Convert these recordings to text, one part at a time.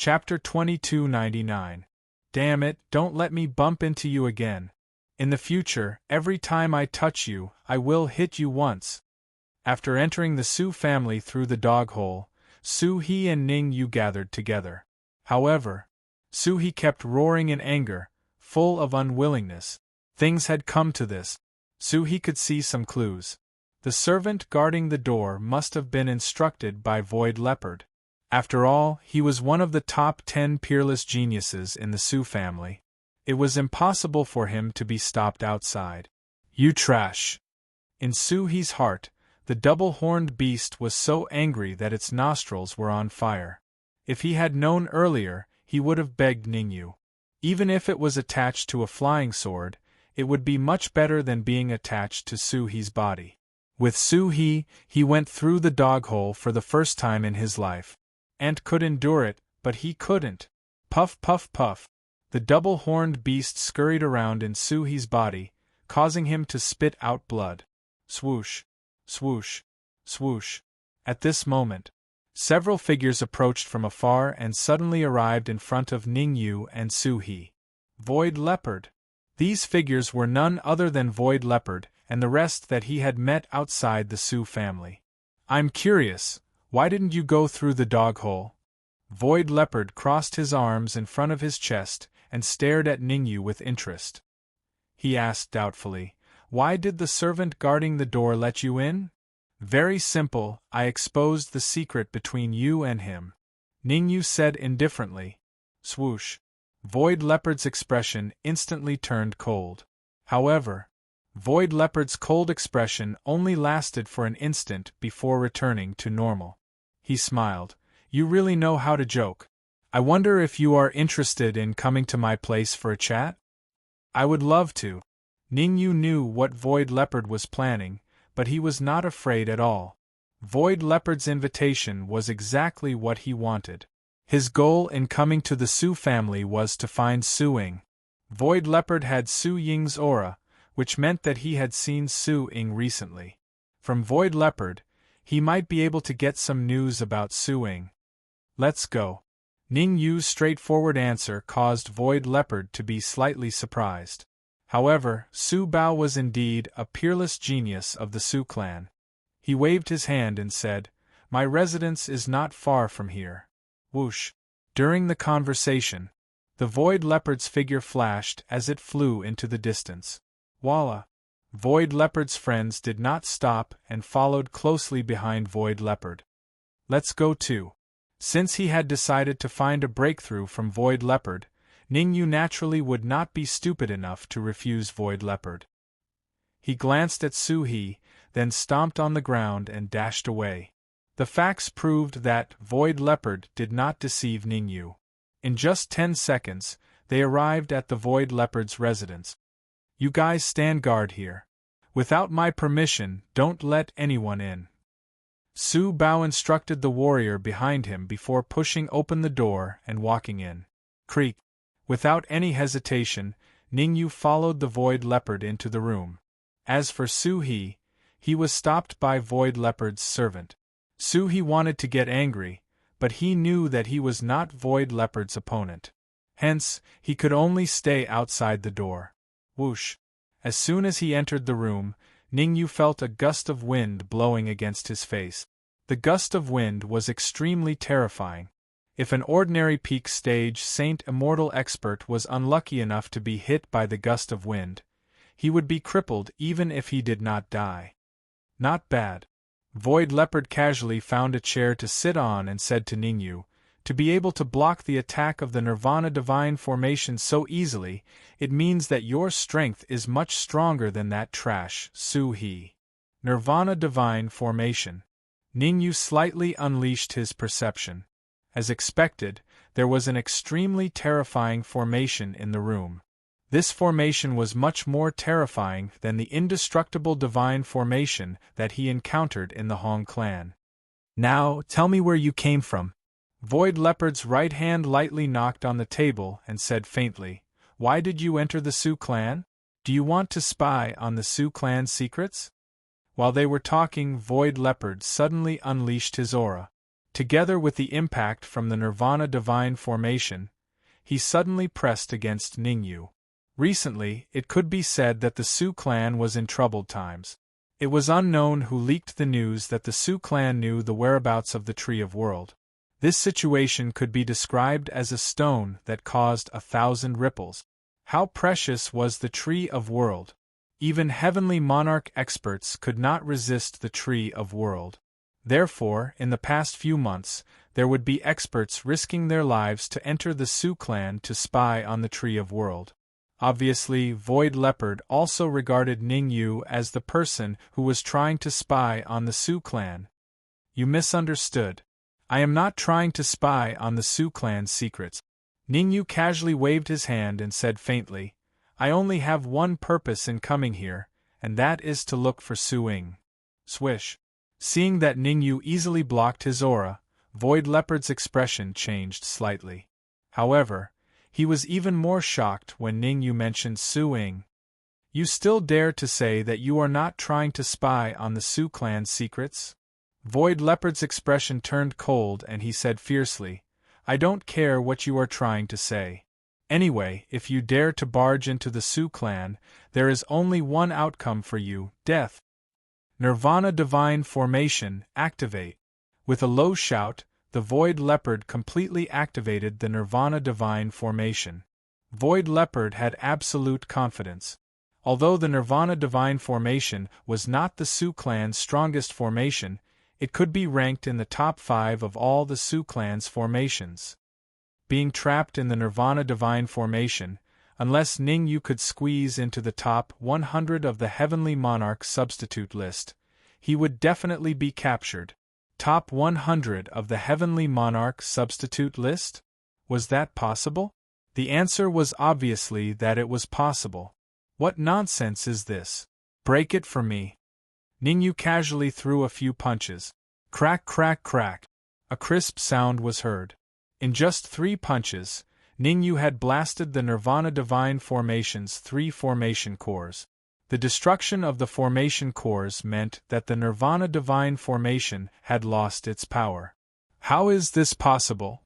Chapter 2299. Damn it, don't let me bump into you again. In the future, every time I touch you, I will hit you once. After entering the Su family through the dog hole, Su-hee and Ning-yu gathered together. However, Su-hee kept roaring in anger, full of unwillingness. Things had come to this. Su-hee could see some clues. The servant guarding the door must have been instructed by Void Leopard. After all, he was one of the top 10 peerless geniuses in the Su family. It was impossible for him to be stopped outside. You trash! In Su-hee's heart, the double-horned beast was so angry that its nostrils were on fire. If he had known earlier, he would have begged Ning-yu. Even if it was attached to a flying sword, it would be much better than being attached to Su-hee's body. With Su-hee, he went through the dog hole for the first time in his life. Ant could endure it, but he couldn't. Puff puff puff. The double-horned beast scurried around in Su-hee's body, causing him to spit out blood. Swoosh. Swoosh. Swoosh. At this moment, several figures approached from afar and suddenly arrived in front of Ning-yu and Su-hee. Void Leopard. These figures were none other than Void Leopard and the rest that he had met outside the Su family. I'm curious, why didn't you go through the dog hole? Void Leopard crossed his arms in front of his chest and stared at Ning-yu with interest. He asked doubtfully, why did the servant guarding the door let you in? Very simple, I exposed the secret between you and him. Ning-yu said indifferently. Swoosh. Void Leopard's expression instantly turned cold. However, Void Leopard's cold expression only lasted for an instant before returning to normal. He smiled. You really know how to joke. I wonder if you are interested in coming to my place for a chat? I would love to. Ning-yu knew what Void Leopard was planning, but he was not afraid at all. Void Leopard's invitation was exactly what he wanted. His goal in coming to the Su family was to find Su-ing. Void Leopard had Su-ying's aura, which meant that he had seen Su-ing recently. From Void Leopard, he might be able to get some news about Su-ing. Let's go. Ning-yu's straightforward answer caused Void Leopard to be slightly surprised. However, Su Bao was indeed a peerless genius of the Su clan. He waved his hand and said, My residence is not far from here. Whoosh. During the conversation, the Void Leopard's figure flashed as it flew into the distance. Voila! Void Leopard's friends did not stop and followed closely behind Void Leopard. Let's go too. Since he had decided to find a breakthrough from Void Leopard, Ning-yu naturally would not be stupid enough to refuse Void Leopard. He glanced at Su-hee, then stomped on the ground and dashed away. The facts proved that Void Leopard did not deceive Ning-yu. In just 10 seconds, they arrived at the Void Leopard's residence. You guys stand guard here. Without my permission, don't let anyone in. Su Bao instructed the warrior behind him before pushing open the door and walking in. Creak. Without any hesitation, Ning-yu followed the Void Leopard into the room. As for Su-hee, he was stopped by Void Leopard's servant. Su-hee wanted to get angry, but he knew that he was not Void Leopard's opponent. Hence, he could only stay outside the door. Whoosh! As soon as he entered the room, Ning-yu felt a gust of wind blowing against his face. The gust of wind was extremely terrifying. If an ordinary peak stage Saint Immortal expert was unlucky enough to be hit by the gust of wind, he would be crippled even if he did not die. Not bad. Void Leopard casually found a chair to sit on and said to Ning-yu, to be able to block the attack of the Nirvana Divine Formation so easily, it means that your strength is much stronger than that trash, Su-hee. Nirvana Divine Formation. Ning-yu slightly unleashed his perception. As expected, there was an extremely terrifying formation in the room. This formation was much more terrifying than the indestructible divine formation that he encountered in the Hong clan. Now, tell me where you came from. Void Leopard's right hand lightly knocked on the table and said faintly, Why did you enter the Su clan? Do you want to spy on the Su clan's secrets? While they were talking, Void Leopard suddenly unleashed his aura. Together with the impact from the Nirvana divine formation, he suddenly pressed against Ningyu. Recently, it could be said that the Su clan was in troubled times. It was unknown who leaked the news that the Su clan knew the whereabouts of the Tree of World. This situation could be described as a stone that caused 1,000 ripples. How precious was the Tree of World! Even heavenly monarch experts could not resist the Tree of World. Therefore, in the past few months, there would be experts risking their lives to enter the Su clan to spy on the Tree of World. Obviously, Void Leopard also regarded Ningyu as the person who was trying to spy on the Su clan. You misunderstood. I am not trying to spy on the Su clan's secrets. Ningyu casually waved his hand and said faintly, I only have one purpose in coming here, and that is to look for Su-ing. Swish. Seeing that Ningyu easily blocked his aura, Void Leopard's expression changed slightly. However, he was even more shocked when Ningyu mentioned Su-ing. You still dare to say that you are not trying to spy on the Su clan's secrets? Void Leopard's expression turned cold and he said fiercely, I don't care what you are trying to say. Anyway, if you dare to barge into the Su clan, there is only one outcome for you, death. Nirvana Divine Formation, activate. With a low shout, the Void Leopard completely activated the Nirvana Divine Formation. Void Leopard had absolute confidence. Although the Nirvana Divine Formation was not the Su clan's strongest formation, it could be ranked in the top 5 of all the Su clan's formations. Being trapped in the Nirvana Divine Formation, unless Ningyu could squeeze into the top 100 of the Heavenly Monarch substitute list, he would definitely be captured. Top 100 of the Heavenly Monarch substitute list? Was that possible? The answer was obviously that it was possible. What nonsense is this? Break it for me. Ningyu casually threw a few punches. Crack, crack, crack. A crisp sound was heard. In just 3 punches, Ningyu had blasted the Nirvana Divine Formation's 3 formation cores. The destruction of the formation cores meant that the Nirvana Divine Formation had lost its power. How is this possible?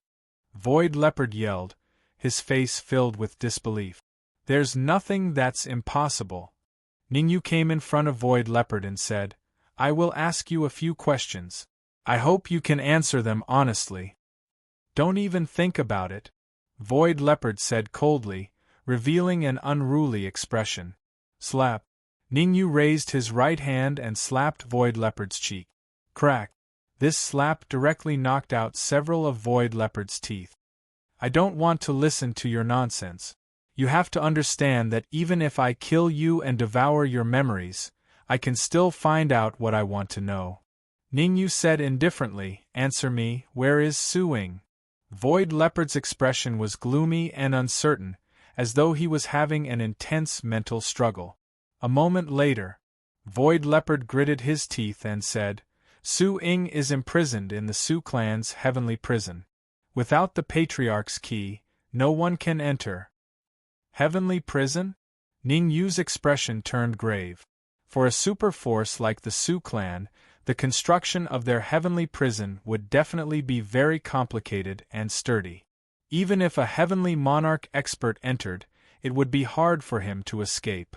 Void Leopard yelled, his face filled with disbelief. There's nothing that's impossible. Ningyu came in front of Void Leopard and said, I will ask you a few questions. I hope you can answer them honestly. Don't even think about it, Void Leopard said coldly, revealing an unruly expression. Slap. Ningyu raised his right hand and slapped Void Leopard's cheek. Crack. This slap directly knocked out several of Void Leopard's teeth. I don't want to listen to your nonsense. You have to understand that even if I kill you and devour your memories, I can still find out what I want to know. Ningyu said indifferently, Answer me, where is Su-ing? Void Leopard's expression was gloomy and uncertain, as though he was having an intense mental struggle. A moment later, Void Leopard gritted his teeth and said, Su-ing is imprisoned in the Su clan's heavenly prison. Without the Patriarch's key, no one can enter. Heavenly prison? Ningyu's expression turned grave. For a super force like the Su clan, the construction of their heavenly prison would definitely be very complicated and sturdy. Even if a heavenly monarch expert entered, it would be hard for him to escape.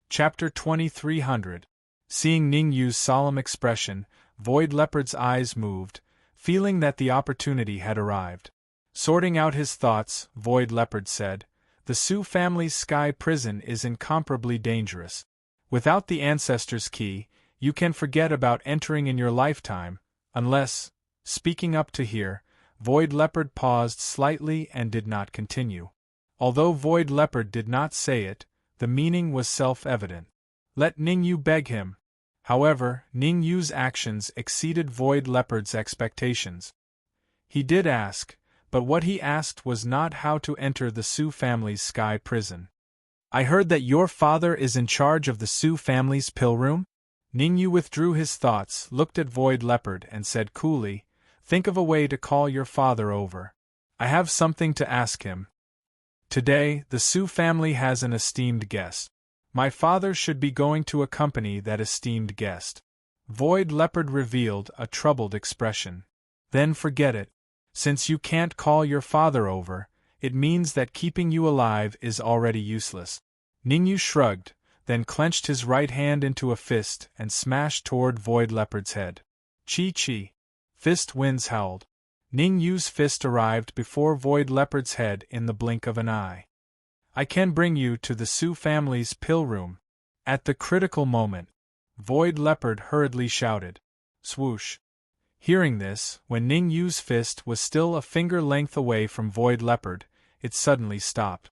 Chapter 2300. Seeing Ningyu's solemn expression, Void Leopard's eyes moved, feeling that the opportunity had arrived. Sorting out his thoughts, Void Leopard said, The Su family's sky prison is incomparably dangerous. Without the Ancestor's key, you can forget about entering in your lifetime, unless, speaking up to here, Void Leopard paused slightly and did not continue. Although Void Leopard did not say it, the meaning was self-evident. Let Ningyu beg him. However, Ningyu's actions exceeded Void Leopard's expectations. He did ask, but what he asked was not how to enter the Su family's sky prison. I heard that your father is in charge of the Su family's pill room? Ningyu withdrew his thoughts, looked at Void Leopard and said coolly, Think of a way to call your father over. I have something to ask him. Today, the Su family has an esteemed guest. My father should be going to accompany that esteemed guest. Void Leopard revealed a troubled expression. Then forget it. Since you can't call your father over, it means that keeping you alive is already useless. Ningyu shrugged, then clenched his right hand into a fist and smashed toward Void Leopard's head. Chi-chi. Fist winds howled. Ningyu's fist arrived before Void Leopard's head in the blink of an eye. I can bring you to the Su family's pill room. At the critical moment, Void Leopard hurriedly shouted. Swoosh. Hearing this, when Ningyu's fist was still a finger length away from Void Leopard, it suddenly stopped.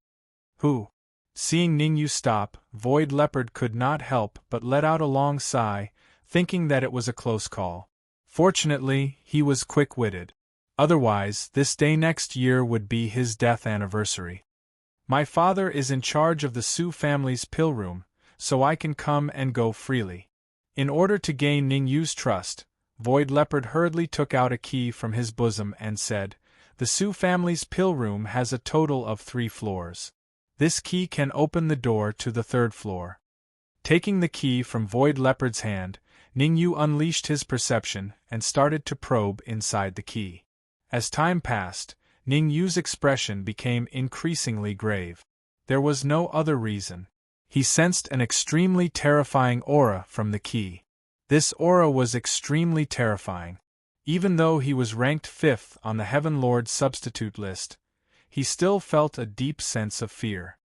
Who? Seeing Ningyu stop, Void Leopard could not help but let out a long sigh, thinking that it was a close call. Fortunately, he was quick-witted. Otherwise, this day next year would be his death anniversary. My father is in charge of the Su family's pill room, so I can come and go freely. In order to gain Ningyu's trust, Void Leopard hurriedly took out a key from his bosom and said, The Su family's pill room has a total of 3 floors. This key can open the door to the 3rd floor. Taking the key from Void Leopard's hand, Ningyu unleashed his perception and started to probe inside the key. As time passed, Ningyu's expression became increasingly grave. There was no other reason. He sensed an extremely terrifying aura from the key. This aura was extremely terrifying. Even though he was ranked 5th on the Heaven Lord substitute list, he still felt a deep sense of fear.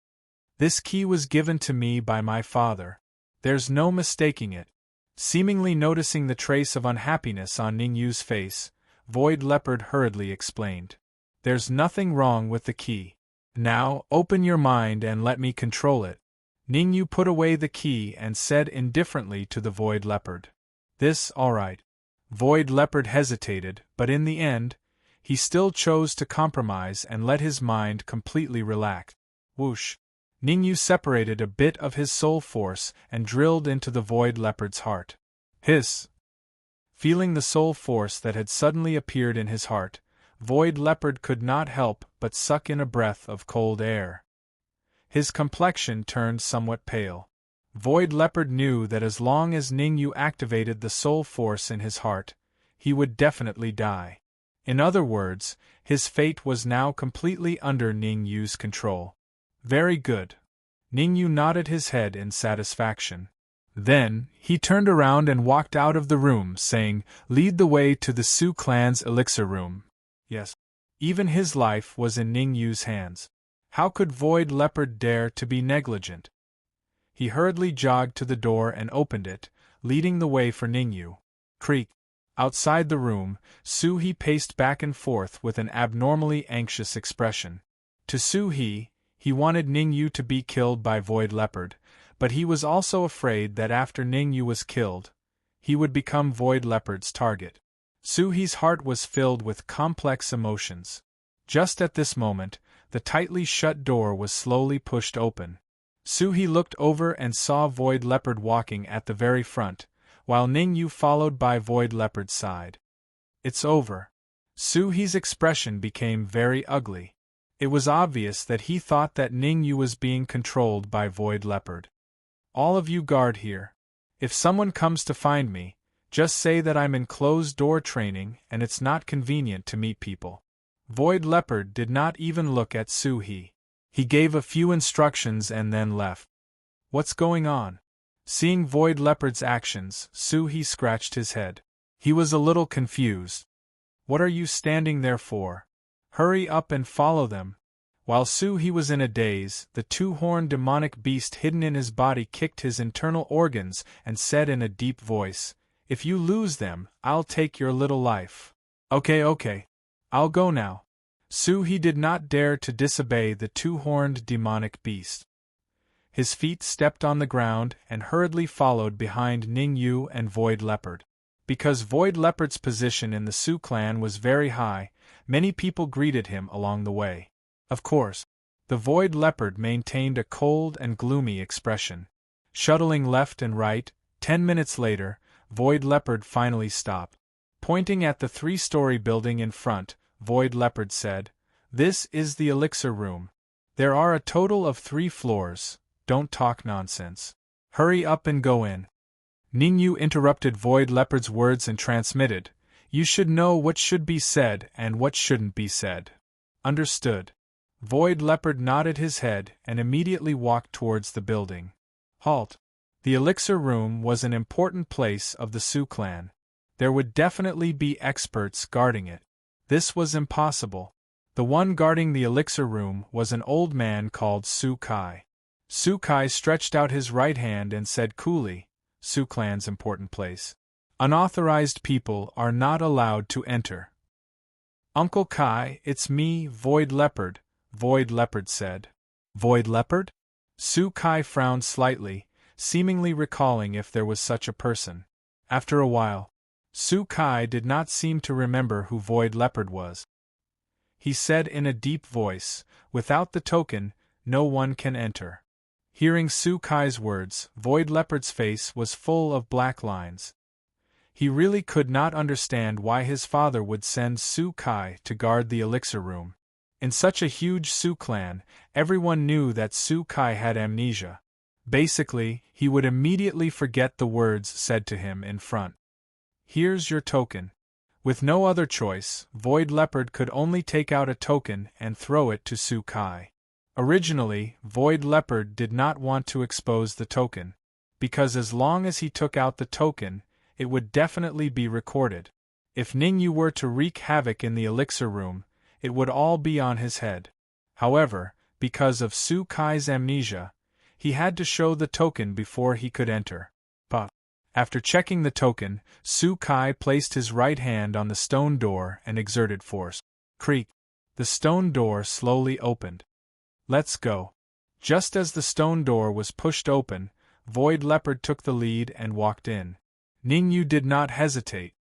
This key was given to me by my father. There's no mistaking it. Seemingly noticing the trace of unhappiness on Ningyu's face, Void Leopard hurriedly explained. There's nothing wrong with the key. Now, open your mind and let me control it. Ningyu put away the key and said indifferently to the Void Leopard. This, all right. Void Leopard hesitated, but in the end, he still chose to compromise and let his mind completely relax. Whoosh! Ningyu separated a bit of his soul force and drilled into the Void Leopard's heart. Hiss! Feeling the soul force that had suddenly appeared in his heart, Void Leopard could not help but suck in a breath of cold air. His complexion turned somewhat pale. Void Leopard knew that as long as Ningyu activated the soul force in his heart, he would definitely die. In other words, his fate was now completely under Ningyu's control. Very good. Ningyu nodded his head in satisfaction. Then, he turned around and walked out of the room, saying, Lead the way to the Su clan's elixir room. Yes. Even his life was in Ningyu's hands. How could Void Leopard dare to be negligent? He hurriedly jogged to the door and opened it, leading the way for Ningyu. Creak. Outside the room, Su-hee paced back and forth with an abnormally anxious expression. To Su-hee, he wanted Ningyu to be killed by Void Leopard, but he was also afraid that after Ningyu was killed, he would become Void Leopard's target. Su-hee's heart was filled with complex emotions. Just at this moment, the tightly shut door was slowly pushed open. Su-hee looked over and saw Void Leopard walking at the very front, while Ningyu followed by Void Leopard's side. It's over. Su-hee's expression became very ugly. It was obvious that he thought that Ningyu was being controlled by Void Leopard. All of you guard here. If someone comes to find me, just say that I'm in closed-door training and it's not convenient to meet people. Void Leopard did not even look at Su-hee. He gave a few instructions and then left. What's going on? Seeing Void Leopard's actions, Su-hee scratched his head. He was a little confused. What are you standing there for? Hurry up and follow them. While Su-hee was in a daze, the 2-horned demonic beast hidden in his body kicked his internal organs and said in a deep voice, If you lose them, I'll take your little life. Okay. I'll go now. Su-hee did not dare to disobey the 2-horned demonic beast. His feet stepped on the ground and hurriedly followed behind Ningyu and Void Leopard. Because Void Leopard's position in the Su clan was very high, many people greeted him along the way. Of course, the Void Leopard maintained a cold and gloomy expression. Shuttling left and right, 10 minutes later, Void Leopard finally stopped. Pointing at the 3-story building in front, Void Leopard said, This is the elixir room. There are a total of 3 floors. Don't talk nonsense. Hurry up and go in. Ningyu interrupted Void Leopard's words and transmitted, "You should know what should be said and what shouldn't be said." Understood. Void Leopard nodded his head and immediately walked towards the building. Halt. The elixir room was an important place of the Su clan. There would definitely be experts guarding it. This was impossible. The one guarding the elixir room was an old man called Su Kai. Su Kai stretched out his right hand and said coolly, "Su clan's important place. Unauthorized people are not allowed to enter." "Uncle Kai, it's me, Void Leopard," Void Leopard said. "Void Leopard?" Su Kai frowned slightly, seemingly recalling if there was such a person. After a while, Su Kai did not seem to remember who Void Leopard was. He said in a deep voice, "Without the token, no one can enter." Hearing Su Kai's words, Void Leopard's face was full of black lines. He really could not understand why his father would send Su Kai to guard the elixir room. In such a huge Su clan, everyone knew that Su Kai had amnesia. Basically, he would immediately forget the words said to him in front. "Here's your token." With no other choice, Void Leopard could only take out a token and throw it to Su Kai. Originally, Void Leopard did not want to expose the token, because as long as he took out the token, it would definitely be recorded. If Ningyu were to wreak havoc in the elixir room, it would all be on his head. However, because of Su Kai's amnesia, he had to show the token before he could enter. But after checking the token, Su Kai placed his right hand on the stone door and exerted force. Creak! The stone door slowly opened. "Let's go." Just as the stone door was pushed open, Void Leopard took the lead and walked in. Ningyu did not hesitate.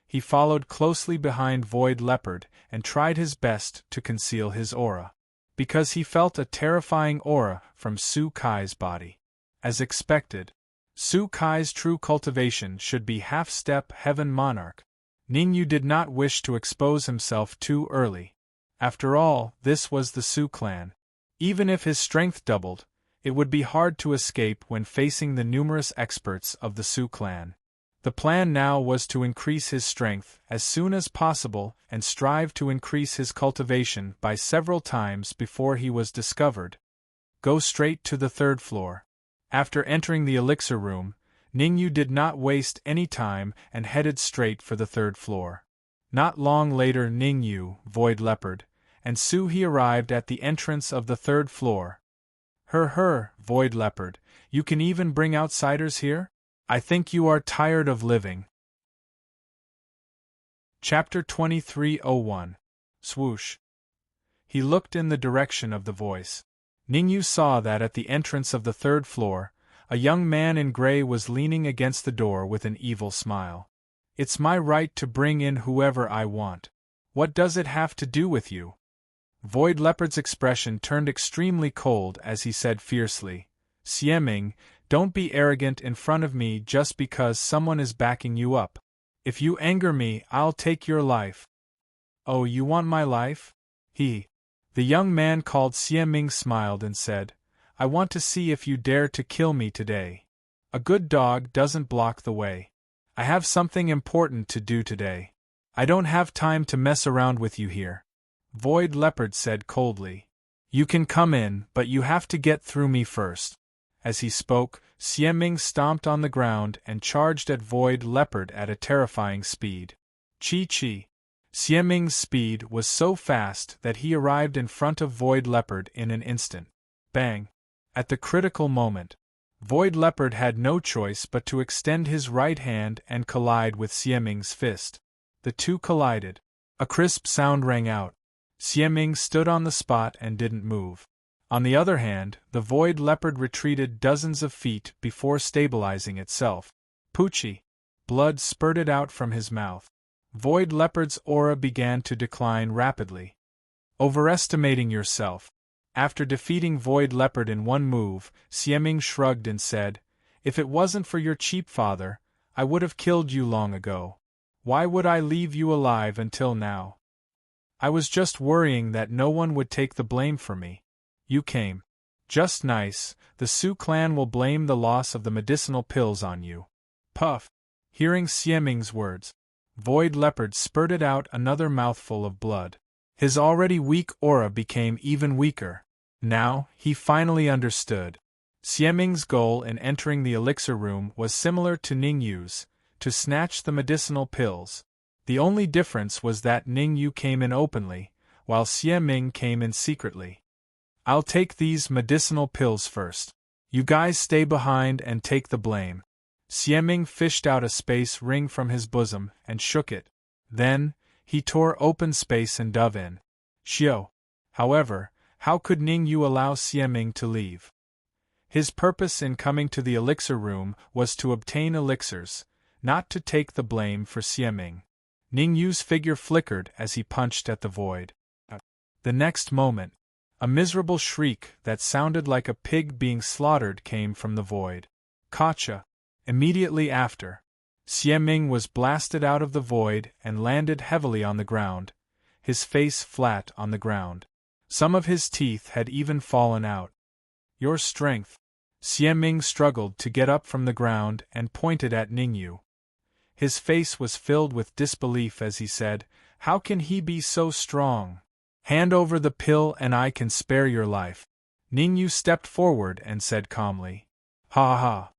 He followed closely behind Void Leopard and tried his best to conceal his aura, because he felt a terrifying aura from Su Kai's body. As expected, Su Kai's true cultivation should be half-step Heaven Monarch. Ningyu did not wish to expose himself too early. After all, this was the Su clan. Even if his strength doubled, it would be hard to escape when facing the numerous experts of the Su clan. The plan now was to increase his strength as soon as possible and strive to increase his cultivation by several times before he was discovered. Go straight to the third floor. After entering the elixir room, Ningyu did not waste any time and headed straight for the third floor. Not long later Ningyu, Void Leopard, and Su-He arrived at the entrance of the third floor. Void Leopard, you can even bring outsiders here? I think you are tired of living." Chapter 2301. Swoosh. He looked in the direction of the voice. Ningyu saw that at the entrance of the third floor, a young man in gray was leaning against the door with an evil smile. "It's my right to bring in whoever I want. What does it have to do with you?" Void Leopard's expression turned extremely cold as he said fiercely, "Xieming, don't be arrogant in front of me just because someone is backing you up. If you anger me, I'll take your life." "Oh, you want my life?" The young man called Xieming smiled and said, "I want to see if you dare to kill me today. A good dog doesn't block the way. I have something important to do today. I don't have time to mess around with you here." Void Leopard said coldly, "You can come in, but you have to get through me first." As he spoke, Xieming stomped on the ground and charged at Void Leopard at a terrifying speed. Chi-chi. Xieming's speed was so fast that he arrived in front of Void Leopard in an instant. Bang! At the critical moment, Void Leopard had no choice but to extend his right hand and collide with Xieming's fist. The two collided. A crisp sound rang out. Xieming stood on the spot and didn't move. On the other hand, the Void Leopard retreated dozens of feet before stabilizing itself. Poochie! Blood spurted out from his mouth. Void Leopard's aura began to decline rapidly. Overestimating yourself. After defeating Void Leopard in one move, Xieming shrugged and said, "If it wasn't for your cheap father, I would have killed you long ago. Why would I leave you alive until now? I was just worrying that no one would take the blame for me. You came. Just nice, the Su clan will blame the loss of the medicinal pills on you. Puff! Hearing Xieming's words, Void Leopard spurted out another mouthful of blood. His already weak aura became even weaker. Now, he finally understood. Xieming's goal in entering the elixir room was similar to Ningyu's, to snatch the medicinal pills. The only difference was that Ningyu came in openly, while Xieming came in secretly. I'll take these medicinal pills first. You guys stay behind and take the blame. Xieming fished out a space ring from his bosom and shook it. Then, he tore open space and dove in. Xiao. However, how could Ningyu allow Xieming to leave? His purpose in coming to the elixir room was to obtain elixirs, not to take the blame for Xieming. Ningyu's figure flickered as he punched at the void. The next moment, a miserable shriek that sounded like a pig being slaughtered came from the void. Gotcha! Immediately after, Xieming was blasted out of the void and landed heavily on the ground, his face flat on the ground. Some of his teeth had even fallen out. Your strength. Xieming struggled to get up from the ground and pointed at Ningyu. His face was filled with disbelief as he said, "How can he be so strong? Hand over the pill and I can spare your life." Ningyu stepped forward and said calmly, "Ha ha."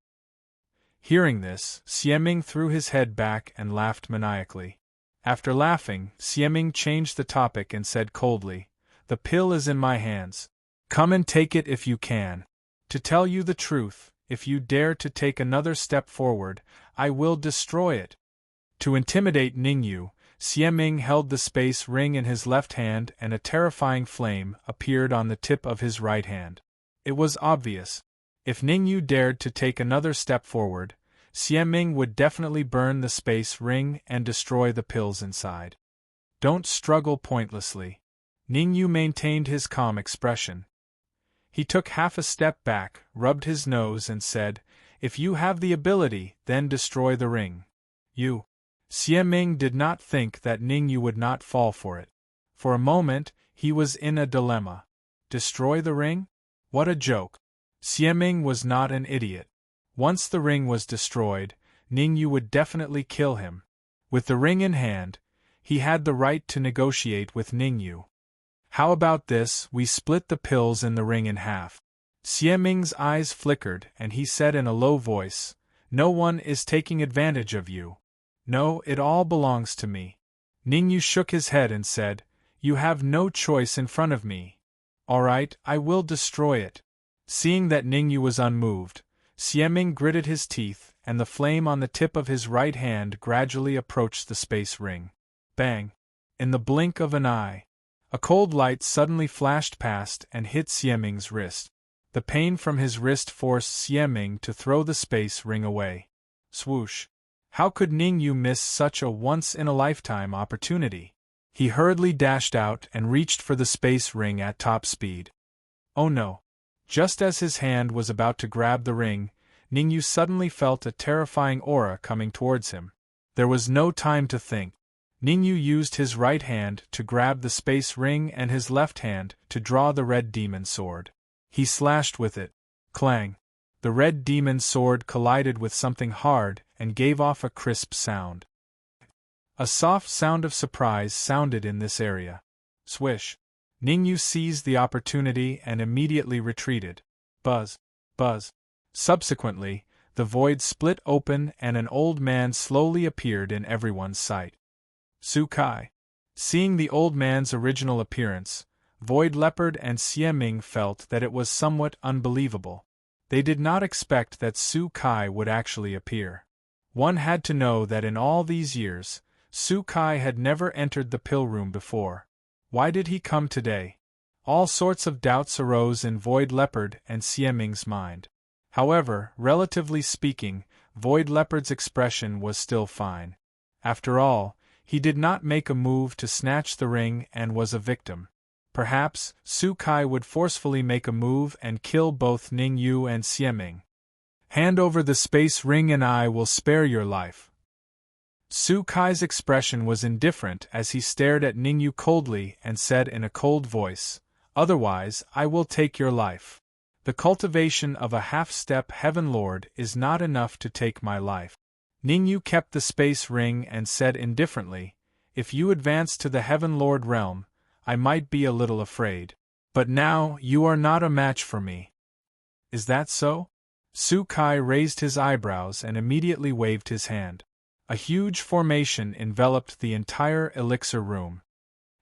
Hearing this, Xieming threw his head back and laughed maniacally. After laughing, Xieming changed the topic and said coldly, "The pill is in my hands. Come and take it if you can. To tell you the truth, if you dare to take another step forward, I will destroy it." To intimidate Ningyu, Xieming held the space ring in his left hand and a terrifying flame appeared on the tip of his right hand. It was obvious. If Ningyu dared to take another step forward, Xieming would definitely burn the space ring and destroy the pills inside. Don't struggle pointlessly. Ningyu maintained his calm expression. He took half a step back, rubbed his nose and said, "If you have the ability, then destroy the ring." You. Xieming did not think that Ningyu would not fall for it. For a moment, he was in a dilemma. Destroy the ring? What a joke. Xieming was not an idiot. Once the ring was destroyed, Ningyu would definitely kill him. With the ring in hand, he had the right to negotiate with Ningyu. How about this, we split the pills in the ring in half? Xieming's eyes flickered and he said in a low voice, "No one is taking advantage of you. No, it all belongs to me." Ningyu shook his head and said, "You have no choice in front of me. All right, I will destroy it." Seeing that Ningyu was unmoved, Xieming gritted his teeth and the flame on the tip of his right hand gradually approached the space ring. Bang! In the blink of an eye, a cold light suddenly flashed past and hit Xieming's wrist. The pain from his wrist forced Xieming to throw the space ring away. Swoosh! How could Ningyu miss such a once-in-a-lifetime opportunity? He hurriedly dashed out and reached for the space ring at top speed. Oh no! Just as his hand was about to grab the ring, Ningyu suddenly felt a terrifying aura coming towards him. There was no time to think. Ningyu used his right hand to grab the space ring and his left hand to draw the red demon sword. He slashed with it. Clang! The red demon sword collided with something hard and gave off a crisp sound. A soft sound of surprise sounded in this area. Swish! Ningyu seized the opportunity and immediately retreated. Buzz! Buzz! Subsequently, the void split open and an old man slowly appeared in everyone's sight. Sukai. Seeing the old man's original appearance, Void Leopard and Xieming felt that it was somewhat unbelievable. They did not expect that Sukai would actually appear. One had to know that in all these years, Sukai had never entered the pill room before. Why did he come today? All sorts of doubts arose in Void Leopard and Xieming's mind. However, relatively speaking, Void Leopard's expression was still fine. After all, he did not make a move to snatch the ring and was a victim. Perhaps, Sukai would forcefully make a move and kill both Ningyu and Xieming. Hand over the space ring and I will spare your life. Sukai's expression was indifferent as he stared at Ningyu coldly and said in a cold voice, "Otherwise, I will take your life. The cultivation of a half-step Heaven Lord is not enough to take my life." Ningyu kept the space ring and said indifferently, "If you advance to the Heaven Lord realm, I might be a little afraid. But now, you are not a match for me." "Is that so?" Su Kai raised his eyebrows and immediately waved his hand. A huge formation enveloped the entire elixir room.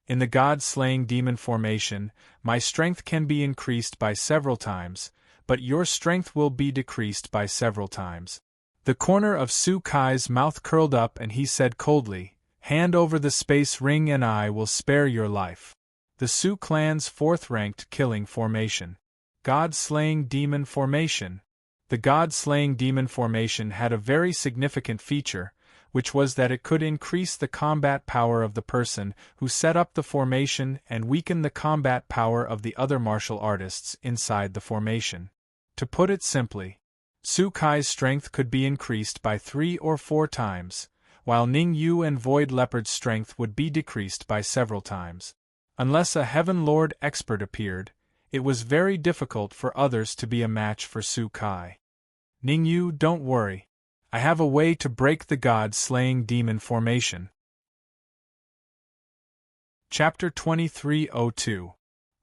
"In the God-slaying demon formation, my strength can be increased by several times, but your strength will be decreased by several times." The corner of Su Kai's mouth curled up and he said coldly, "Hand over the space ring and I will spare your life." The Su clan's fourth-ranked killing formation. God-slaying demon formation. The God-slaying demon formation had a very significant feature, which was that it could increase the combat power of the person who set up the formation and weaken the combat power of the other martial artists inside the formation. To put it simply, Su Kai's strength could be increased by 3 or 4 times, while Ningyu and Void Leopard's strength would be decreased by several times. Unless a Heaven Lord expert appeared, it was very difficult for others to be a match for Su Kai. "Ningyu, don't worry. I have a way to break the God-slaying demon formation." Chapter 2302.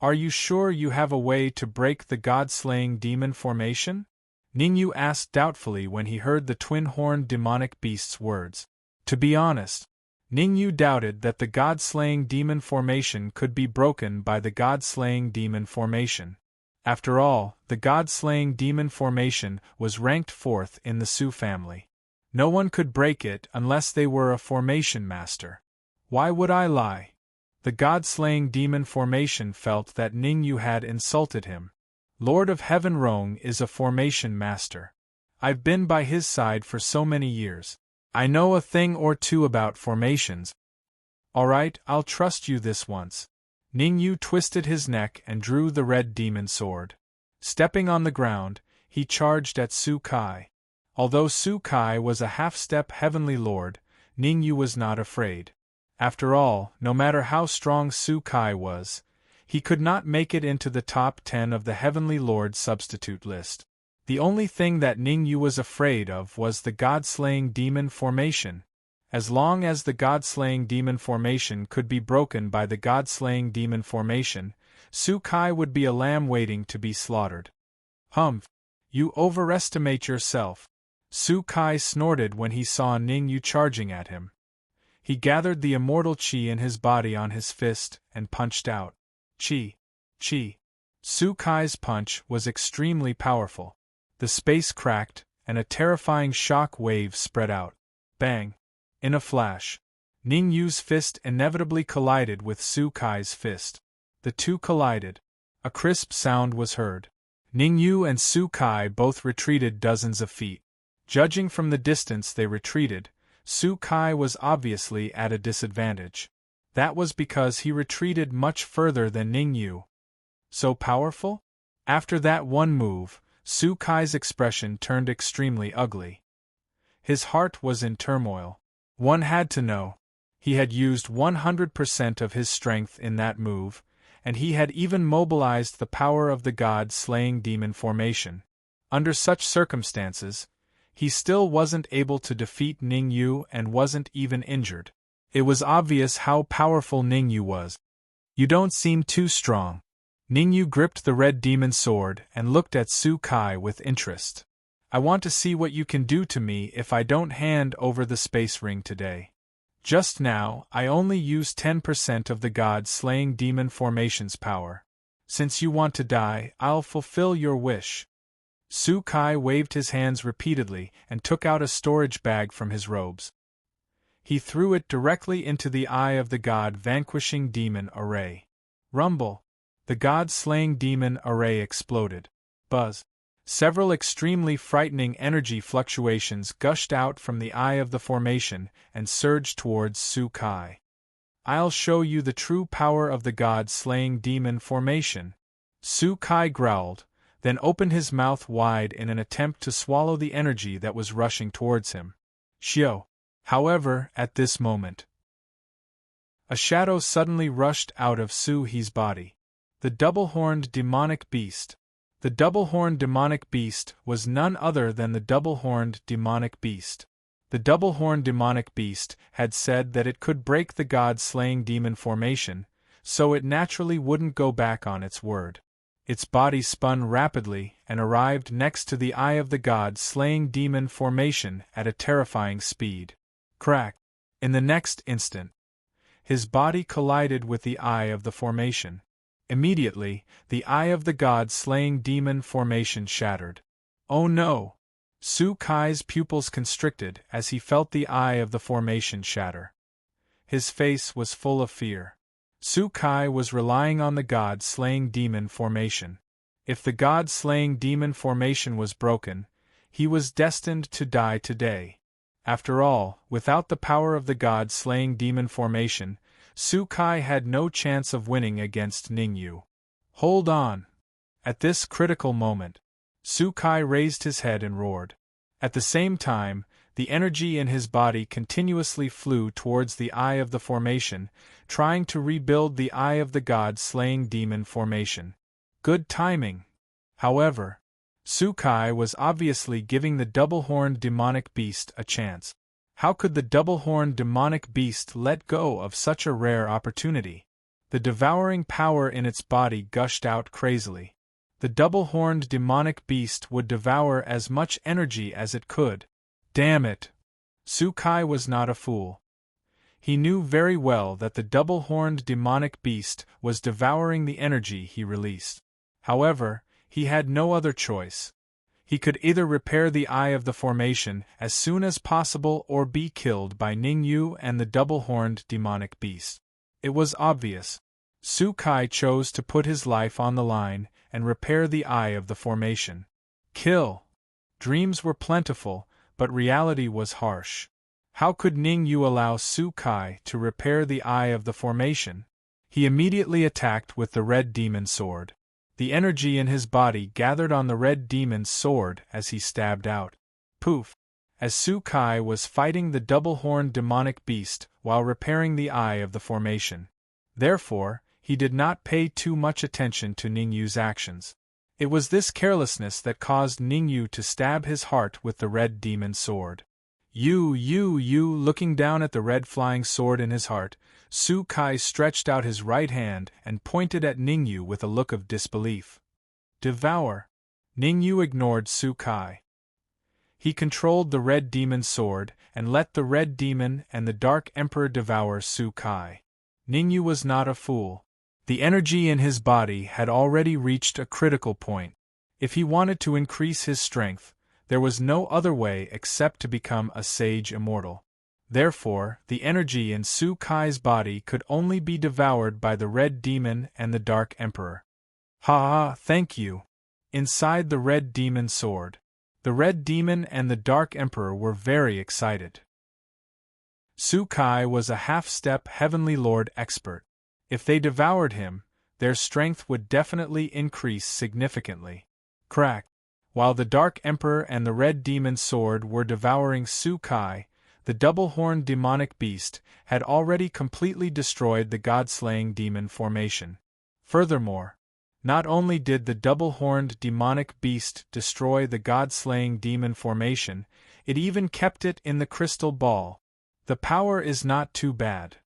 Are you sure you have a way to break the God-slaying demon formation? Ningyu asked doubtfully when he heard the twin-horned demonic beast's words. To be honest, Ningyu doubted that the God-slaying demon formation could be broken by the God-slaying demon formation. After all, the God-slaying demon formation was ranked 4th in the Su family. No one could break it unless they were a formation master. Why would I lie? The God-slaying demon formation felt that Ningyu had insulted him. Lord of Heaven Rong is a formation master. I've been by his side for so many years. I know a thing or two about formations. Alright, I'll trust you this once. Ningyu twisted his neck and drew the red demon sword. Stepping on the ground, he charged at Su Kai. Although Su Kai was a half-step heavenly lord, Ningyu was not afraid. After all, no matter how strong Su Kai was, he could not make it into the top 10 of the Heavenly Lord substitute list. The only thing that Ningyu was afraid of was the God-slaying demon formation. As long as the God-slaying demon formation could be broken by the God-slaying demon formation, Su Kai would be a lamb waiting to be slaughtered. Humph! You overestimate yourself. Su Kai snorted when he saw Ningyu charging at him. He gathered the immortal qi in his body on his fist and punched out. Qi. Qi. Su Kai's punch was extremely powerful. The space cracked, and a terrifying shock wave spread out. Bang! In a flash, Ningyu's fist inevitably collided with Su Kai's fist. The two collided. A crisp sound was heard. Ningyu and Su Kai both retreated dozens of feet. Judging from the distance they retreated, Su Kai was obviously at a disadvantage. That was because he retreated much further than Ningyu. So powerful? After that one move, Su Kai's expression turned extremely ugly. His heart was in turmoil. One had to know. He had used 100% of his strength in that move, and he had even mobilized the power of the God-slaying demon formation. Under such circumstances, he still wasn't able to defeat Ningyu and wasn't even injured. It was obvious how powerful Ningyu was. You don't seem too strong. Ningyu gripped the red demon sword and looked at Su Kai with interest. I want to see what you can do to me if I don't hand over the space ring today. Just now, I only used 10% of the God-slaying demon formation's power. Since you want to die, I'll fulfill your wish. Su Kai waved his hands repeatedly and took out a storage bag from his robes. He threw it directly into the eye of the God-vanquishing demon array. Rumble! The God-slaying demon array exploded. Buzz! Several extremely frightening energy fluctuations gushed out from the eye of the formation and surged towards Su Kai. I'll show you the true power of the God-slaying demon formation. Su Kai growled, then opened his mouth wide in an attempt to swallow the energy that was rushing towards him. Xiao! However, at this moment, a shadow suddenly rushed out of Su He's body. The double-horned demonic beast. The double-horned demonic beast was none other than the double-horned demonic beast. The double-horned demonic beast had said that it could break the god-slaying demon formation, so it naturally wouldn't go back on its word. Its body spun rapidly and arrived next to the eye of the god-slaying demon formation at a terrifying speed. Crack! In the next instant, his body collided with the eye of the formation. Immediately, the eye of the god-slaying demon formation shattered. Oh no! Su Kai's pupils constricted as he felt the eye of the formation shatter. His face was full of fear. Su Kai was relying on the god-slaying demon formation. If the god-slaying demon formation was broken, he was destined to die today. After all, without the power of the god-slaying demon formation, Su Kai had no chance of winning against Ningyu. Hold on! At this critical moment, Su Kai raised his head and roared. At the same time, the energy in his body continuously flew towards the eye of the formation, trying to rebuild the eye of the god-slaying demon formation. Good timing! However, Su Kai was obviously giving the double-horned demonic beast a chance. How could the double-horned demonic beast let go of such a rare opportunity? The devouring power in its body gushed out crazily. The double-horned demonic beast would devour as much energy as it could. Damn it! Su Kai was not a fool. He knew very well that the double-horned demonic beast was devouring the energy he released. However, he had no other choice. He could either repair the eye of the formation as soon as possible or be killed by Ningyu and the double-horned demonic beast. It was obvious. Su Kai chose to put his life on the line and repair the eye of the formation. Kill! Dreams were plentiful, but reality was harsh. How could Ningyu allow Su Kai to repair the eye of the formation? He immediately attacked with the red demon sword. The energy in his body gathered on the red demon's sword as he stabbed out. Poof! As Su Kai was fighting the double-horned demonic beast while repairing the eye of the formation. Therefore, he did not pay too much attention to Ningyu's actions. It was this carelessness that caused Ningyu to stab his heart with the red demon sword. You, looking down at the red flying sword in his heart, Su Kai stretched out his right hand and pointed at Ningyu with a look of disbelief. Devour! Ningyu ignored Su Kai. He controlled the red demon sword and let the red demon and the Dark Emperor devour Su Kai. Ningyu was not a fool. The energy in his body had already reached a critical point. If he wanted to increase his strength, there was no other way except to become a sage immortal. Therefore, the energy in Su Kai's body could only be devoured by the red demon and the Dark Emperor. Ha! Thank you! Inside the red demon sword, the red demon and the Dark Emperor were very excited. Su Kai was a half-step Heavenly Lord expert. If they devoured him, their strength would definitely increase significantly. Crack! While the Dark Emperor and the Red Demon Sword were devouring Su Kai, the double-horned demonic beast had already completely destroyed the god-slaying demon formation. Furthermore, not only did the double-horned demonic beast destroy the god-slaying demon formation, it even kept it in the crystal ball. The power is not too bad.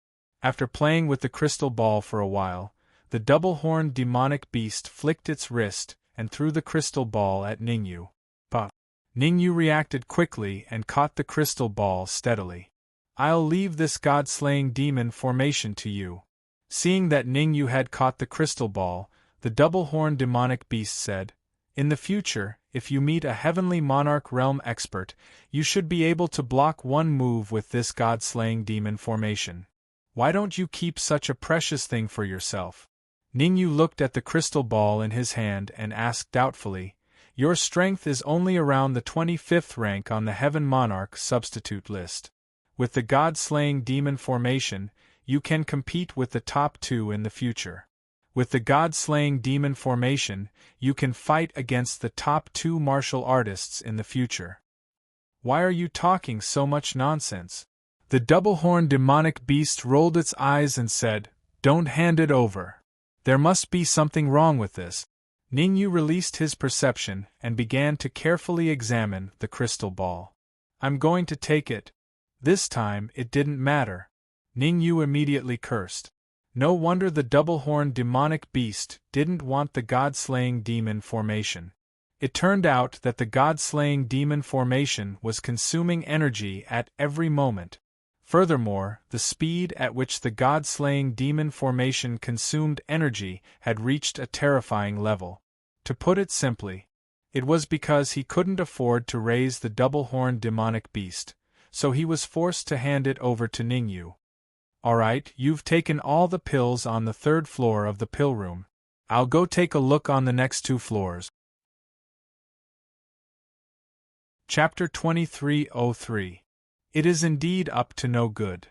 After playing with the crystal ball for a while, the double-horned demonic beast flicked its wrist and threw the crystal ball at Ningyu. But Ningyu reacted quickly and caught the crystal ball steadily. I'll leave this god-slaying demon formation to you. Seeing that Ningyu had caught the crystal ball, the double-horned demonic beast said, In the future, if you meet a heavenly monarch realm expert, you should be able to block one move with this god-slaying demon formation. Why don't you keep such a precious thing for yourself? Ningyu looked at the crystal ball in his hand and asked doubtfully, Your strength is only around the 25th rank on the Heaven Monarch substitute list. With the god-slaying demon formation, you can compete with the top 2 in the future. With the god-slaying demon formation, you can fight against the top 2 martial artists in the future. Why are you talking so much nonsense? The double-horned demonic beast rolled its eyes and said, Don't hand it over. There must be something wrong with this. Ningyu released his perception and began to carefully examine the crystal ball. I'm going to take it, This time, it didn't matter. Ning Yu immediately cursed. No wonder the double-horned demonic beast didn't want the god-slaying demon formation. It turned out that the god-slaying demon formation was consuming energy at every moment. Furthermore, the speed at which the god-slaying demon formation consumed energy had reached a terrifying level. To put it simply, it was because he couldn't afford to raise the double-horned demonic beast, so he was forced to hand it over to Ning Yu. Alright, you've taken all the pills on the 3rd floor of the pill room. I'll go take a look on the next 2 floors. Chapter 2303. It is indeed up to no good.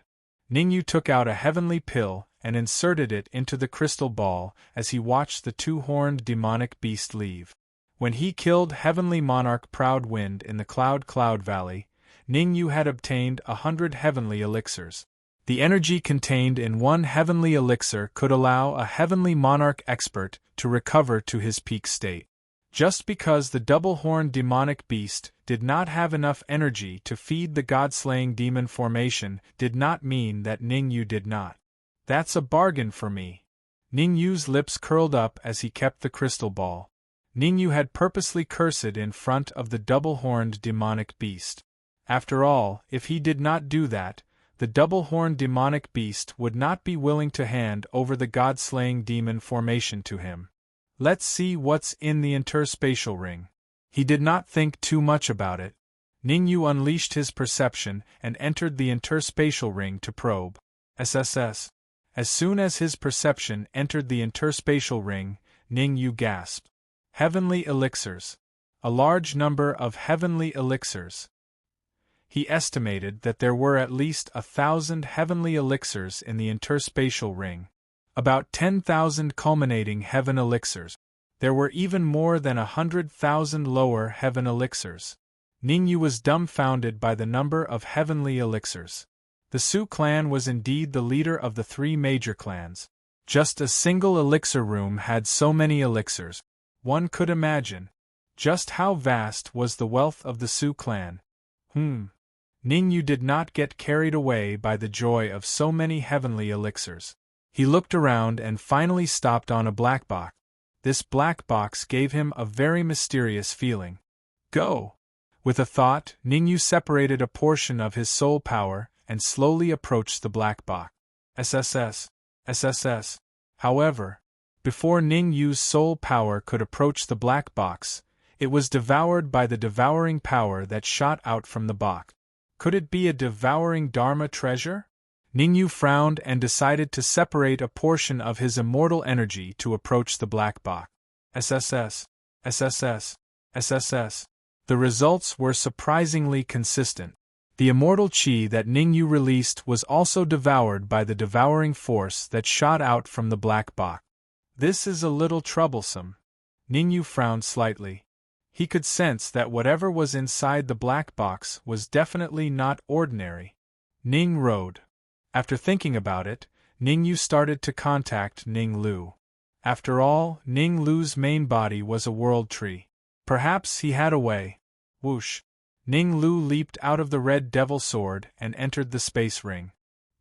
Ning Yu took out a heavenly pill and inserted it into the crystal ball as he watched the 2-horned demonic beast leave. When he killed Heavenly Monarch Proud Wind in the Cloud Valley, Ning Yu had obtained 100 heavenly elixirs. The energy contained in one heavenly elixir could allow a heavenly monarch expert to recover to his peak state. Just because the double-horned demonic beast did not have enough energy to feed the god-slaying demon formation did not mean that Ning Yu did not. That's a bargain for me. Ning Yu's lips curled up as he kept the crystal ball. Ning Yu had purposely cursed in front of the double-horned demonic beast. After all, if he did not do that, the double-horned demonic beast would not be willing to hand over the god-slaying demon formation to him. Let's see what's in the interspatial ring. He did not think too much about it. Ning Yu unleashed his perception and entered the interspatial ring to probe. SSS. As soon as his perception entered the interspatial ring, Ning Yu gasped. Heavenly elixirs. A large number of heavenly elixirs. He estimated that there were at least 1,000 heavenly elixirs in the interspatial ring. About 10,000 culminating heaven elixirs. There were even more than 100,000 lower heaven elixirs. Ning Yu was dumbfounded by the number of heavenly elixirs. The Su clan was indeed the leader of the 3 major clans. Just a single elixir room had so many elixirs. One could imagine just how vast was the wealth of the Su clan. Ning Yu did not get carried away by the joy of so many heavenly elixirs. He looked around and finally stopped on a black box. This black box gave him a very mysterious feeling. Go! With a thought, Ning Yu separated a portion of his soul power and slowly approached the black box. SSS. SSS. However, before Ning Yu's soul power could approach the black box, it was devoured by the devouring power that shot out from the box. Could it be a devouring Dharma treasure? Ning Yu frowned and decided to separate a portion of his immortal energy to approach the black box. SSS. SSS. SSS. The results were surprisingly consistent. The immortal chi that Ning Yu released was also devoured by the devouring force that shot out from the black box. This is a little troublesome. Ning Yu frowned slightly. He could sense that whatever was inside the black box was definitely not ordinary. Ning rode. After thinking about it, Ning Yu started to contact Ning Lu. After all, Ning Lu's main body was a world tree. Perhaps he had a way. Whoosh! Ning Lu leaped out of the red devil sword and entered the space ring.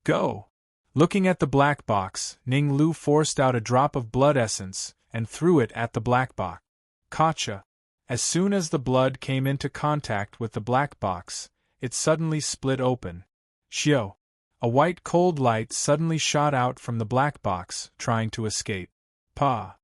Go! Looking at the black box, Ning Lu forced out a drop of blood essence and threw it at the black box. Gotcha! As soon as the blood came into contact with the black box, it suddenly split open. Shio! A white cold light suddenly shot out from the black box, trying to escape. Pa!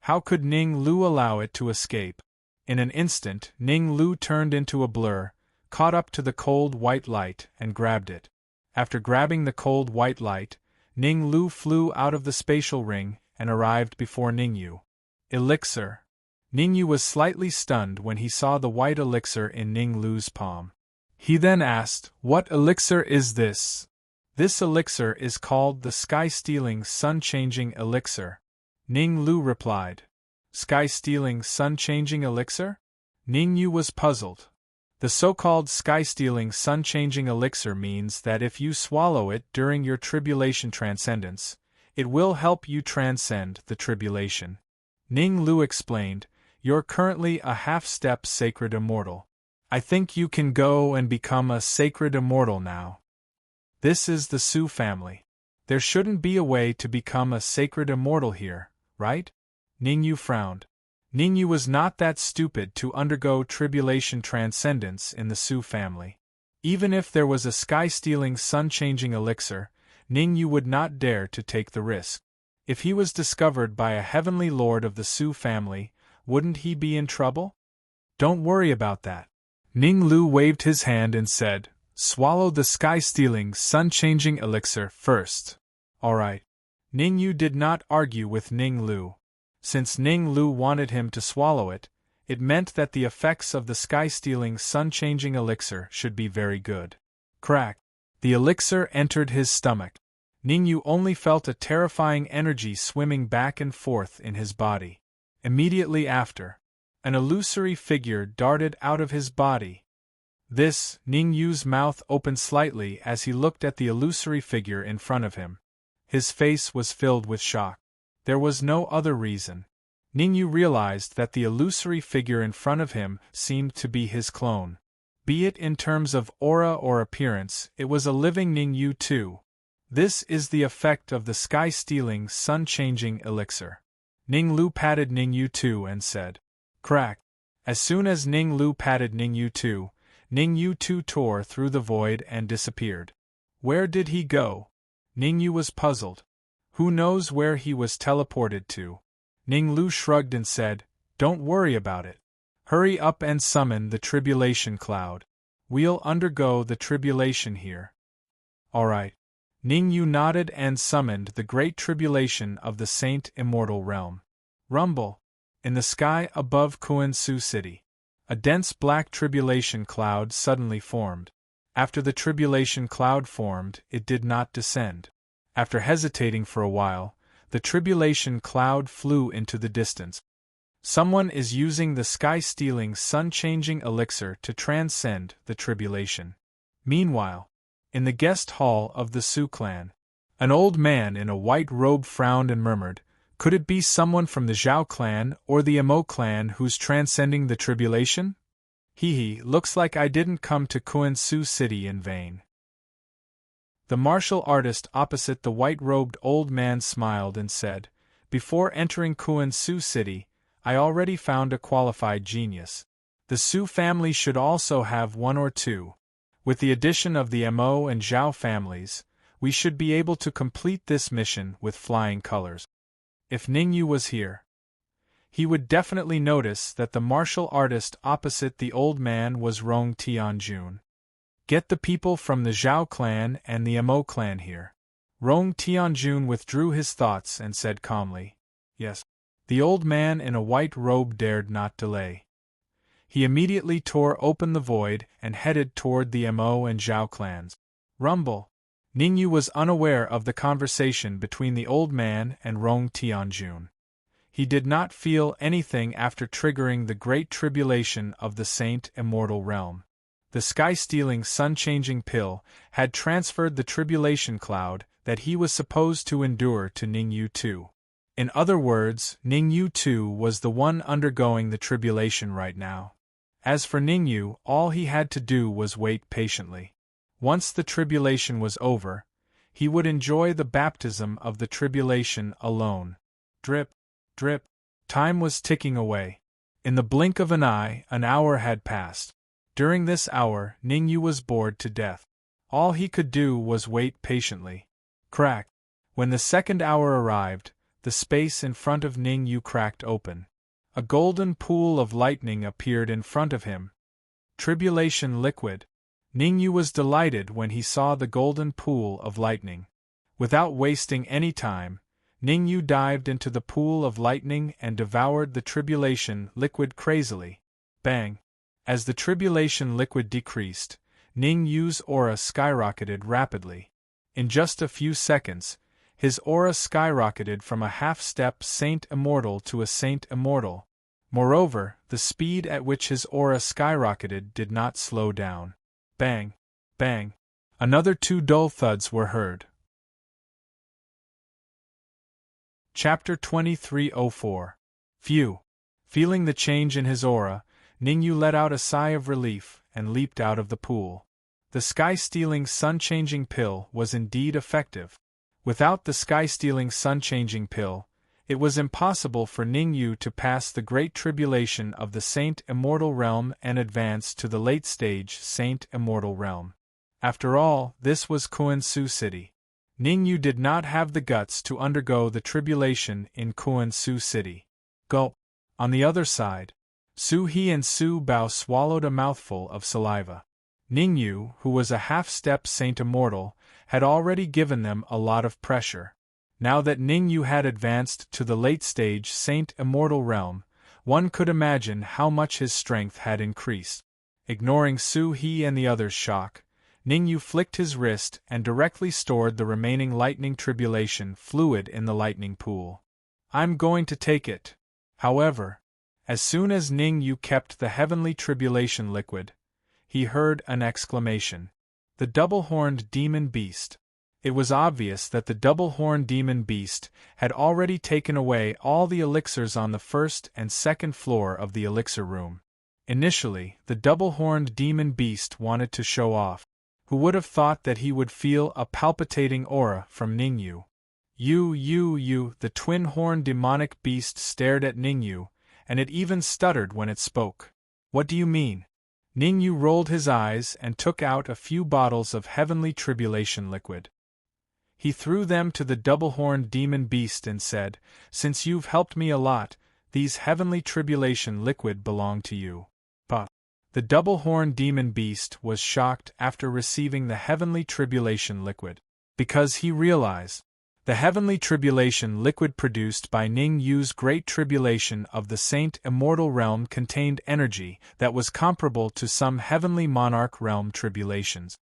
How could Ning Lu allow it to escape? In an instant, Ning Lu turned into a blur, caught up to the cold white light, and grabbed it. After grabbing the cold white light, Ning Lu flew out of the spatial ring and arrived before Ning Yu. Elixir. Ning Yu was slightly stunned when he saw the white elixir in Ning Lu's palm. He then asked, "What elixir is this?" "This elixir is called the Sky-Stealing Sun-Changing Elixir," Ning Lu replied. Sky-Stealing Sun-Changing Elixir? Ning Yu was puzzled. The so-called Sky-Stealing Sun-Changing Elixir means that if you swallow it during your tribulation transcendence, it will help you transcend the tribulation. Ning Lu explained, "You're currently a half-step sacred immortal. I think you can go and become a sacred immortal now. This is the Su family. There shouldn't be a way to become a sacred immortal here, right? Ningyu frowned. Ningyu was not that stupid to undergo tribulation transcendence in the Su family. Even if there was a sky-stealing sun-changing elixir, Ningyu would not dare to take the risk. If he was discovered by a heavenly lord of the Su family, wouldn't he be in trouble? Don't worry about that. Ning Lu waved his hand and said, swallow the sky-stealing sun-changing elixir first. All right. Ningyu did not argue with Ning Lu. Since Ning Lu wanted him to swallow it, it meant that the effects of the sky-stealing sun-changing elixir should be very good. Crack! The elixir entered his stomach. Ningyu only felt a terrifying energy swimming back and forth in his body. Immediately after, an illusory figure darted out of his body. Ningyu's mouth opened slightly as he looked at the illusory figure in front of him. His face was filled with shock. There was no other reason. Ningyu realized that the illusory figure in front of him seemed to be his clone. Be it in terms of aura or appearance, it was a living Ningyu too. This is the effect of the sky-stealing, sun-changing elixir. Ning Lu patted Ningyu too and said, crack. As soon as Ning Lu patted Ningyu too tore through the void and disappeared. Where did he go? Ningyu was puzzled. Who knows where he was teleported to? Ning Lu shrugged and said, don't worry about it. Hurry up and summon the tribulation cloud. We'll undergo the tribulation here. All right. Ningyu nodded and summoned the great tribulation of the Saint Immortal Realm. Rumble. In the sky above Kuan-Su City, a dense black tribulation cloud suddenly formed. After the tribulation cloud formed, it did not descend. After hesitating for a while, the tribulation cloud flew into the distance. Someone is using the sky-stealing sun-changing elixir to transcend the tribulation. Meanwhile, in the guest hall of the Su clan, an old man in a white robe frowned and murmured, could it be someone from the Zhao clan or the Emo clan who's transcending the tribulation? Looks like I didn't come to Kuan-Su City in vain. The martial artist opposite the white-robed old man smiled and said, before entering Kuan-Su City, I already found a qualified genius. The Su family should also have one or two. With the addition of the Mo and Zhao families, we should be able to complete this mission with flying colors. If Ningyu was here, he would definitely notice that the martial artist opposite the old man was Rong Tianjun. Get the people from the Zhao clan and the Mo clan here. Rong Tianjun withdrew his thoughts and said calmly, yes. The old man in a white robe dared not delay. He immediately tore open the void and headed toward the Mo and Zhao clans. Rumble. Ningyu was unaware of the conversation between the old man and Rong Tianjun. He did not feel anything after triggering the great tribulation of the Saint Immortal Realm. The sky-stealing sun-changing pill had transferred the tribulation cloud that he was supposed to endure to Ningyu too. In other words, Ningyu too was the one undergoing the tribulation right now. As for Ningyu, all he had to do was wait patiently. Once the tribulation was over, he would enjoy the baptism of the tribulation alone. Drip, drip. Time was ticking away. In the blink of an eye, an hour had passed. During this hour, Ningyu was bored to death. All he could do was wait patiently. Crack. When the second hour arrived, the space in front of Ningyu cracked open. A golden pool of lightning appeared in front of him. Tribulation liquid. Ningyu was delighted when he saw the golden pool of lightning. Without wasting any time, Ningyu dived into the pool of lightning and devoured the tribulation liquid crazily. Bang! As the tribulation liquid decreased, Ningyu's aura skyrocketed rapidly. In just a few seconds, his aura skyrocketed from a half-step Saint Immortal to a Saint Immortal. Moreover, the speed at which his aura skyrocketed did not slow down. Bang! Bang! Another two dull thuds were heard. Chapter 2304. Phew! Feeling the change in his aura, Ningyu let out a sigh of relief and leaped out of the pool. The sky-stealing sun-changing pill was indeed effective. Without the sky-stealing sun-changing pill, it was impossible for Ningyu to pass the Great Tribulation of the Saint Immortal Realm and advance to the late-stage Saint Immortal Realm. After all, this was Kuan-Su City. Ningyu did not have the guts to undergo the tribulation in Kuan-Su City. Gulp. On the other side, Su He and Su Bao swallowed a mouthful of saliva. Ningyu, who was a half-step Saint Immortal, had already given them a lot of pressure. Now that Ningyu had advanced to the late-stage Saint Immortal Realm, one could imagine how much his strength had increased. Ignoring Su He and the others' shock, Ningyu flicked his wrist and directly stored the remaining lightning tribulation fluid in the lightning pool. "I'm going to take it." However, as soon as Ningyu kept the heavenly tribulation liquid, he heard an exclamation. The double-horned demon beast. It was obvious that the double-horned demon beast had already taken away all the elixirs on the first and second floor of the elixir room. Initially, the double-horned demon beast wanted to show off. Who would have thought that he would feel a palpitating aura from Ningyu? The twin-horned demonic beast stared at Ningyu, and it even stuttered when it spoke. "What do you mean?" Ningyu rolled his eyes and took out a few bottles of heavenly tribulation liquid. He threw them to the double-horned demon beast and said, "Since you've helped me a lot, these heavenly tribulation liquid belong to you." But the double-horned demon beast was shocked after receiving the heavenly tribulation liquid, because he realized the heavenly tribulation liquid produced by Ningyu's great tribulation of the Saint Immortal Realm contained energy that was comparable to some heavenly monarch realm tribulations.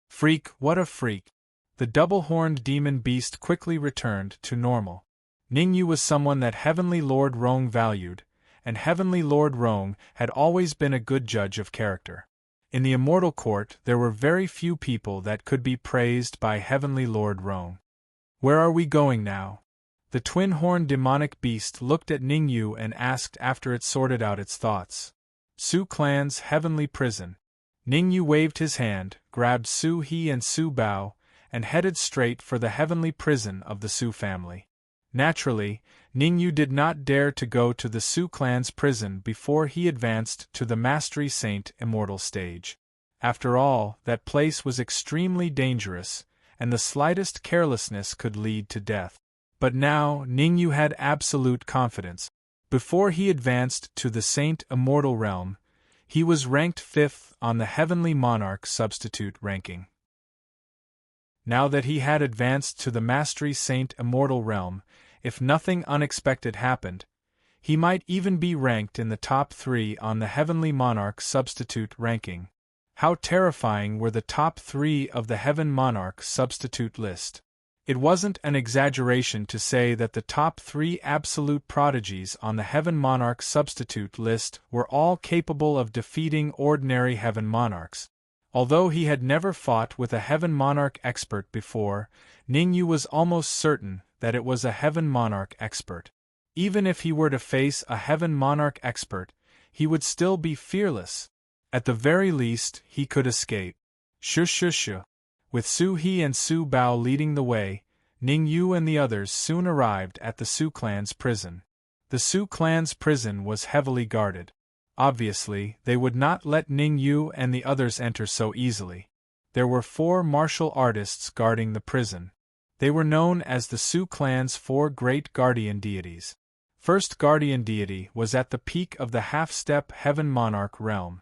Freak, what a freak! The double-horned demon beast quickly returned to normal. Ningyu was someone that Heavenly Lord Rong valued, and Heavenly Lord Rong had always been a good judge of character. In the Immortal Court there were very few people that could be praised by Heavenly Lord Rong. "Where are we going now?" The twin-horned demonic beast looked at Ningyu and asked after it sorted out its thoughts. "Su Clan's heavenly prison." Ningyu waved his hand, grabbed Su He and Su Bao, and headed straight for the heavenly prison of the Su family. Naturally, Ningyu did not dare to go to the Su clan's prison before he advanced to the Mastery Saint Immortal stage. After all, that place was extremely dangerous, and the slightest carelessness could lead to death. But now, Ningyu had absolute confidence. Before he advanced to the Saint Immortal Realm, he was ranked 5th on the Heavenly Monarch Substitute ranking. Now that he had advanced to the Mastery Saint Immortal Realm, if nothing unexpected happened, he might even be ranked in the top 3 on the Heavenly Monarch Substitute ranking. How terrifying were the top 3 of the Heaven Monarch Substitute list. It wasn't an exaggeration to say that the top 3 absolute prodigies on the Heaven Monarch Substitute list were all capable of defeating ordinary Heaven Monarchs. Although he had never fought with a Heaven Monarch expert before, Ningyu was almost certain that it was a Heaven Monarch expert. Even if he were to face a Heaven Monarch expert, he would still be fearless. At the very least, he could escape. Shush. With Su He and Su Bao leading the way, Ningyu and the others soon arrived at the Su clan's prison. The Su clan's prison was heavily guarded. Obviously, they would not let Ningyu and the others enter so easily. There were 4 martial artists guarding the prison. They were known as the Su clan's 4 great guardian deities. First guardian deity was at the peak of the half-step Heaven Monarch realm.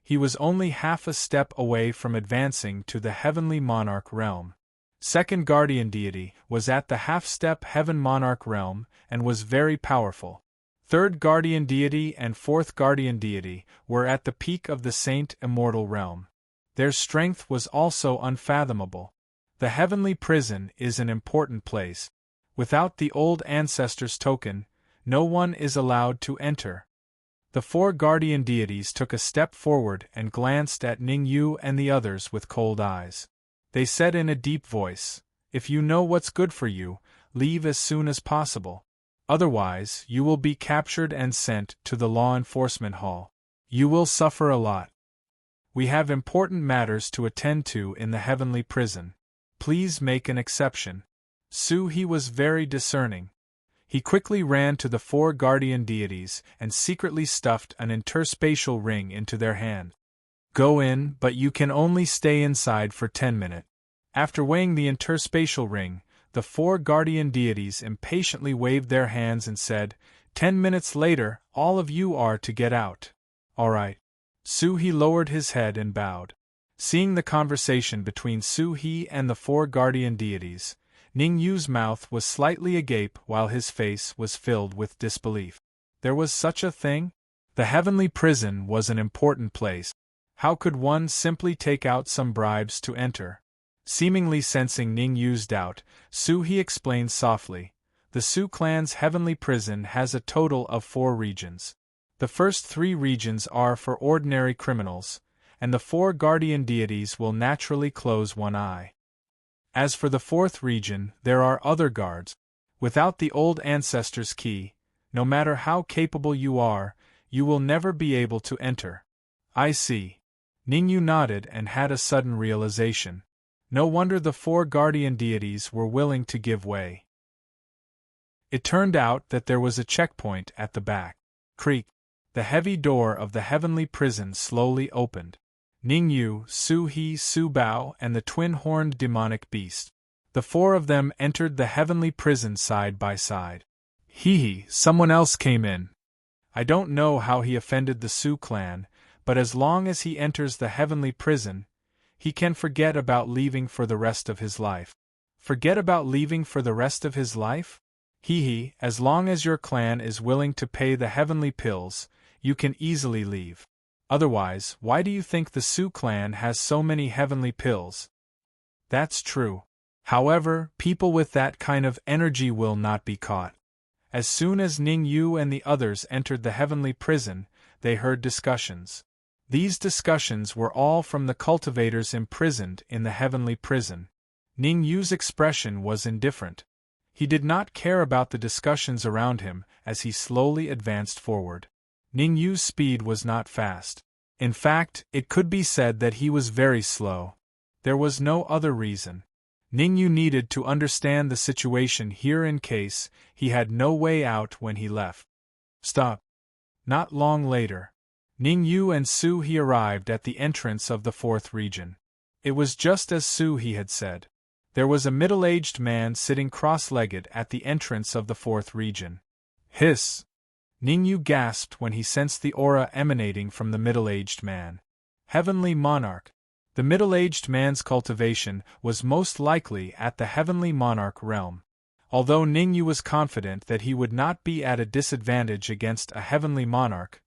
He was only half a step away from advancing to the Heavenly Monarch realm. Second guardian deity was at the half-step Heaven Monarch realm and was very powerful. Third guardian deity and fourth guardian deity were at the peak of the Saint Immortal realm. Their strength was also unfathomable. The heavenly prison is an important place. Without the old ancestors' token, no one is allowed to enter. The 4 guardian deities took a step forward and glanced at Ningyu and the others with cold eyes. They said in a deep voice, "If you know what's good for you, leave as soon as possible. Otherwise, you will be captured and sent to the law enforcement hall. You will suffer a lot." We have important matters to attend to in the heavenly prison. Please make an exception. He was very discerning. He quickly ran to the 4 guardian deities and secretly stuffed an interspatial ring into their hand. Go in, but you can only stay inside for 10 minutes. After weighing the interspatial ring, the 4 guardian deities impatiently waved their hands and said, 10 minutes later, all of you are to get out. All right. He lowered his head and bowed. Seeing the conversation between He and the 4 guardian deities, Ning Yu's mouth was slightly agape while his face was filled with disbelief. There was such a thing? The heavenly prison was an important place. How could one simply take out some bribes to enter? Seemingly sensing Ning Yu's doubt, He explained softly, the Su clan's heavenly prison has a total of 4 regions. The first 3 regions are for ordinary criminals, and the 4 guardian deities will naturally close one eye. As for the 4th region, there are other guards. Without the old ancestor's key, no matter how capable you are, you will never be able to enter. I see. Ning Yu nodded and had a sudden realization. No wonder the 4 guardian deities were willing to give way. It turned out that there was a checkpoint at the back. Creak. The heavy door of the heavenly prison slowly opened. Ning Yu, He, Su Bao, and the twin-horned demonic beast. The 4 of them entered the heavenly prison side by side. Someone else came in. I don't know how he offended the Su clan, but as long as he enters the heavenly prison, he can forget about leaving for the rest of his life. Forget about leaving for the rest of his life? As long as your clan is willing to pay the heavenly pills, you can easily leave. Otherwise, why do you think the Su clan has so many heavenly pills? That's true. However, people with that kind of energy will not be caught. As soon as Ning Yu and the others entered the heavenly prison, they heard discussions. These discussions were all from the cultivators imprisoned in the heavenly prison. Ning Yu's expression was indifferent. He did not care about the discussions around him as he slowly advanced forward. Ning Yu's speed was not fast. In fact, it could be said that he was very slow. There was no other reason. Ning Yu needed to understand the situation here in case he had no way out when he left. Stop. Not long later, Ning Yu and He arrived at the entrance of the 4th region. It was just as He had said. There was a middle-aged man sitting cross-legged at the entrance of the 4th region. Hiss! Ning Yu gasped when he sensed the aura emanating from the middle-aged man. Heavenly Monarch. The middle-aged man's cultivation was most likely at the Heavenly Monarch realm. Although Ning Yu was confident that he would not be at a disadvantage against a Heavenly Monarch,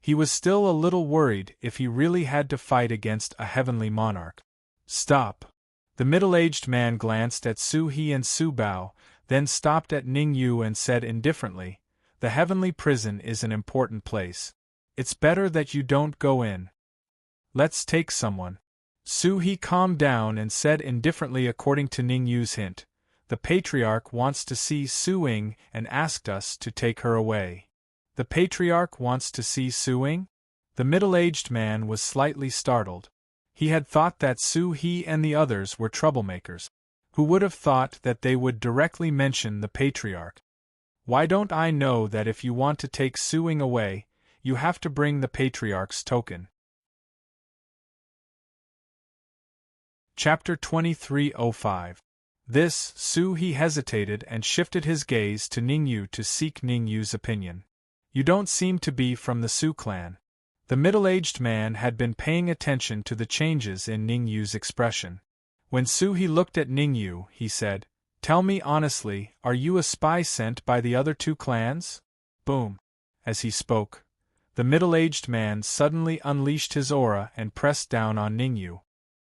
he was still a little worried if he really had to fight against a Heavenly Monarch. Stop! The middle-aged man glanced at He and Su Bao, then stopped at Ning Yu and said indifferently, the heavenly prison is an important place. It's better that you don't go in. Let's take someone. He calmed down and said indifferently according to Ning Yu's hint, the Patriarch wants to see Su Ying and asked us to take her away. The Patriarch wants to see Su Ying? The middle-aged man was slightly startled. He had thought that He and the others were troublemakers. Who would have thought that they would directly mention the Patriarch? Why don't I know that if you want to take Su Ying away, you have to bring the Patriarch's token? Chapter 2305. He hesitated and shifted his gaze to Ning Yu to seek Ning Yu's opinion. You don't seem to be from the Su clan. The middle-aged man had been paying attention to the changes in Ning Yu's expression. When He looked at Ning Yu, he said, Tell me honestly, are you a spy sent by the other 2 clans? Boom. As he spoke, the middle-aged man suddenly unleashed his aura and pressed down on Ning Yu.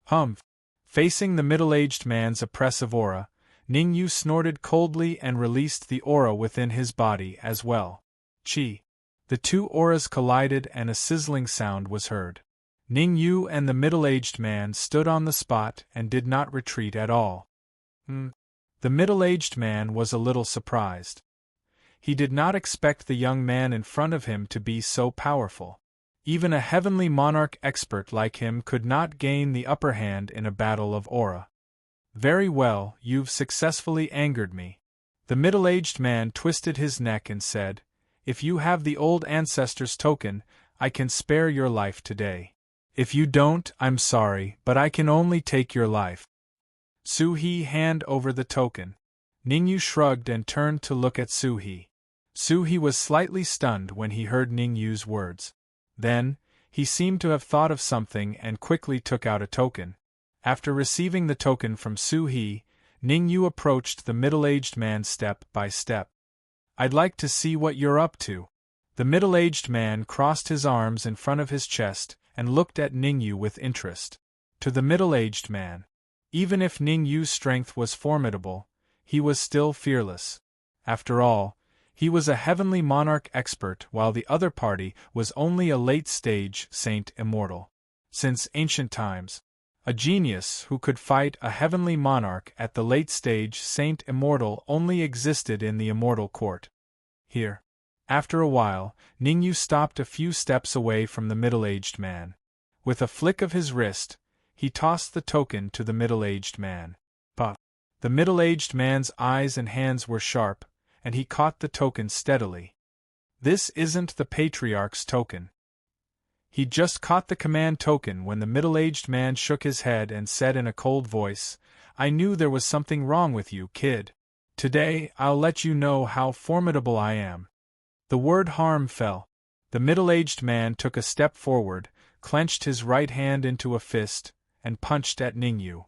Humph. Facing the middle-aged man's oppressive aura, Ning Yu snorted coldly and released the aura within his body as well. Chi. The 2 auras collided and a sizzling sound was heard. Ning Yu and the middle-aged man stood on the spot and did not retreat at all. The middle-aged man was a little surprised. He did not expect the young man in front of him to be so powerful. Even a heavenly monarch expert like him could not gain the upper hand in a battle of aura. Very well, you've successfully angered me. The middle-aged man twisted his neck and said, If you have the old ancestor's token, I can spare your life today. If you don't, I'm sorry, but I can only take your life. Suhi, hand over the token. Ningyu shrugged and turned to look at Suhi. Suhi was slightly stunned when he heard Ningyu's words. Then, he seemed to have thought of something and quickly took out a token. After receiving the token from Suhi, Ningyu approached the middle-aged man step by step. I'd like to see what you're up to. The middle-aged man crossed his arms in front of his chest and looked at Ningyu with interest. To the middle-aged man, even if Ningyu's strength was formidable, he was still fearless. After all, he was a heavenly monarch expert while the other party was only a late-stage saint immortal. Since ancient times, a genius who could fight a heavenly monarch at the late-stage saint immortal only existed in the immortal court. Here. After a while, Ningyu stopped a few steps away from the middle-aged man. With a flick of his wrist, he tossed the token to the middle-aged man. Puff. The middle-aged man's eyes and hands were sharp, and he caught the token steadily. This isn't the Patriarch's token. He just caught the command token when the middle-aged man shook his head and said in a cold voice, I knew there was something wrong with you, kid. Today, I'll let you know how formidable I am. The word harm fell. The middle-aged man took a step forward, clenched his right hand into a fist, and punched at Ningyu.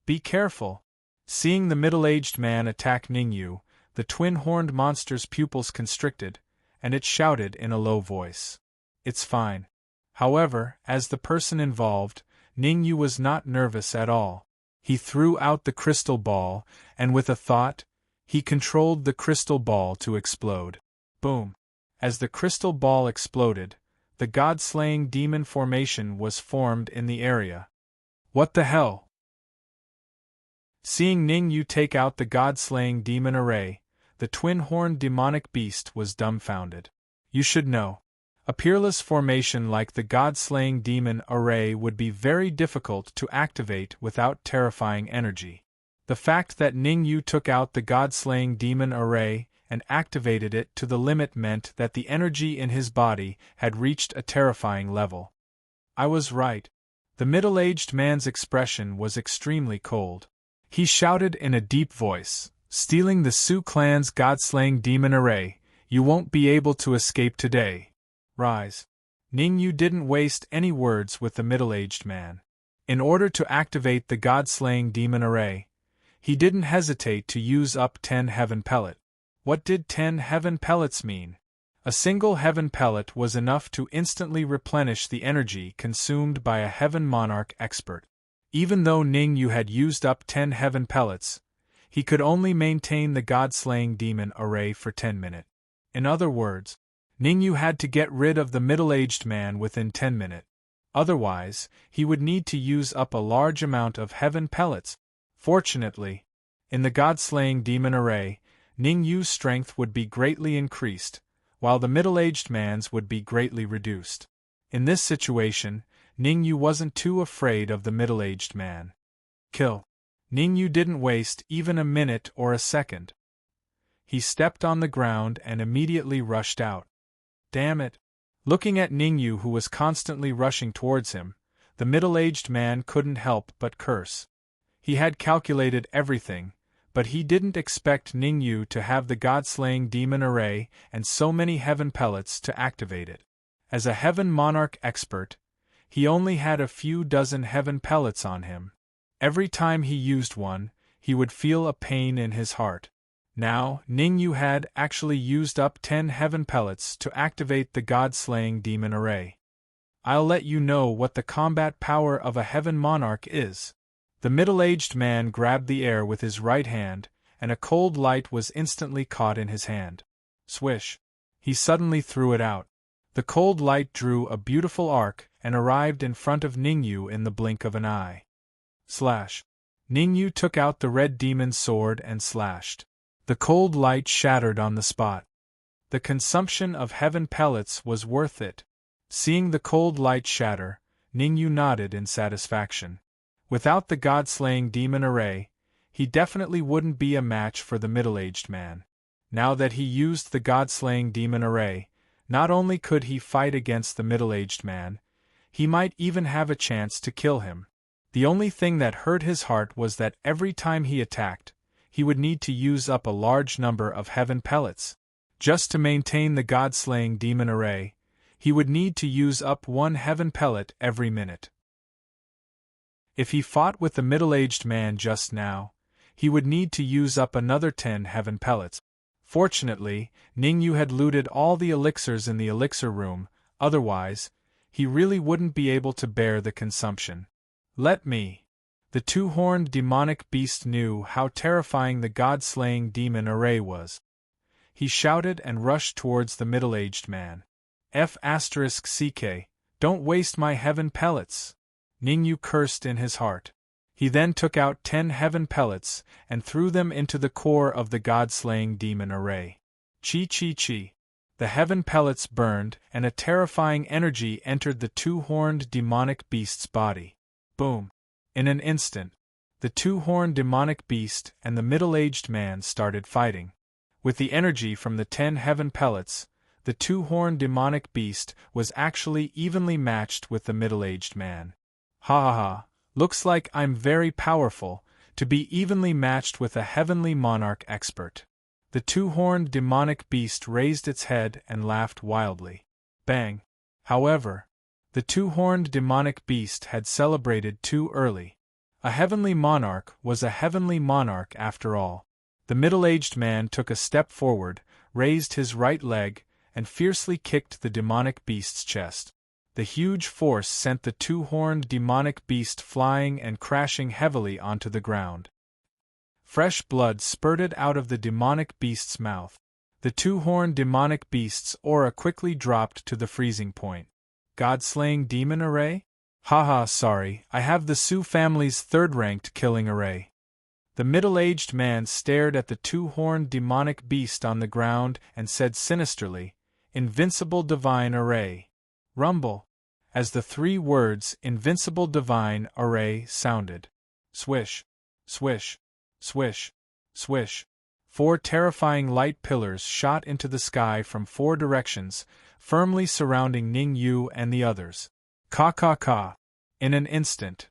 Be careful. Seeing the middle-aged man attack Ningyu, the twin-horned monster's pupils constricted, and it shouted in a low voice. It's fine. However, as the person involved, Ningyu was not nervous at all. He threw out the crystal ball, and with a thought, he controlled the crystal ball to explode. Boom! As the crystal ball exploded, the god-slaying demon formation was formed in the area. What the hell? Seeing Ningyu take out the god-slaying demon array, the twin-horned demonic beast was dumbfounded. You should know. A peerless formation like the god-slaying demon array would be very difficult to activate without terrifying energy. The fact that Ningyu took out the god-slaying demon array and activated it to the limit meant that the energy in his body had reached a terrifying level. I was right. The middle-aged man's expression was extremely cold. He shouted in a deep voice, stealing the Sioux clan's god-slaying demon array, you won't be able to escape today. Rise. Ningyu didn't waste any words with the middle-aged man. In order to activate the god-slaying demon array, he didn't hesitate to use up 10 heaven pellet. What did 10 heaven pellets mean? A single heaven pellet was enough to instantly replenish the energy consumed by a heaven monarch expert. Even though Ningyu had used up 10 heaven pellets, he could only maintain the god-slaying demon array for 10 minutes. In other words, Ningyu had to get rid of the middle-aged man within 10 minutes. Otherwise, he would need to use up a large amount of heaven pellets. Fortunately, in the god-slaying demon array, Ningyu's strength would be greatly increased, while the middle-aged man's would be greatly reduced. In this situation, Ningyu wasn't too afraid of the middle-aged man. Kill. Ningyu didn't waste even a minute or a second. He stepped on the ground and immediately rushed out. Damn it! Looking at Ningyu, who was constantly rushing towards him, the middle-aged man couldn't help but curse. He had calculated everything, but he didn't expect Ningyu to have the god-slaying demon array and so many heaven pellets to activate it. As a heaven monarch expert, he only had a few dozen heaven pellets on him. Every time he used one, he would feel a pain in his heart. Now, Ningyu had actually used up 10 heaven pellets to activate the god-slaying demon array. I'll let you know what the combat power of a heaven monarch is. The middle-aged man grabbed the air with his right hand, and a cold light was instantly caught in his hand. Swish! He suddenly threw it out. The cold light drew a beautiful arc and arrived in front of Ningyu in the blink of an eye. Slash! Ningyu took out the red demon's sword and slashed. The cold light shattered on the spot. The consumption of heaven pellets was worth it. Seeing the cold light shatter, Ningyu nodded in satisfaction. Without the god-slaying demon array, he definitely wouldn't be a match for the middle-aged man. Now that he used the god-slaying demon array, not only could he fight against the middle-aged man, he might even have a chance to kill him. The only thing that hurt his heart was that every time he attacked, he would need to use up a large number of heaven pellets. Just to maintain the god-slaying demon array, he would need to use up 1 heaven pellet every minute. If he fought with the middle-aged man just now, he would need to use up another 10 heaven pellets. Fortunately, Ningyu had looted all the elixirs in the elixir room, otherwise, he really wouldn't be able to bear the consumption. Let me. The two-horned demonic beast knew how terrifying the god-slaying demon array was. He shouted and rushed towards the middle-aged man. F***ck, don't waste my heaven pellets! Ningyu cursed in his heart. He then took out 10 heaven pellets and threw them into the core of the god-slaying demon array. Chi. The heaven pellets burned and a terrifying energy entered the two-horned demonic beast's body. Boom! In an instant, the two-horned demonic beast and the middle-aged man started fighting. With the energy from the 10 heaven pellets, the two-horned demonic beast was actually evenly matched with the middle-aged man. Ha! Looks like I'm very powerful, to be evenly matched with a heavenly monarch expert. The two-horned demonic beast raised its head and laughed wildly. Bang! However, the two-horned demonic beast had celebrated too early. A heavenly monarch was a heavenly monarch after all. The middle-aged man took a step forward, raised his right leg, and fiercely kicked the demonic beast's chest. The huge force sent the two-horned demonic beast flying and crashing heavily onto the ground. Fresh blood spurted out of the demonic beast's mouth. The two-horned demonic beast's aura quickly dropped to the freezing point. God-slaying demon array? Haha, sorry, I have the Su family's third-ranked killing array. The middle-aged man stared at the two-horned demonic beast on the ground and said sinisterly, "Invincible divine array." Rumble, as the 3 words "invincible divine array" sounded. Swish, swish, swish, swish. 4 terrifying light pillars shot into the sky from 4 directions, firmly surrounding Ningyu and the others. Ka. In an instant.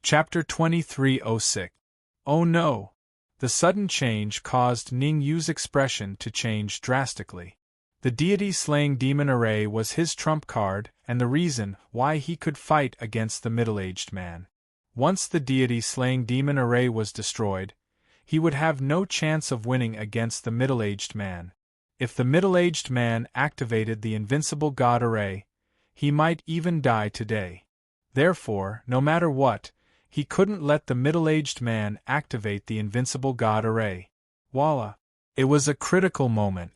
Chapter 2306. Oh no! The sudden change caused Ningyu's expression to change drastically. The deity-slaying demon array was his trump card and the reason why he could fight against the middle-aged man. Once the deity-slaying demon array was destroyed, he would have no chance of winning against the middle-aged man. If the middle-aged man activated the invincible god array, he might even die today. Therefore, no matter what, he couldn't let the middle-aged man activate the invincible god array. Voila! It was a critical moment.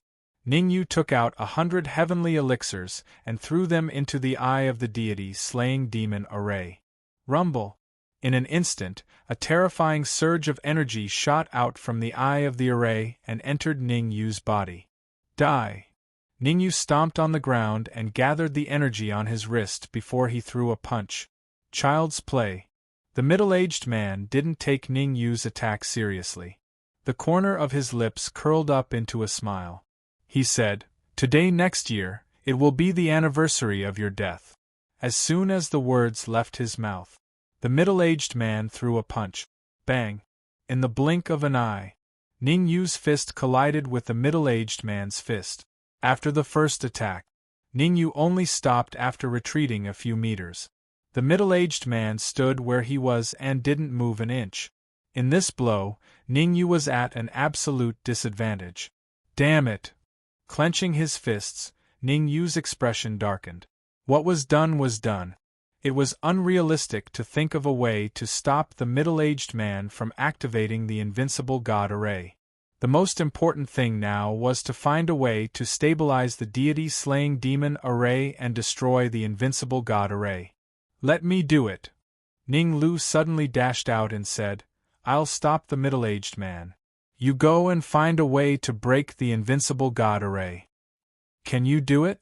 Ningyu took out 100 heavenly elixirs and threw them into the eye of the deity-slaying demon array. Rumble! In an instant, a terrifying surge of energy shot out from the eye of the array and entered Ningyu's body. Die! Ningyu stomped on the ground and gathered the energy on his wrist before he threw a punch. Child's play. The middle-aged man didn't take Ningyu's attack seriously. The corner of his lips curled up into a smile. He said, "Today next year, it will be the anniversary of your death." As soon as the words left his mouth, the middle-aged man threw a punch. Bang! In the blink of an eye, Ningyu's fist collided with the middle-aged man's fist. After the first attack, Ningyu only stopped after retreating a few meters. The middle-aged man stood where he was and didn't move an inch. In this blow, Ningyu was at an absolute disadvantage. Damn it! Clenching his fists, Ningyu's expression darkened. What was done was done. It was unrealistic to think of a way to stop the middle-aged man from activating the invincible god array. The most important thing now was to find a way to stabilize the deity-slaying demon array and destroy the invincible god array. Let me do it. Ninglu suddenly dashed out and said, "I'll stop the middle-aged man. You go and find a way to break the invincible god array." Can you do it?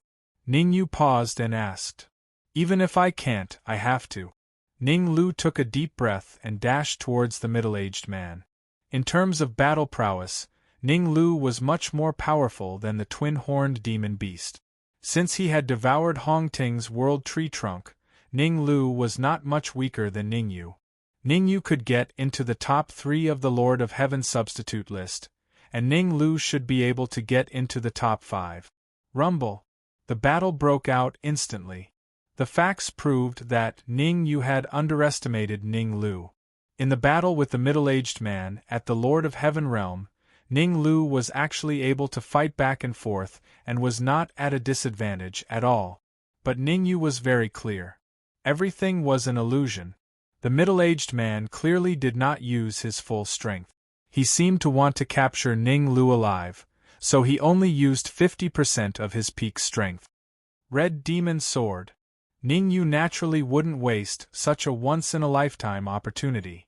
Ning Yu paused and asked. Even if I can't, I have to. Ning Lu took a deep breath and dashed towards the middle-aged man. In terms of battle prowess, Ning Lu was much more powerful than the twin-horned demon beast. Since he had devoured Hong Ting's world tree trunk, Ning Lu was not much weaker than Ning Yu. Ning Yu could get into the top 3 of the Lord of Heaven substitute list, and Ning Lu should be able to get into the top 5. Rumble. The battle broke out instantly. The facts proved that Ning Yu had underestimated Ning Lu. In the battle with the middle-aged man at the Lord of Heaven realm, Ning Lu was actually able to fight back and forth and was not at a disadvantage at all. But Ning Yu was very clear. Everything was an illusion. The middle-aged man clearly did not use his full strength. He seemed to want to capture Ning Lu alive, so he only used 50% of his peak strength. Red Demon Sword. Ning Yu naturally wouldn't waste such a once-in-a-lifetime opportunity.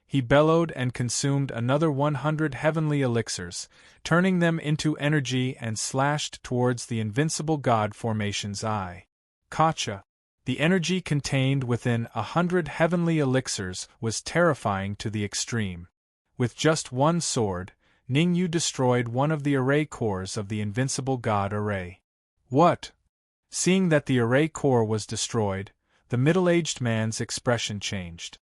He bellowed and consumed another 100 heavenly elixirs, turning them into energy and slashed towards the invincible god formation's eye. Gotcha! The energy contained within 100 heavenly elixirs was terrifying to the extreme. With just one sword, Ning Yu destroyed one of the array cores of the invincible god array. What? Seeing that the array core was destroyed, the middle-aged man's expression changed.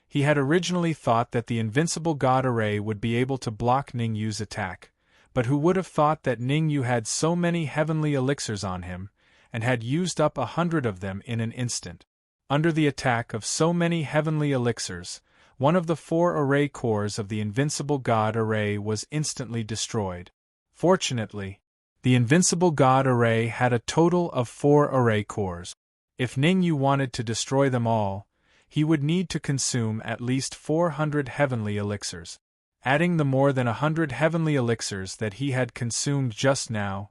He had originally thought that the invincible god array would be able to block Ning Yu's attack, but who would have thought that Ning Yu had so many heavenly elixirs on him, and had used up 100 of them in an instant. Under the attack of so many heavenly elixirs, one of the 4 array cores of the invincible god array was instantly destroyed. Fortunately, the invincible god array had a total of 4 array cores. If Ning Yu wanted to destroy them all, he would need to consume at least 400 heavenly elixirs. Adding the more than 100 heavenly elixirs that he had consumed just now,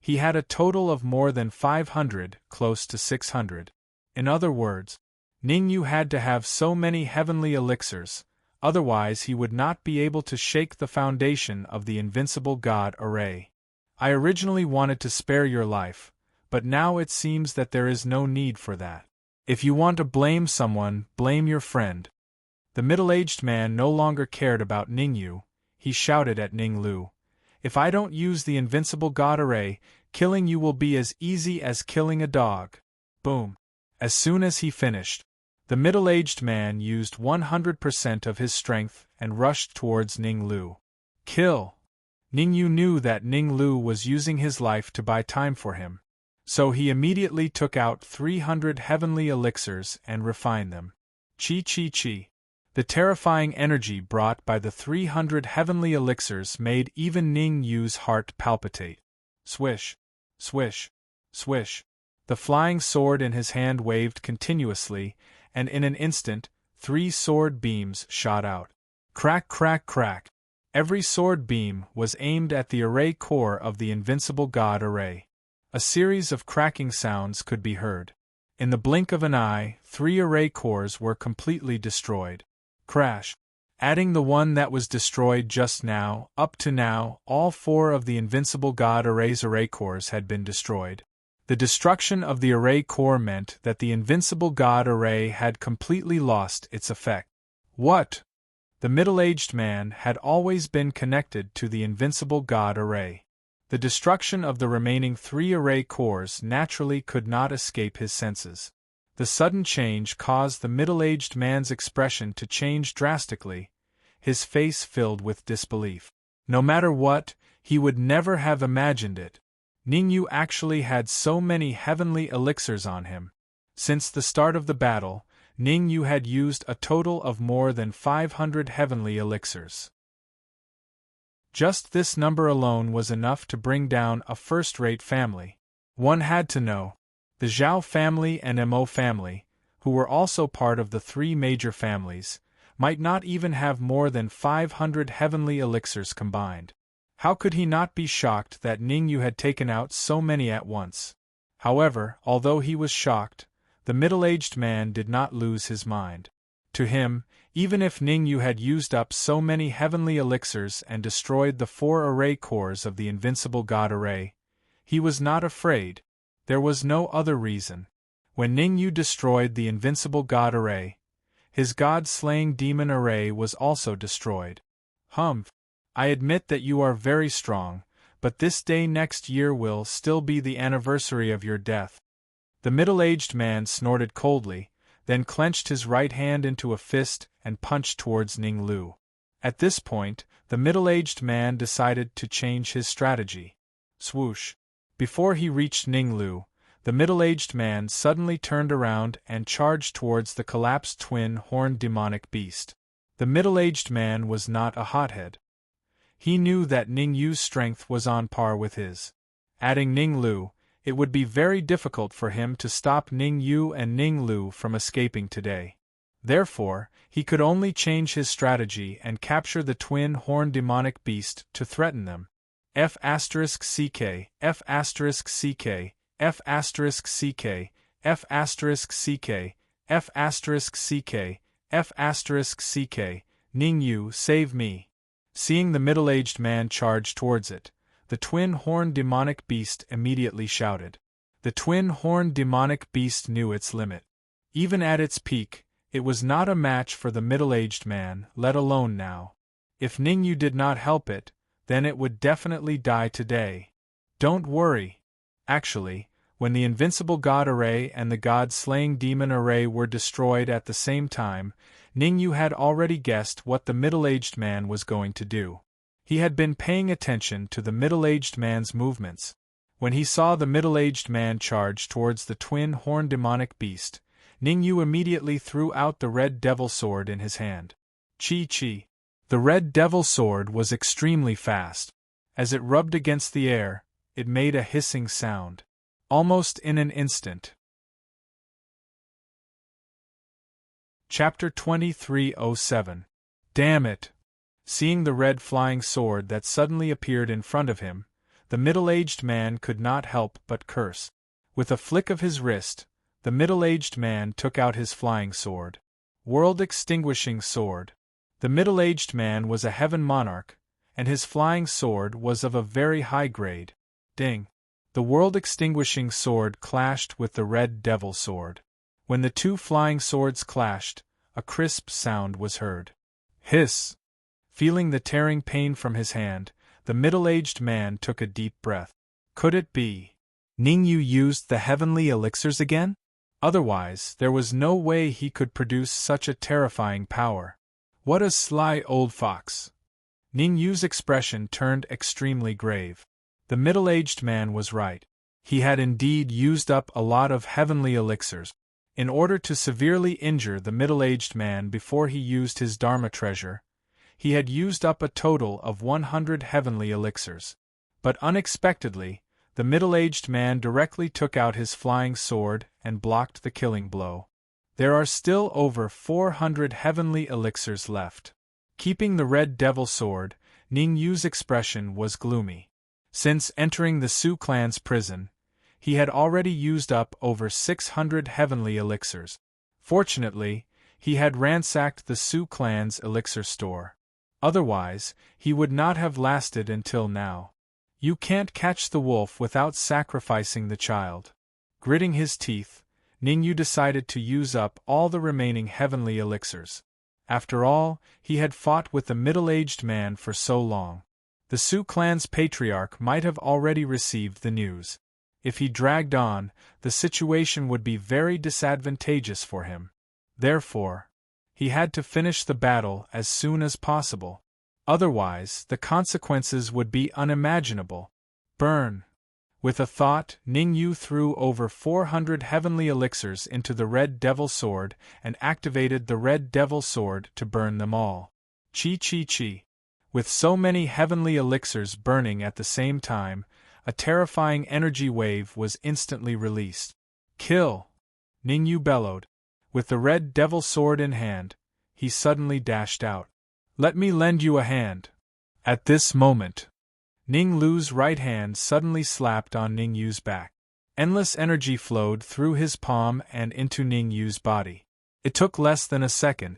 he had a total of more than 500, close to 600. In other words, Ning Yu had to have so many heavenly elixirs, otherwise he would not be able to shake the foundation of the invincible god array. I originally wanted to spare your life, but now it seems that there is no need for that. If you want to blame someone, blame your friend. The middle-aged man no longer cared about Ning Yu. He shouted at Ning Lu. If I don't use the invincible god array, killing you will be as easy as killing a dog. Boom. As soon as he finished, the middle-aged man used 100% of his strength and rushed towards Ning Lu. Kill! Ning Yu knew that Ning Lu was using his life to buy time for him, so he immediately took out 300 heavenly elixirs and refined them. Chi. The terrifying energy brought by the 300 heavenly elixirs made even Ning Yu's heart palpitate. Swish, swish, swish. The flying sword in his hand waved continuously, and in an instant, 3 sword beams shot out. Crack, crack, crack. Every sword beam was aimed at the array core of the invincible god array. A series of cracking sounds could be heard. In the blink of an eye, 3 array cores were completely destroyed. Crash. Adding the one that was destroyed just now, up to now, all 4 of the invincible god array's array cores had been destroyed. The destruction of the array core meant that the invincible god array had completely lost its effect. What? The middle-aged man had always been connected to the invincible god array. The destruction of the remaining 3 array cores naturally could not escape his senses. The sudden change caused the middle-aged man's expression to change drastically, his face filled with disbelief. No matter what, he would never have imagined it. Ning Yu actually had so many heavenly elixirs on him. Since the start of the battle, Ning Yu had used a total of more than 500 heavenly elixirs. Just this number alone was enough to bring down a first-rate family. One had to know. The Zhao family and Mo family, who were also part of the 3 major families, might not even have more than 500 heavenly elixirs combined. How could he not be shocked that Ning Yu had taken out so many at once? However, although he was shocked, the middle-aged man did not lose his mind. To him, even if Ning Yu had used up so many heavenly elixirs and destroyed the 4 array cores of the invincible god array, he was not afraid. There was no other reason. When Ning Yu destroyed the invincible god array, his god-slaying demon array was also destroyed. Humph! I admit that you are very strong, but this day next year will still be the anniversary of your death. The middle-aged man snorted coldly, then clenched his right hand into a fist and punched towards Ning Lu. At this point, the middle-aged man decided to change his strategy. Swoosh! Before he reached Ning Lu, the middle-aged man suddenly turned around and charged towards the collapsed twin-horned demonic beast. The middle-aged man was not a hothead. He knew that Ning Yu's strength was on par with his. Adding Ning Lu, it would be very difficult for him to stop Ning Yu and Ning Lu from escaping today. Therefore, he could only change his strategy and capture the twin-horned demonic beast to threaten them. F***ck, F***ck, F***ck, F***ck, F***ck, F***ck, Ning Yu, save me. Seeing the middle-aged man charge towards it, the twin-horned demonic beast immediately shouted. The twin-horned demonic beast knew its limit. Even at its peak, it was not a match for the middle-aged man, let alone now. If Ning Yu did not help it, then it would definitely die today. Don't worry. Actually, when the invincible god array and the god-slaying demon array were destroyed at the same time, Ning Yu had already guessed what the middle-aged man was going to do. He had been paying attention to the middle-aged man's movements. When he saw the middle-aged man charge towards the twin-horned demonic beast, Ning Yu immediately threw out the red devil sword in his hand. Chi-chi. The red devil sword was extremely fast. As it rubbed against the air, it made a hissing sound. Almost in an instant. Chapter 2307. Damn it! Seeing the red flying sword that suddenly appeared in front of him, the middle-aged man could not help but curse. With a flick of his wrist, the middle-aged man took out his flying sword. World-extinguishing sword. The middle-aged man was a heaven monarch, and his flying sword was of a very high grade. Ding! The world-extinguishing sword clashed with the red devil sword. When the two flying swords clashed, a crisp sound was heard. Hiss! Feeling the tearing pain from his hand, the middle-aged man took a deep breath. Could it be? Ning Yu used the heavenly elixirs again? Otherwise, there was no way he could produce such a terrifying power. What a sly old fox! Ning Yu's expression turned extremely grave. The middle-aged man was right. He had indeed used up a lot of heavenly elixirs. In order to severely injure the middle-aged man before he used his Dharma treasure, he had used up a total of 100 heavenly elixirs. But unexpectedly, the middle-aged man directly took out his flying sword and blocked the killing blow. There are still over 400 heavenly elixirs left. Keeping the red devil sword, Ning Yu's expression was gloomy. Since entering the Su clan's prison, he had already used up over 600 heavenly elixirs. Fortunately, he had ransacked the Su clan's elixir store. Otherwise, he would not have lasted until now. You can't catch the wolf without sacrificing the child. Gritting his teeth, Ning Yu decided to use up all the remaining heavenly elixirs. After all, he had fought with the middle-aged man for so long. The Su clan's patriarch might have already received the news. If he dragged on, the situation would be very disadvantageous for him. Therefore, he had to finish the battle as soon as possible. Otherwise, the consequences would be unimaginable. Burn! With a thought, Ning Yu threw over 400 heavenly elixirs into the red devil sword and activated the red devil sword to burn them all. Chi-chi-chi! With so many heavenly elixirs burning at the same time, a terrifying energy wave was instantly released. Kill! Ning Yu bellowed. With the red devil sword in hand, he suddenly dashed out. Let me lend you a hand. At this moment, Ning Lu's right hand suddenly slapped on Ning Yu's back. Endless energy flowed through his palm and into Ning Yu's body. It took less than a second,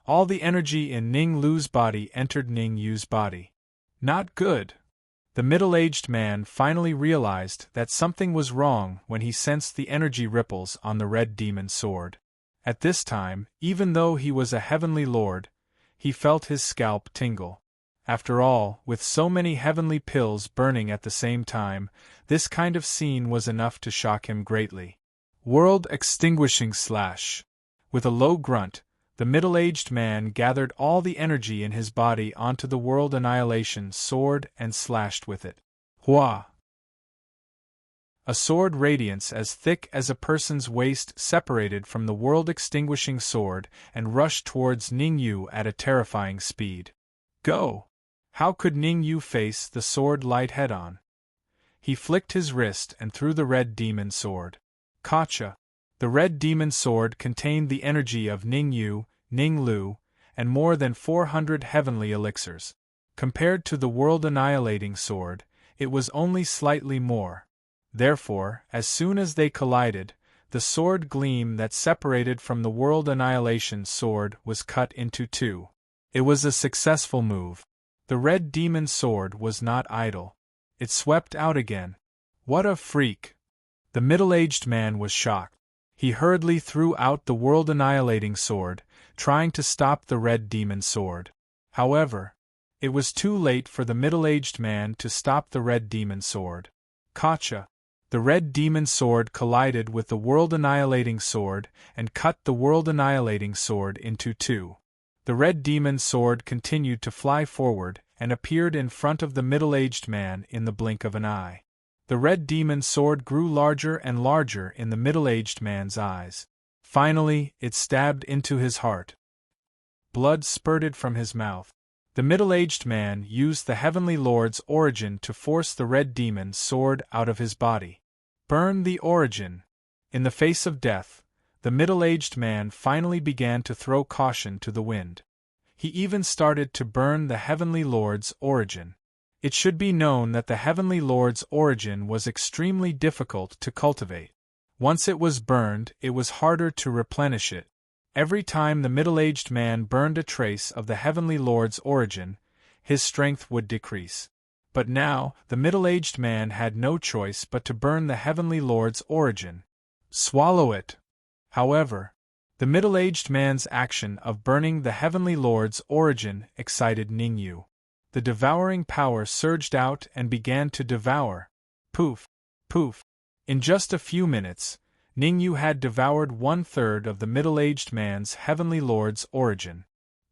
All the energy in Ning Lu's body entered Ning Yu's body. Not good. The middle-aged man finally realized that something was wrong when he sensed the energy ripples on the red demon sword. At this time, even though he was a heavenly lord, he felt his scalp tingle. After all, with so many heavenly pills burning at the same time, this kind of scene was enough to shock him greatly. World extinguishing slash. With a low grunt, the middle-aged man gathered all the energy in his body onto the world annihilation sword and slashed with it. Hua! A sword radiance as thick as a person's waist separated from the world-extinguishing sword and rushed towards Ning Yu at a terrifying speed. Go! How could Ning Yu face the sword light head-on? He flicked his wrist and threw the red demon sword. Gotcha! The red demon sword contained the energy of Ning Yu, Ning Lu, and more than 400 heavenly elixirs. Compared to the world-annihilating sword, it was only slightly more. Therefore, as soon as they collided, the sword gleam that separated from the world annihilation sword was cut into two. It was a successful move. The red demon sword was not idle. It swept out again. What a freak! The middle-aged man was shocked. He hurriedly threw out the world-annihilating sword, trying to stop the red demon sword. However, it was too late for the middle-aged man to stop the red demon sword. Gotcha! The red demon sword collided with the world-annihilating sword and cut the world-annihilating sword into two. The red demon sword continued to fly forward and appeared in front of the middle-aged man in the blink of an eye. The red demon sword grew larger and larger in the middle-aged man's eyes. Finally, it stabbed into his heart. Blood spurted from his mouth. The middle-aged man used the Heavenly Lord's origin to force the red demon's sword out of his body. Burn the origin! In the face of death, the middle-aged man finally began to throw caution to the wind. He even started to burn the Heavenly Lord's origin. It should be known that the Heavenly Lord's origin was extremely difficult to cultivate. Once it was burned, it was harder to replenish it. Every time the middle-aged man burned a trace of the Heavenly Lord's origin, his strength would decrease. But now, the middle-aged man had no choice but to burn the Heavenly Lord's origin. Swallow it! However, the middle-aged man's action of burning the Heavenly Lord's origin excited Ning Yu. The devouring power surged out and began to devour. Poof! Poof! In just a few minutes, Ning Yu had devoured 1/3 of the middle-aged man's Heavenly Lord's origin.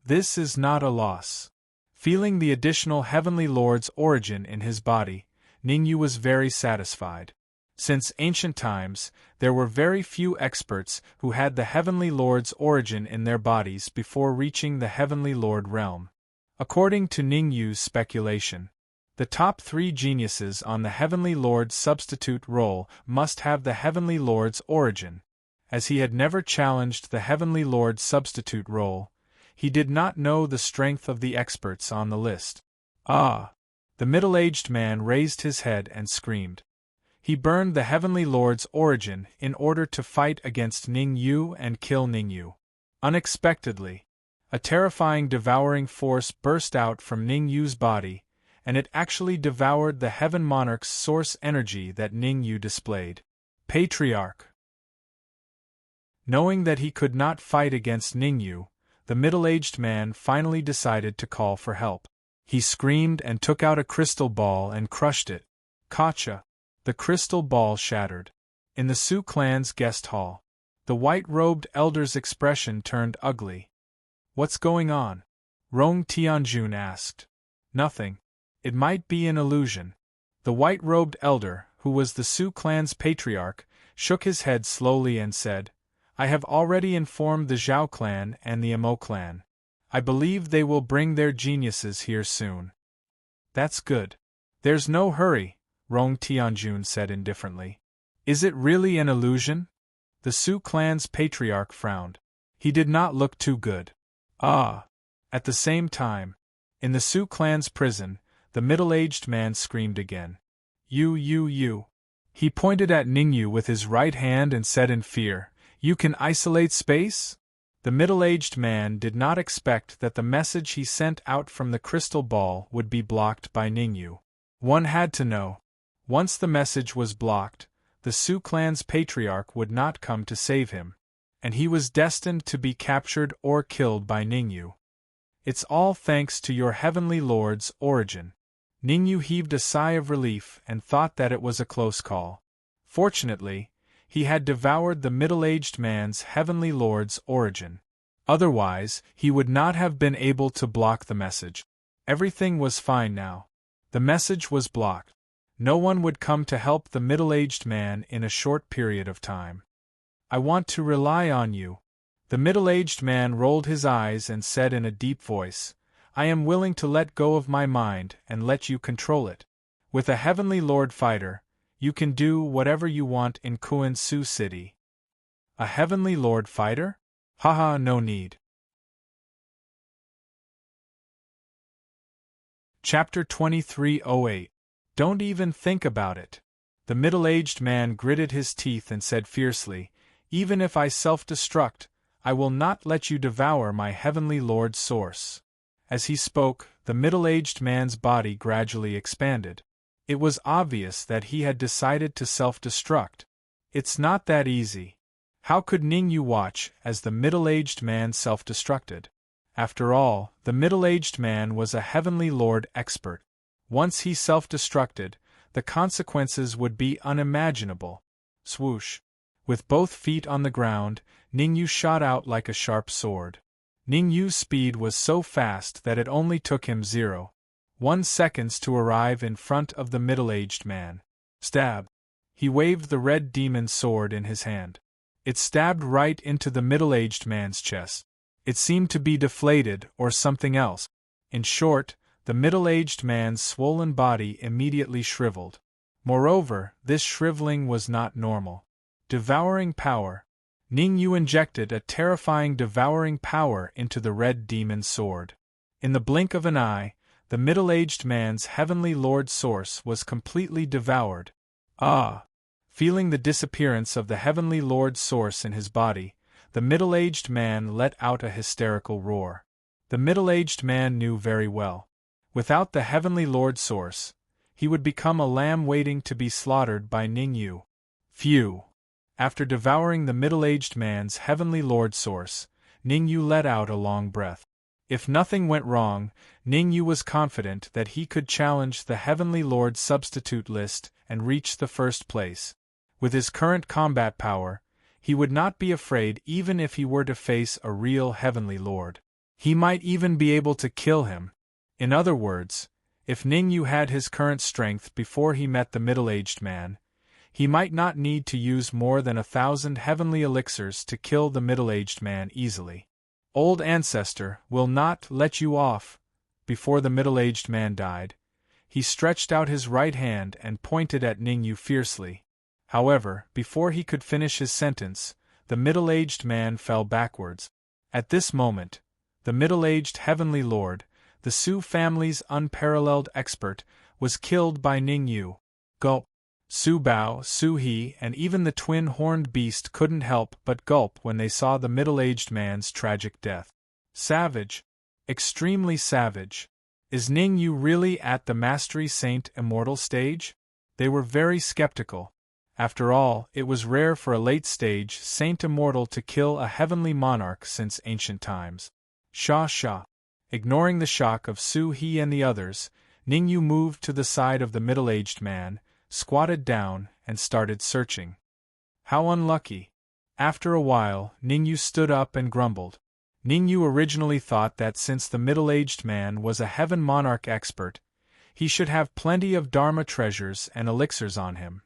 This is not a loss. Feeling the additional Heavenly Lord's origin in his body, Ning Yu was very satisfied. Since ancient times, there were very few experts who had the Heavenly Lord's origin in their bodies before reaching the Heavenly Lord realm. According to Ning Yu's speculation, the top 3 geniuses on the Heavenly Lord's substitute role must have the Heavenly Lord's origin. As he had never challenged the Heavenly Lord's substitute role, he did not know the strength of the experts on the list. Ah! The middle-aged man raised his head and screamed. He burned the Heavenly Lord's origin in order to fight against Ning Yu and kill Ning Yu. Unexpectedly, a terrifying devouring force burst out from Ning Yu's body, and it actually devoured the Heaven Monarch's source energy that Ning Yu displayed. Patriarch! Knowing that he could not fight against Ning Yu, the middle-aged man finally decided to call for help. He screamed and took out a crystal ball and crushed it. Gotcha! The crystal ball shattered. In the Su clan's guest hall, the white-robed elder's expression turned ugly. What's going on? Rong Tianjun asked. Nothing. It might be an illusion. The white-robed elder, who was the Su clan's patriarch, shook his head slowly and said, I have already informed the Zhao clan and the Amo clan. I believe they will bring their geniuses here soon. That's good. There's no hurry, Rong Tianjun said indifferently. Is it really an illusion? The Su clan's patriarch frowned. He did not look too good. Ah! At the same time, in the Su clan's prison, the middle-aged man screamed again. You. He pointed at Ning Yu with his right hand and said in fear, You can isolate space? The middle-aged man did not expect that the message he sent out from the crystal ball would be blocked by Ningyu. One had to know. Once the message was blocked, the Sioux clan's patriarch would not come to save him, and he was destined to be captured or killed by Ningyu. It's all thanks to your heavenly lord's origin. Ningyu heaved a sigh of relief and thought that it was a close call. Fortunately, he had devoured the middle-aged man's heavenly lord's origin. Otherwise, he would not have been able to block the message. Everything was fine now. The message was blocked. No one would come to help the middle-aged man in a short period of time. I want to rely on you. The middle-aged man rolled his eyes and said in a deep voice, I am willing to let go of my mind and let you control it. With a heavenly lord fighter, you can do whatever you want in Kuan Sioux City. A heavenly lord fighter? Haha, no need. Chapter 2308. Don't even think about it. The middle-aged man gritted his teeth and said fiercely, Even if I self-destruct, I will not let you devour my heavenly lord's source. As he spoke, the middle-aged man's body gradually expanded. It was obvious that he had decided to self-destruct. It's not that easy. How could Ningyu watch as the middle-aged man self-destructed? After all, the middle-aged man was a heavenly lord expert. Once he self-destructed, the consequences would be unimaginable. Swoosh! With both feet on the ground, Ningyu shot out like a sharp sword. Ningyu's speed was so fast that it only took him 0.1 seconds to arrive in front of the middle-aged man. Stab! He waved the red demon sword in his hand. It stabbed right into the middle-aged man's chest. It seemed to be deflated or something else. In short, the middle-aged man's swollen body immediately shriveled. Moreover, this shriveling was not normal. Devouring power. Ningyu injected a terrifying devouring power into the red demon sword. In the blink of an eye, the middle-aged man's heavenly lord source was completely devoured. Ah! Feeling the disappearance of the heavenly lord source in his body, the middle-aged man let out a hysterical roar. The middle-aged man knew very well. Without the heavenly lord source, he would become a lamb waiting to be slaughtered by Ningyu. Phew! After devouring the middle-aged man's heavenly lord source, Ningyu let out a long breath. If nothing went wrong, Ningyu was confident that he could challenge the heavenly lord substitute list and reach the first place. With his current combat power, he would not be afraid even if he were to face a real heavenly lord. He might even be able to kill him. In other words, if Ningyu had his current strength before he met the middle-aged man, he might not need to use more than 1,000 heavenly elixirs to kill the middle-aged man easily. Old Ancestor will not let you off. Before the middle-aged man died, he stretched out his right hand and pointed at Ningyu fiercely. However, before he could finish his sentence, the middle-aged man fell backwards. At this moment, the middle-aged heavenly lord, the Sioux family's unparalleled expert, was killed by Ningyu. Gulp! Su Bao, Su He, and even the twin-horned beast couldn't help but gulp when they saw the middle-aged man's tragic death. Savage. Extremely savage. Is Ningyu really at the Mastery Saint Immortal stage? They were very skeptical. After all, it was rare for a late-stage Saint Immortal to kill a heavenly monarch since ancient times. Sha. Ignoring the shock of Su He and the others, Ningyu moved to the side of the middle-aged man, squatted down, and started searching. How unlucky. After a while, Ningyu stood up and grumbled. Ningyu originally thought that since the middle-aged man was a heaven monarch expert, he should have plenty of Dharma treasures and elixirs on him.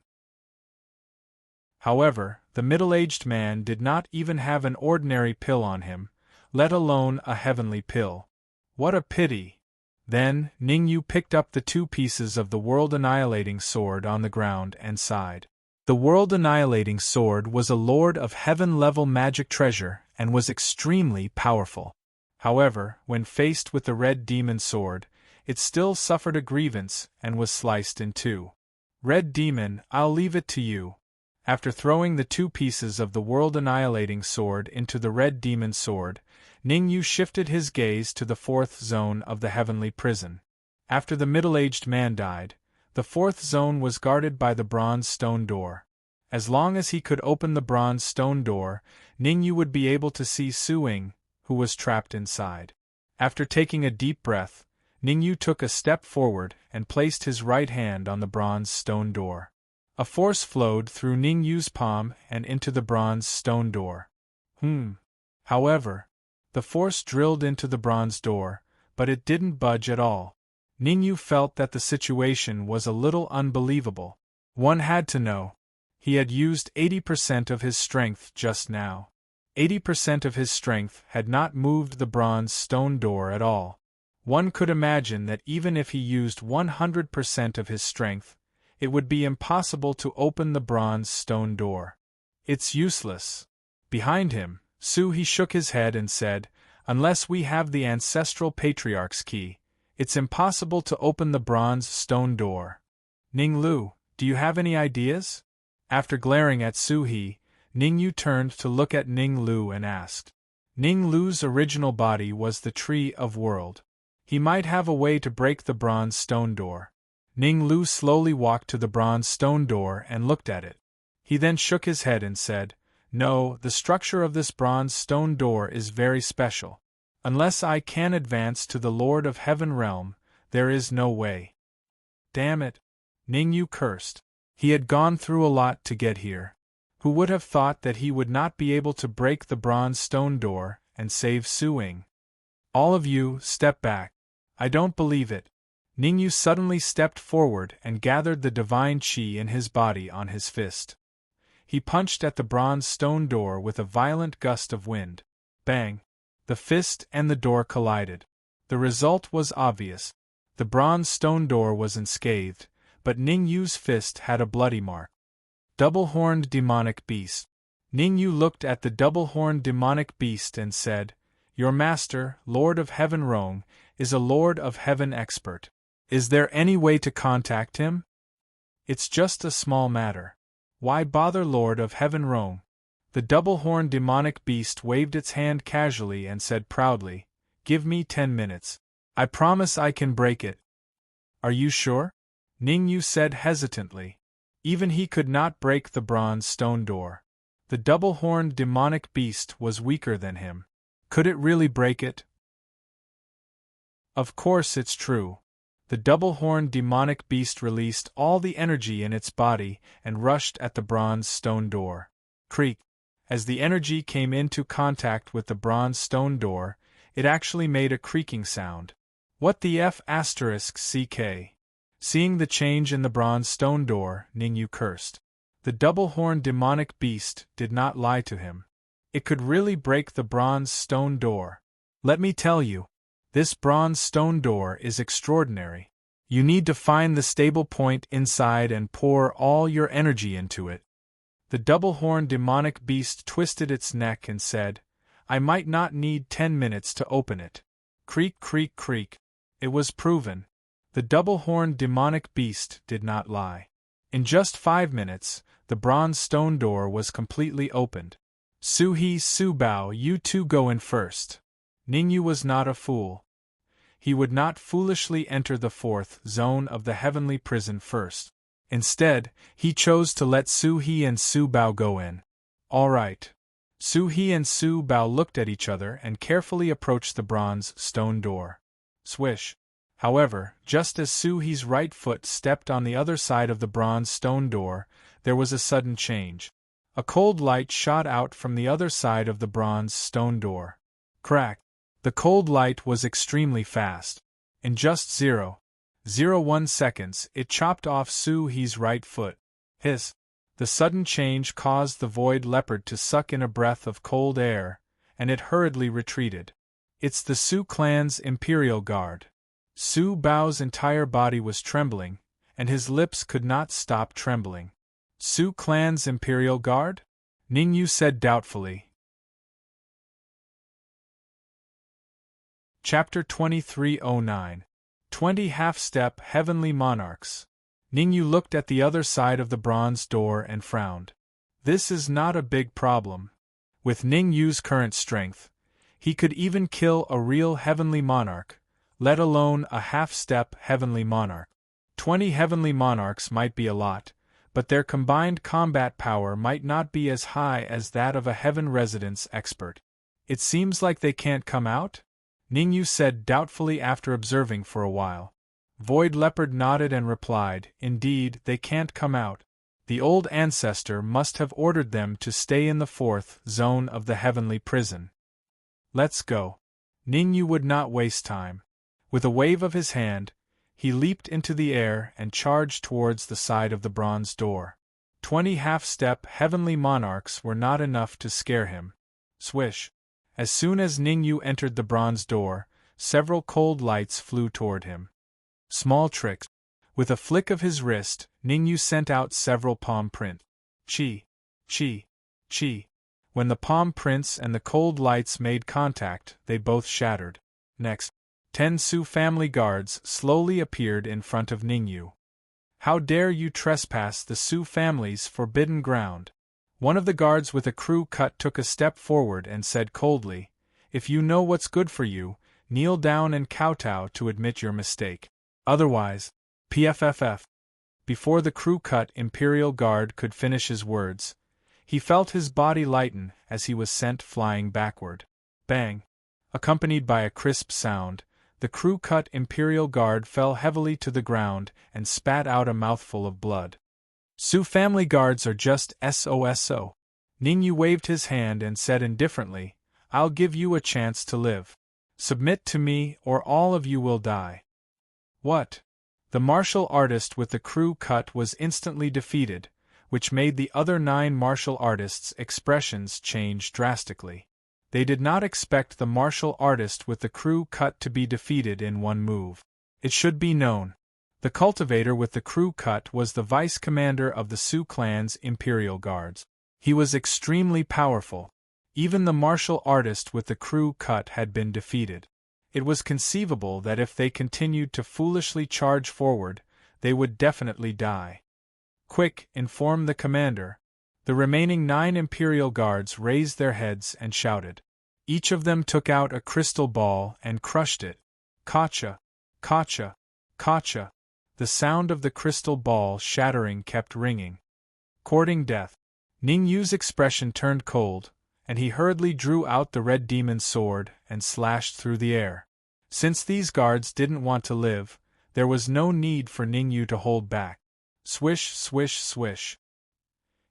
However, the middle-aged man did not even have an ordinary pill on him, let alone a heavenly pill. What a pity! Then, Ningyu picked up the 2 pieces of the world-annihilating sword on the ground and sighed. The world-annihilating sword was a Lord of Heaven-level magic treasure and was extremely powerful. However, when faced with the red demon sword, it still suffered a grievance and was sliced in 2. Red demon, I'll leave it to you. After throwing the 2 pieces of the world-annihilating sword into the red demon sword, Ningyu shifted his gaze to the 4th zone of the heavenly prison. After the middle-aged man died, the 4th zone was guarded by the bronze stone door. As long as he could open the bronze stone door, Ningyu would be able to see Su-ing, who was trapped inside. After taking a deep breath, Ningyu took a step forward and placed his right hand on the bronze stone door. A force flowed through Ningyu's palm and into the bronze stone door. However, the force drilled into the bronze door, but it didn't budge at all. Ningyu felt that the situation was a little unbelievable. One had to know. He had used 80% of his strength just now. 80% of his strength had not moved the bronze stone door at all. One could imagine that even if he used 100% of his strength, it would be impossible to open the bronze stone door. It's useless. Behind him, Su-he shook his head and said, "Unless we have the ancestral patriarch's key, it's impossible to open the bronze stone door. Ning Lu, do you have any ideas?" After glaring at Su-he, Ningyu turned to look at Ning Lu and asked. Ning Lu's original body was the Tree of World. He might have a way to break the bronze stone door. Ning Lu slowly walked to the bronze stone door and looked at it. He then shook his head and said, "No, the structure of this bronze stone door is very special. Unless I can advance to the Lord of Heaven realm, there is no way." Damn it! Ningyu cursed. He had gone through a lot to get here. Who would have thought that he would not be able to break the bronze stone door and save Su-ing? All of you, step back. I don't believe it. Ningyu suddenly stepped forward and gathered the divine qi in his body on his fist. He punched at the bronze stone door with a violent gust of wind. Bang! The fist and the door collided. The result was obvious. The bronze stone door was unscathed, but Ningyu's fist had a bloody mark. Double-horned demonic beast. Ningyu looked at the double-horned demonic beast and said, "Your master, Lord of Heaven Rong, is a Lord of Heaven expert. Is there any way to contact him?" "It's just a small matter. Why bother, Lord of Heaven Rong?" The double-horned demonic beast waved its hand casually and said proudly, "Give me 10 minutes. I promise I can break it." "Are you sure?" Ningyu said hesitantly. Even he could not break the bronze stone door. The double-horned demonic beast was weaker than him. Could it really break it? Of course it's true. The double-horned demonic beast released all the energy in its body and rushed at the bronze stone door. Creak! As the energy came into contact with the bronze stone door, it actually made a creaking sound. What the F***ck? Seeing the change in the bronze stone door, Ningyu cursed. The double-horned demonic beast did not lie to him. It could really break the bronze stone door. Let me tell you. This bronze stone door is extraordinary. You need to find the stable point inside and pour all your energy into it. The double-horned demonic beast twisted its neck and said, "I might not need 10 minutes to open it." Creak, creak, creak. It was proven. The double-horned demonic beast did not lie. In just 5 minutes, the bronze stone door was completely opened. Su-he, Su-bao, you two go in first. Ningyu was not a fool. He would not foolishly enter the 4th zone of the heavenly prison first. Instead, he chose to let Su-he and Su-bao go in. All right. Su-he and Su-bao looked at each other and carefully approached the bronze stone door. Swish. However, just as Su-he's right foot stepped on the other side of the bronze stone door, there was a sudden change. A cold light shot out from the other side of the bronze stone door. Crack! The cold light was extremely fast. In just 0.01 seconds, it chopped off Su-he's right foot. Hiss! The sudden change caused the void leopard to suck in a breath of cold air, and it hurriedly retreated. It's the Su clan's Imperial Guard. Su-bao's entire body was trembling, and his lips could not stop trembling. Su clan's Imperial Guard? Ningyu said doubtfully. Chapter 2309. 20 Half-Step Heavenly Monarchs. Ningyu looked at the other side of the bronze door and frowned. This is not a big problem. With Ning Yu's current strength, he could even kill a real heavenly monarch, let alone a half-step heavenly monarch. 20 heavenly monarchs might be a lot, but their combined combat power might not be as high as that of a heaven residence expert. It seems like they can't come out? Ningyu said doubtfully after observing for a while. Void Leopard nodded and replied, indeed, they can't come out. The old ancestor must have ordered them to stay in the 4th zone of the heavenly prison. Let's go. Ningyu would not waste time. With a wave of his hand, he leaped into the air and charged towards the side of the bronze door. 20 half-step heavenly monarchs were not enough to scare him. Swish! As soon as Ningyu entered the bronze door, several cold lights flew toward him. Small tricks. With a flick of his wrist, Ningyu sent out several palm prints. Chi! Chi! Chi! When the palm prints and the cold lights made contact, they both shattered. Next, 10 Su family guards slowly appeared in front of Ningyu. How dare you trespass the Su family's forbidden ground? One of the guards with a crew cut took a step forward and said coldly, if you know what's good for you, kneel down and kowtow to admit your mistake. Otherwise, PFFF. Before the crew cut Imperial Guard could finish his words, he felt his body lighten as he was sent flying backward. Bang! Accompanied by a crisp sound, the crew cut Imperial Guard fell heavily to the ground and spat out a mouthful of blood. Su family guards are just SOSO. Ningyu waved his hand and said indifferently, I'll give you a chance to live. Submit to me or all of you will die. What? The martial artist with the crew cut was instantly defeated, which made the other 9 martial artists' expressions change drastically. They did not expect the martial artist with the crew cut to be defeated in one move. It should be known. The cultivator with the crew cut was the vice commander of the Su clan's Imperial Guards. He was extremely powerful. Even the martial artist with the crew cut had been defeated. It was conceivable that if they continued to foolishly charge forward, they would definitely die. Quick, inform the commander. The remaining 9 Imperial Guards raised their heads and shouted. Each of them took out a crystal ball and crushed it. Kacha! Kacha! Kacha! The sound of the crystal ball shattering kept ringing. Courting death. Ningyu's expression turned cold, and he hurriedly drew out the red demon's sword and slashed through the air. Since these guards didn't want to live, there was no need for Ningyu to hold back. Swish, swish, swish.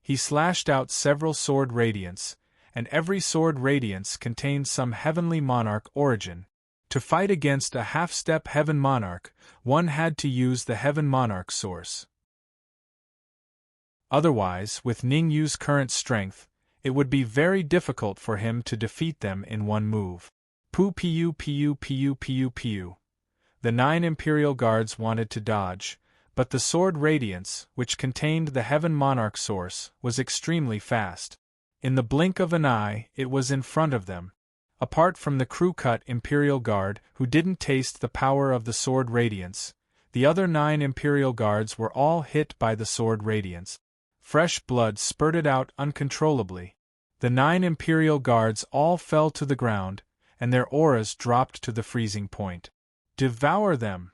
He slashed out several sword radiants, and every sword radiance contained some heavenly monarch origin. To fight against a half-step heaven monarch, one had to use the heaven monarch source. Otherwise, with Ningyu's current strength, it would be very difficult for him to defeat them in one move. Pu pu pu pu pu pu. The 9 Imperial Guards wanted to dodge, but the sword radiance, which contained the heaven monarch source, was extremely fast. In the blink of an eye, it was in front of them. Apart from the crew-cut Imperial Guard, who didn't taste the power of the sword radiance, the other 9 Imperial Guards were all hit by the sword radiance. Fresh blood spurted out uncontrollably. The 9 Imperial Guards all fell to the ground, and their auras dropped to the freezing point. Devour them!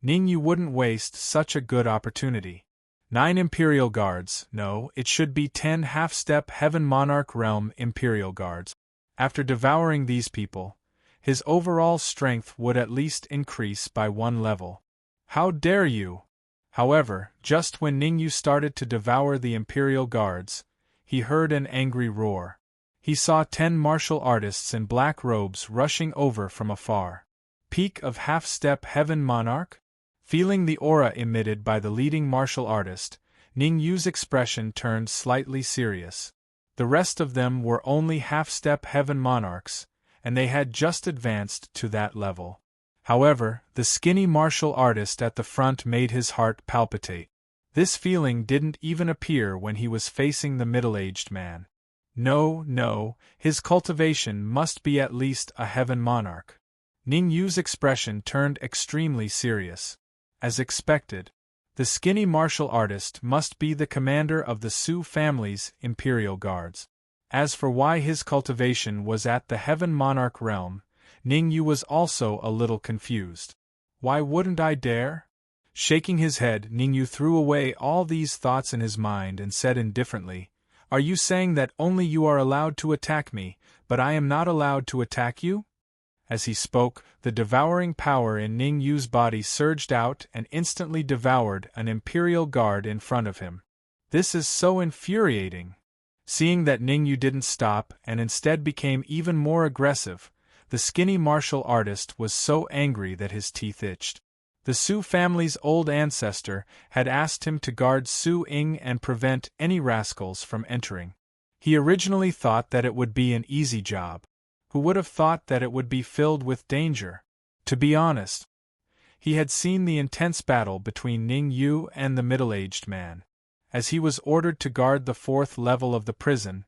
Ningyu wouldn't waste such a good opportunity. 9 Imperial Guards, no, it should be 10 half-step Heaven Monarch Realm Imperial Guards. After devouring these people, his overall strength would at least increase by 1 level. How dare you! However, just when Ningyu started to devour the Imperial Guards, he heard an angry roar. He saw 10 martial artists in black robes rushing over from afar. Peak of half-step Heaven Monarch? Feeling the aura emitted by the leading martial artist, Ningyu's expression turned slightly serious. The rest of them were only half-step Heaven Monarchs, and they had just advanced to that level. However, the skinny martial artist at the front made his heart palpitate. This feeling didn't even appear when he was facing the middle-aged man. No, his cultivation must be at least a Heaven Monarch. Ningyu's expression turned extremely serious. As expected, The skinny martial artist must be the commander of the Su family's Imperial Guards. As for why his cultivation was at the Heaven Monarch realm, Ning Yu was also a little confused. Why wouldn't I dare? Shaking his head, Ning Yu threw away all these thoughts in his mind and said indifferently, "Are you saying that only you are allowed to attack me, but I am not allowed to attack you?" As he spoke, the devouring power in Ning Yu's body surged out and instantly devoured an Imperial Guard in front of him. This is so infuriating. Seeing that Ning Yu didn't stop and instead became even more aggressive, the skinny martial artist was so angry that his teeth itched. The Su family's old ancestor had asked him to guard Su Ying and prevent any rascals from entering. He originally thought that it would be an easy job. Who would have thought that it would be filled with danger? To be honest, he had seen the intense battle between Ning Yu and the middle-aged man. As he was ordered to guard the 4th level of the prison,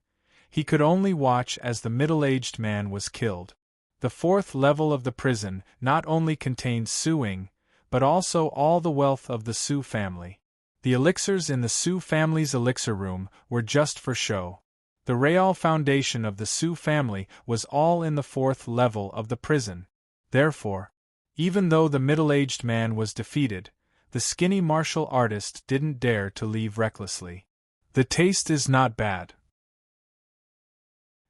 he could only watch as the middle-aged man was killed. The 4th level of the prison not only contained Su Ying, but also all the wealth of the Su family. The elixirs in the Su family's elixir room were just for show. The real foundation of the Su family was all in the 4th level of the prison. Therefore, even though the middle-aged man was defeated, the skinny martial artist didn't dare to leave recklessly. The taste is not bad.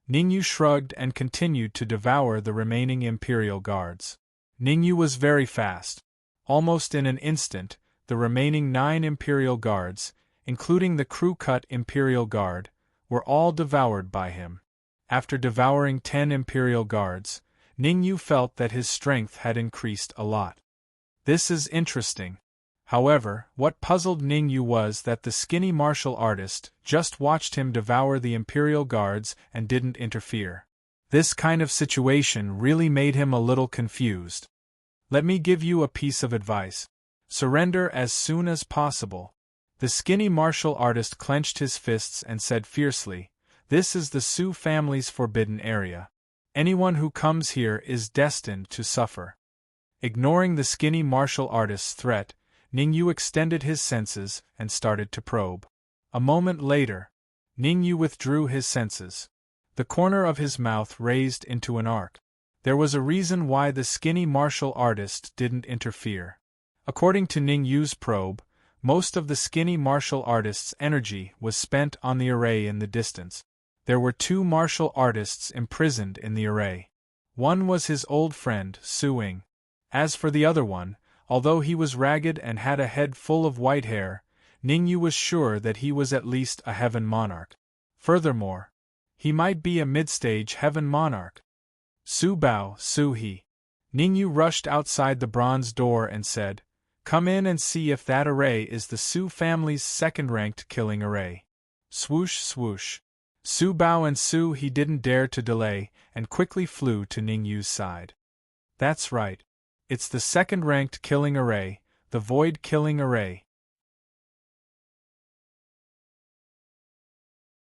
Ning Yu shrugged and continued to devour the remaining Imperial Guards. Ning Yu was very fast. Almost in an instant, the remaining 9 Imperial Guards, including the crew-cut Imperial Guard, were all devoured by him. After devouring 10 Imperial Guards, Ning Yu felt that his strength had increased a lot. This is interesting. However, what puzzled Ning Yu was that the skinny martial artist just watched him devour the Imperial Guards and didn't interfere. This kind of situation really made him a little confused. Let me give you a piece of advice. Surrender as soon as possible. The skinny martial artist clenched his fists and said fiercely, "This is the Su family's forbidden area. Anyone who comes here is destined to suffer." Ignoring the skinny martial artist's threat, Ning Yu extended his senses and started to probe. A moment later, Ning Yu withdrew his senses. The corner of his mouth raised into an arc. There was a reason why the skinny martial artist didn't interfere. According to Ning Yu's probe, most of the skinny martial artist's energy was spent on the array in the distance. There were 2 martial artists imprisoned in the array. One was his old friend, Su Ying. As for the other one, although he was ragged and had a head full of white hair, Ning Yu was sure that he was at least a Heaven Monarch. Furthermore, he might be a mid-stage Heaven Monarch. Su Bao, Su He. Ning Yu rushed outside the bronze door and said, "Come in and see if that array is the Su family's 2nd-ranked killing array." Swoosh swoosh. Su Bao and Su He didn't dare to delay and quickly flew to Ning Yu's side. That's right. It's the 2nd-ranked killing array, the Void Killing Array.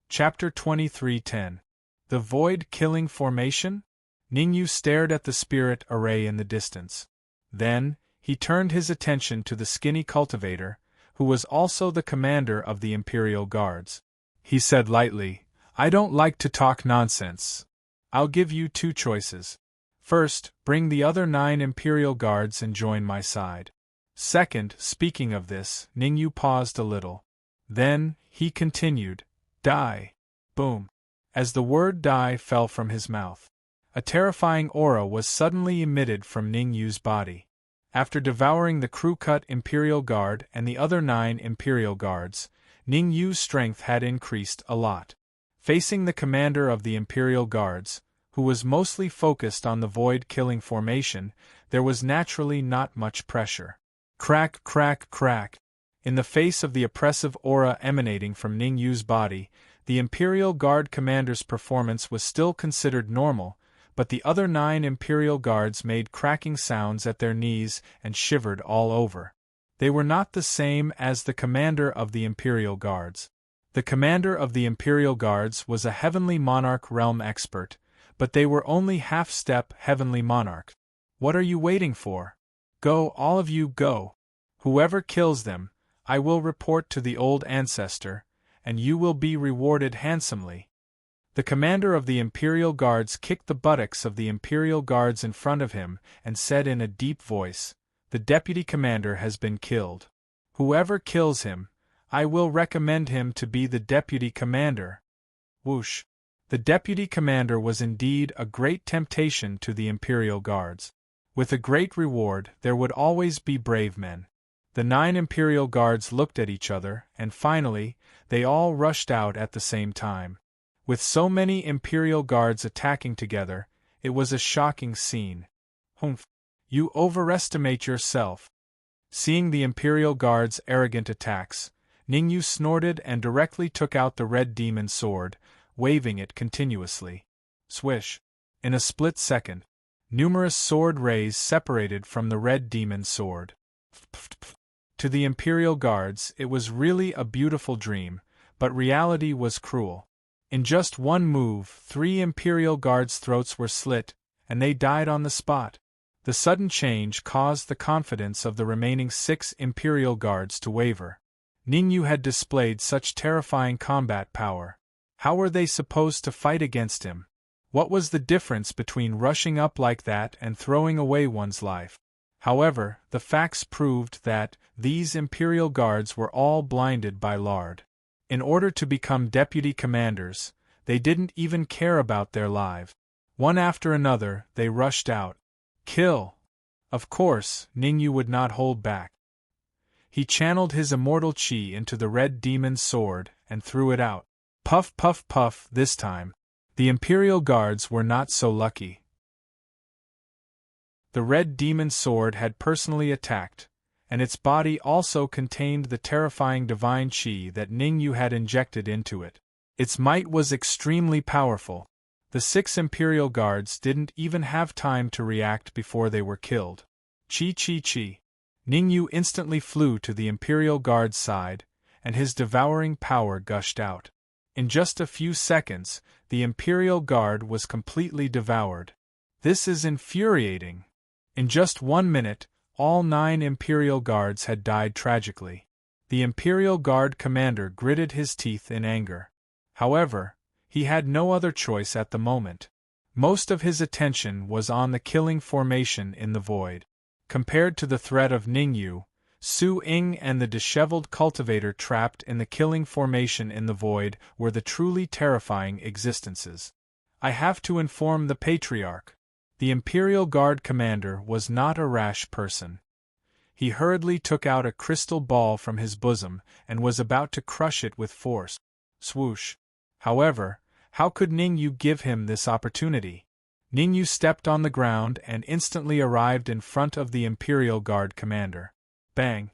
Chapter 23:10. The Void Killing Formation? Ning Yu stared at the spirit array in the distance. Then, he turned his attention to the skinny cultivator, who was also the commander of the Imperial Guards. He said lightly, "I don't like to talk nonsense. I'll give you 2 choices. First, bring the other 9 Imperial Guards and join my side. Second, speaking of this, Ning Yu paused a little. Then, he continued, die. Boom. As the word die fell from his mouth, a terrifying aura was suddenly emitted from Ning Yu's body. After devouring the crew-cut Imperial Guard and the other 9 Imperial Guards, Ning Yu's strength had increased a lot. Facing the commander of the Imperial Guards, who was mostly focused on the void-killing formation, there was naturally not much pressure. Crack, crack, crack. In the face of the oppressive aura emanating from Ning Yu's body, the Imperial Guard commander's performance was still considered normal, but the other 9 Imperial Guards made cracking sounds at their knees and shivered all over. They were not the same as the commander of the Imperial Guards. The commander of the Imperial Guards was a Heavenly Monarch realm expert, but they were only half-step Heavenly Monarch. What are you waiting for? Go, all of you, go. Whoever kills them, I will report to the old ancestor, and you will be rewarded handsomely." The commander of the Imperial Guards kicked the buttocks of the Imperial Guards in front of him and said in a deep voice, "The deputy commander has been killed. Whoever kills him, I will recommend him to be the deputy commander." Whoosh! The deputy commander was indeed a great temptation to the Imperial Guards. With a great reward, there would always be brave men. The 9 Imperial Guards looked at each other, and finally, they all rushed out at the same time. With so many Imperial Guards attacking together, it was a shocking scene. "Humph! You overestimate yourself." Seeing the Imperial Guards' arrogant attacks, Ningyu snorted and directly took out the red demon sword, waving it continuously. Swish! In a split second, numerous sword rays separated from the red demon sword. To the Imperial Guards, it was really a beautiful dream, but reality was cruel. In just one move, 3 Imperial Guards' throats were slit, and they died on the spot. The sudden change caused the confidence of the remaining 6 Imperial Guards to waver. Ningyu had displayed such terrifying combat power. How were they supposed to fight against him? What was the difference between rushing up like that and throwing away one's life? However, the facts proved that these Imperial Guards were all blinded by lard. In order to become deputy commanders, they didn't even care about their lives. One after another, they rushed out. Kill! Of course, Ningyu would not hold back. He channeled his immortal chi into the red demon's sword and threw it out. Puff, puff, puff. This time, the Imperial Guards were not so lucky. The red demon sword had personally attacked, and its body also contained the terrifying divine chi that Ningyu had injected into it. Its might was extremely powerful. The 6 Imperial Guards didn't even have time to react before they were killed. Chi chi chi. Ningyu instantly flew to the Imperial Guard's side, and his devouring power gushed out. In just a few seconds, the Imperial Guard was completely devoured. This is infuriating. In just 1 minute, all 9 Imperial Guards had died tragically. The Imperial Guard commander gritted his teeth in anger. However, he had no other choice at the moment. Most of his attention was on the killing formation in the void. Compared to the threat of Ningyu, Su Ying and the disheveled cultivator trapped in the killing formation in the void were the truly terrifying existences. I have to inform the Patriarch. The Imperial Guard commander was not a rash person. He hurriedly took out a crystal ball from his bosom and was about to crush it with force. Swoosh! However, how could Ningyu give him this opportunity? Ningyu stepped on the ground and instantly arrived in front of the Imperial Guard commander. Bang!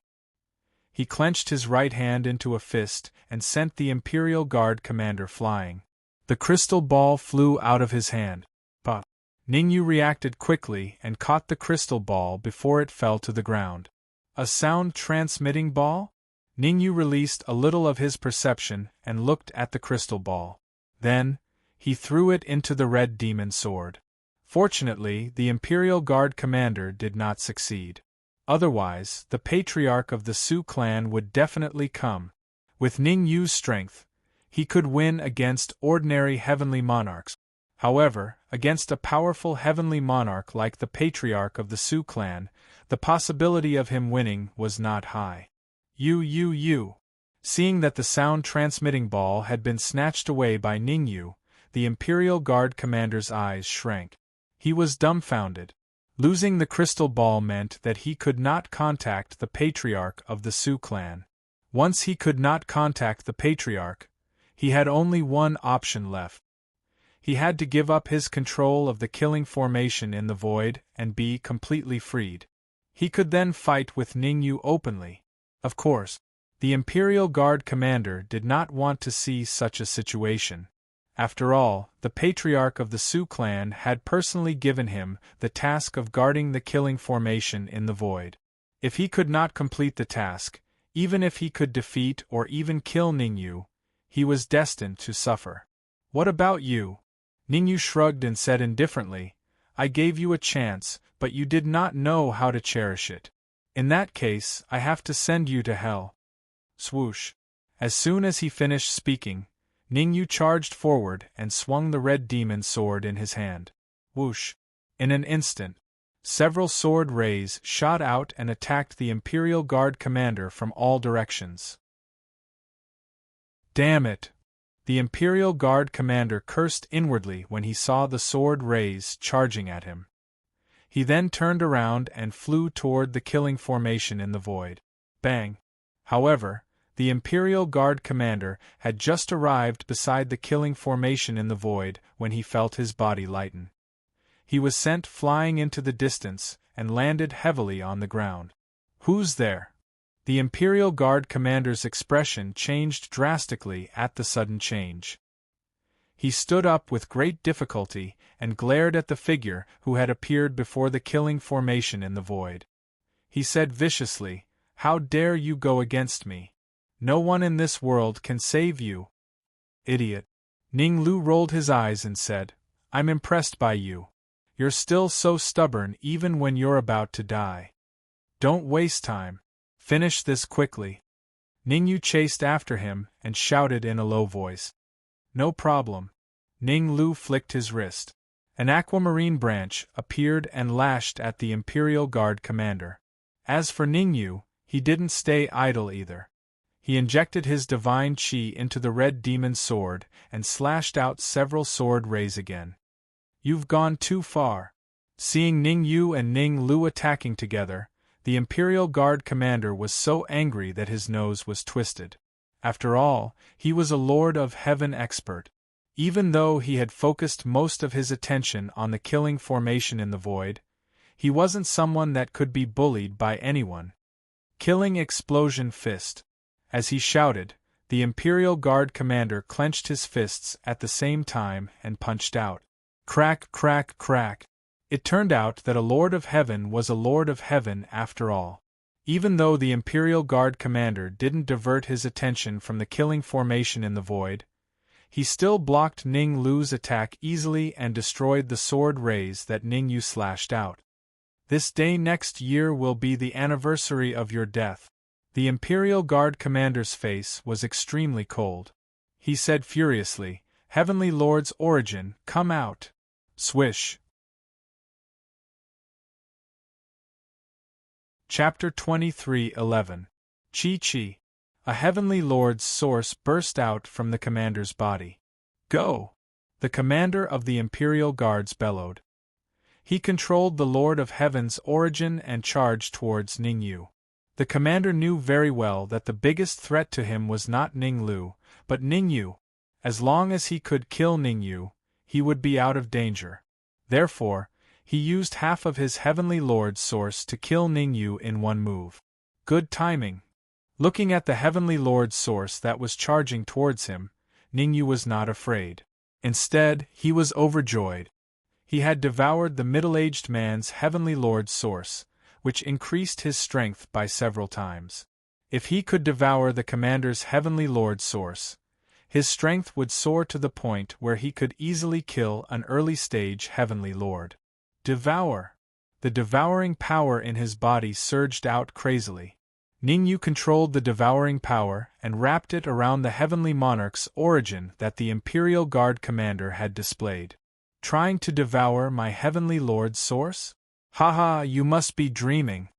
He clenched his right hand into a fist and sent the Imperial Guard commander flying. The crystal ball flew out of his hand. But Ningyu reacted quickly and caught the crystal ball before it fell to the ground. A sound-transmitting ball? Ningyu released a little of his perception and looked at the crystal ball. Then, he threw it into the red demon sword. Fortunately, the Imperial Guard commander did not succeed. Otherwise, the Patriarch of the Su clan would definitely come. With Ningyu's strength, he could win against ordinary heavenly monarchs. However, against a powerful heavenly monarch like the Patriarch of the Su clan, the possibility of him winning was not high. Seeing that the sound-transmitting ball had been snatched away by Ningyu, the Imperial Guard commander's eyes shrank. He was dumbfounded. Losing the crystal ball meant that he could not contact the Patriarch of the Su clan. Once he could not contact the Patriarch, he had only one option left. He had to give up his control of the killing formation in the void and be completely freed. He could then fight with Ningyu openly. Of course, the Imperial Guard commander did not want to see such a situation. After all, the Patriarch of the Su clan had personally given him the task of guarding the killing formation in the void. If he could not complete the task, even if he could defeat or even kill Ningyu, he was destined to suffer. What about you? Ningyu shrugged and said indifferently, I gave you a chance, but you did not know how to cherish it. In that case, I have to send you to hell. Swoosh. As soon as he finished speaking, Ningyu charged forward and swung the red demon sword in his hand. Whoosh. In an instant, several sword rays shot out and attacked the Imperial Guard commander from all directions. Damn it! The Imperial Guard commander cursed inwardly when he saw the sword rays charging at him. He then turned around and flew toward the killing formation in the void. Bang! However, the Imperial Guard commander had just arrived beside the killing formation in the void when he felt his body lighten. He was sent flying into the distance and landed heavily on the ground. Who's there? The Imperial Guard commander's expression changed drastically at the sudden change. He stood up with great difficulty and glared at the figure who had appeared before the killing formation in the void. He said viciously, "How dare you go against me? No one in this world can save you." Idiot. Ning Lu rolled his eyes and said, "I'm impressed by you. You're still so stubborn even when you're about to die. Don't waste time. Finish this quickly." Ningyu chased after him and shouted in a low voice. "No problem." Ning Lu flicked his wrist. An aquamarine branch appeared and lashed at the Imperial Guard commander. As for Ningyu, he didn't stay idle either. He injected his divine qi into the red demon sword and slashed out several sword rays again. "You've gone too far." Seeing Ningyu and Ning Lu attacking together, the Imperial Guard commander was so angry that his nose was twisted. After all, he was a Lord of Heaven expert. Even though he had focused most of his attention on the killing formation in the void, he wasn't someone that could be bullied by anyone. Killing explosion fist. As he shouted, the Imperial Guard commander clenched his fists at the same time and punched out. Crack, crack, crack. It turned out that a Lord of Heaven was a Lord of Heaven after all. Even though the Imperial Guard commander didn't divert his attention from the killing formation in the void, he still blocked Ning Lu's attack easily and destroyed the sword rays that Ningyu slashed out. "This day next year will be the anniversary of your death." The Imperial Guard commander's face was extremely cold. He said furiously, "Heavenly Lord's origin, come out!" Swish. Chapter 23:11. Chi-Chi. A Heavenly Lord's source burst out from the commander's body. "Go!" The commander of the Imperial Guards bellowed. He controlled the Lord of Heaven's origin and charged towards Ningyu. The commander knew very well that the biggest threat to him was not Ning Lu, but Ningyu. As long as he could kill Ningyu, he would be out of danger. Therefore, he used half of his Heavenly Lord's source to kill Ningyu in one move. Good timing. Looking at the Heavenly Lord's source that was charging towards him, Ningyu was not afraid. Instead, he was overjoyed. He had devoured the middle-aged man's Heavenly Lord's source, which increased his strength by several times. If he could devour the commander's Heavenly Lord's source, his strength would soar to the point where he could easily kill an early-stage Heavenly Lord. Devour! The devouring power in his body surged out crazily. Ningyu controlled the devouring power and wrapped it around the Heavenly Monarch's origin that the Imperial Guard commander had displayed. "Trying to devour my Heavenly Lord's source? Haha, you must be dreaming."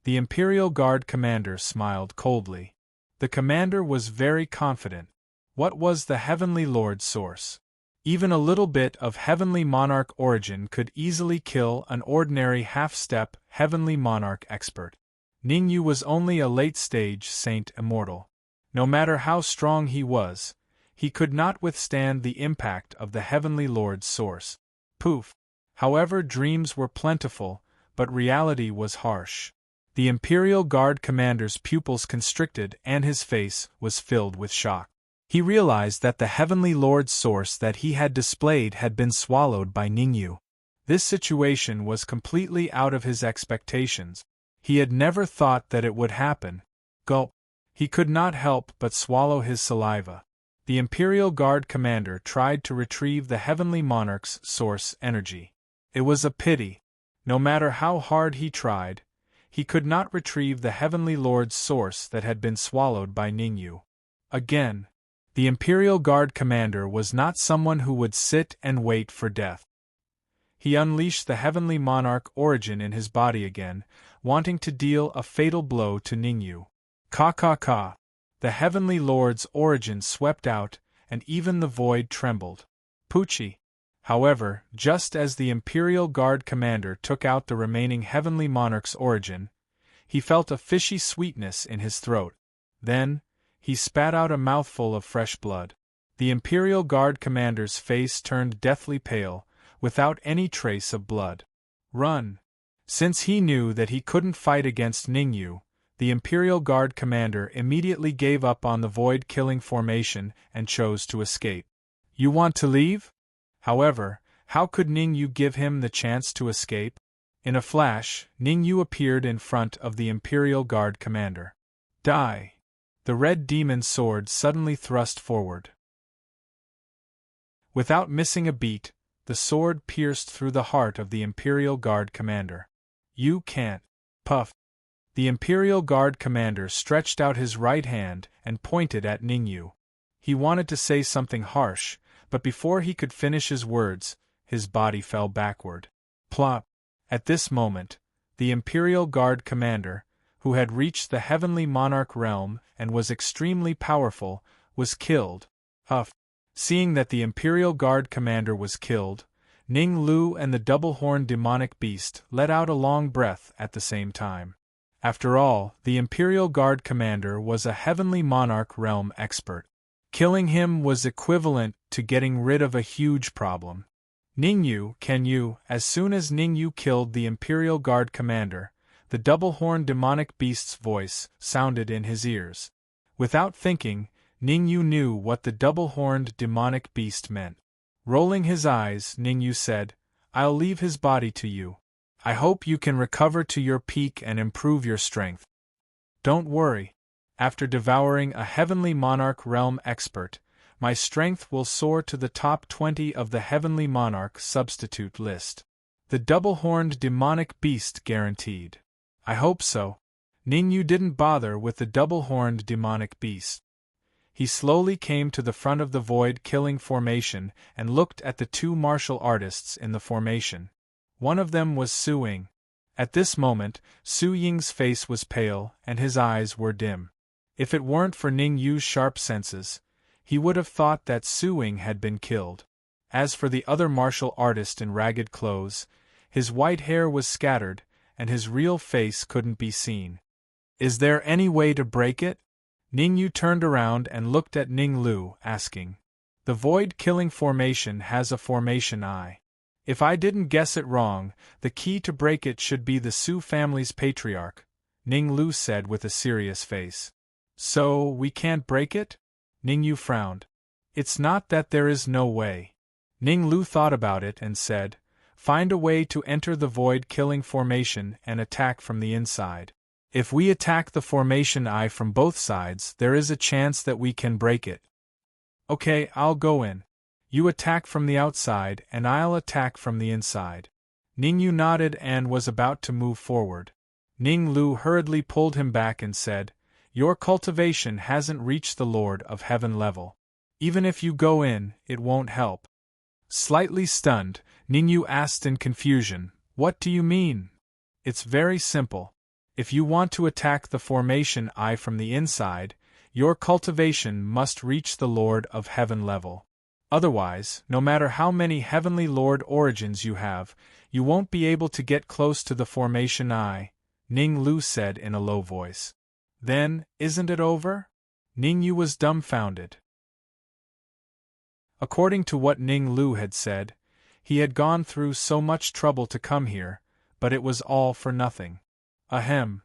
The Imperial Guard commander smiled coldly. The commander was very confident. What was the Heavenly Lord's source? Even a little bit of Heavenly Monarch origin could easily kill an ordinary half-step Heavenly Monarch expert. Ningyu was only a late-stage Saint Immortal. No matter how strong he was, he could not withstand the impact of the Heavenly Lord's source. Poof! However, dreams were plentiful, but reality was harsh. The Imperial Guard commander's pupils constricted and his face was filled with shock. He realized that the Heavenly Lord's source that he had displayed had been swallowed by Ningyu. This situation was completely out of his expectations. He had never thought that it would happen. Gulp! He could not help but swallow his saliva. The Imperial Guard commander tried to retrieve the Heavenly Monarch's source energy. It was a pity. No matter how hard he tried, he could not retrieve the Heavenly Lord's source that had been swallowed by Ningyu. Again, the Imperial Guard commander was not someone who would sit and wait for death. He unleashed the Heavenly Monarch origin in his body again, wanting to deal a fatal blow to Ningyu. Ka. The Heavenly Lord's origin swept out, and even the void trembled. Pucci. However, just as the Imperial Guard commander took out the remaining Heavenly Monarch's origin, he felt a fishy sweetness in his throat. Then, he spat out a mouthful of fresh blood. The Imperial Guard commander's face turned deathly pale, without any trace of blood. Run! Since he knew that he couldn't fight against Ningyu, the Imperial Guard commander immediately gave up on the void-killing formation and chose to escape. You want to leave? However, how could Ningyu give him the chance to escape? In a flash, Ningyu appeared in front of the Imperial Guard commander. Die! The red demon's sword suddenly thrust forward. Without missing a beat, the sword pierced through the heart of the Imperial Guard commander. You can't. Puff. The Imperial Guard commander stretched out his right hand and pointed at Ningyu. He wanted to say something harsh, but before he could finish his words, his body fell backward. Plop! At this moment, the Imperial Guard commander, who had reached the Heavenly Monarch realm and was extremely powerful, was killed. Huff! Seeing that the Imperial Guard commander was killed, Ning Lu and the double-horned demonic beast let out a long breath at the same time. After all, the Imperial Guard commander was a Heavenly Monarch realm expert. Killing him was equivalent to getting rid of a huge problem. Ningyu, can you? As soon as Ningyu killed the Imperial Guard commander, the double-horned demonic beast's voice sounded in his ears. Without thinking, Ningyu knew what the double-horned demonic beast meant. Rolling his eyes, Ningyu said, I'll leave his body to you. I hope you can recover to your peak and improve your strength. Don't worry. After devouring a Heavenly Monarch realm expert, my strength will soar to the top 20 of the Heavenly Monarch substitute list. The double-horned demonic beast guaranteed. I hope so. Ningyu didn't bother with the double-horned demonic beast. He slowly came to the front of the void-killing formation and looked at the two martial artists in the formation. One of them was Su Ying. At this moment, Su Ying's face was pale and his eyes were dim. If it weren't for Ningyu's sharp senses, he would have thought that Su Ying had been killed. As for the other martial artist in ragged clothes, his white hair was scattered, and his real face couldn't be seen. Is there any way to break it? Ningyu turned around and looked at Ning Lu, asking. The void-killing formation has a formation eye. If I didn't guess it wrong, the key to break it should be the Su family's patriarch, Ning Lu said with a serious face. So, we can't break it? Ningyu frowned. It's not that there is no way. Ning Lu thought about it and said, Find a way to enter the void-killing formation and attack from the inside. If we attack the formation eye from both sides, there is a chance that we can break it. Okay, I'll go in. You attack from the outside and I'll attack from the inside. Ningyu nodded and was about to move forward. Ning Lu hurriedly pulled him back and said, Your cultivation hasn't reached the Lord of Heaven level. Even if you go in, it won't help. Slightly stunned, Ningyu asked in confusion, What do you mean? It's very simple. If you want to attack the formation eye from the inside, your cultivation must reach the Lord of Heaven level. Otherwise, no matter how many Heavenly Lord origins you have, you won't be able to get close to the formation eye, Ning Lu said in a low voice. Then, isn't it over? Ningyu was dumbfounded. According to what Ning Lu had said, he had gone through so much trouble to come here, but it was all for nothing. Ahem.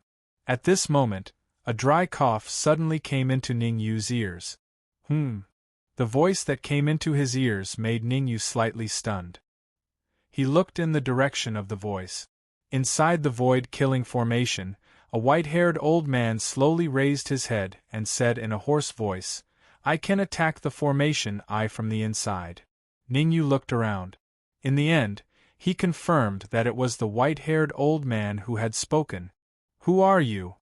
At this moment, a dry cough suddenly came into Ningyu's ears. The voice that came into his ears made Ningyu slightly stunned. He looked in the direction of the voice. Inside the void-killing formation, a white-haired old man slowly raised his head and said in a hoarse voice, I can attack the formation eye from the inside. Ningyu looked around. In the end, he confirmed that it was the white-haired old man who had spoken. Who are you?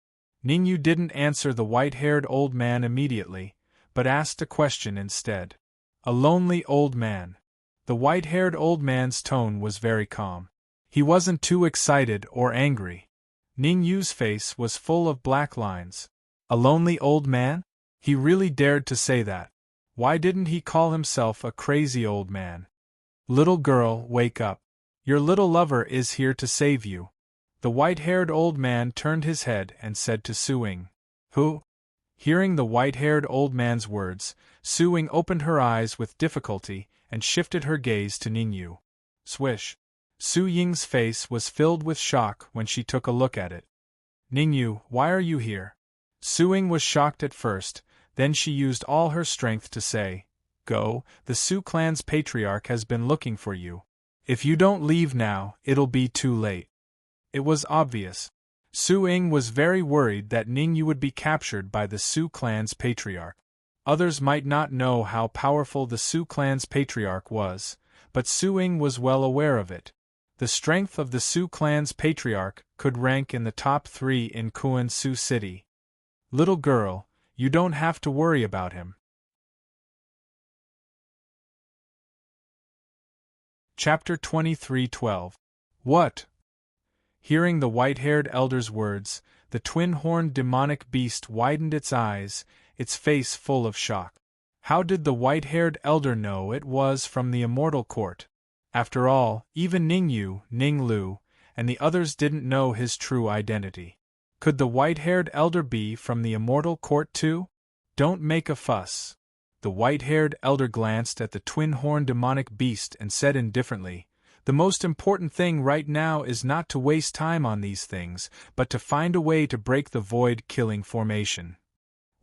Ningyu didn't answer the white-haired old man immediately, but asked a question instead. A lonely old man. The white-haired old man's tone was very calm. He wasn't too excited or angry. Ningyu's face was full of black lines. A lonely old man? He really dared to say that. Why didn't he call himself a crazy old man? Little girl, wake up. Your little lover is here to save you. The white-haired old man turned his head and said to Su-ing. Who? Hearing the white-haired old man's words, Su-ing opened her eyes with difficulty and shifted her gaze to Ningyu. Swish. Su-ying's face was filled with shock when she took a look at it. Ningyu, why are you here? Su-ing was shocked at first, then she used all her strength to say, Go, the Su clan's patriarch has been looking for you. If you don't leave now, it'll be too late. It was obvious. Su-ing was very worried that Ningyu would be captured by the Su clan's patriarch. Others might not know how powerful the Su clan's patriarch was, but Su-ing was well aware of it. The strength of the Su clan's patriarch could rank in the top 3 in Kuan Su City. Little girl, you don't have to worry about him. Chapter 23:12. What? Hearing the white-haired elder's words, the twin-horned demonic beast widened its eyes, its face full of shock. How did the white-haired elder know it was from the immortal court? After all, even Ningyu, Ninglu, and the others didn't know his true identity. Could the white-haired elder be from the immortal court too? Don't make a fuss. The white-haired elder glanced at the twin-horned demonic beast and said indifferently, The most important thing right now is not to waste time on these things, but to find a way to break the void-killing formation.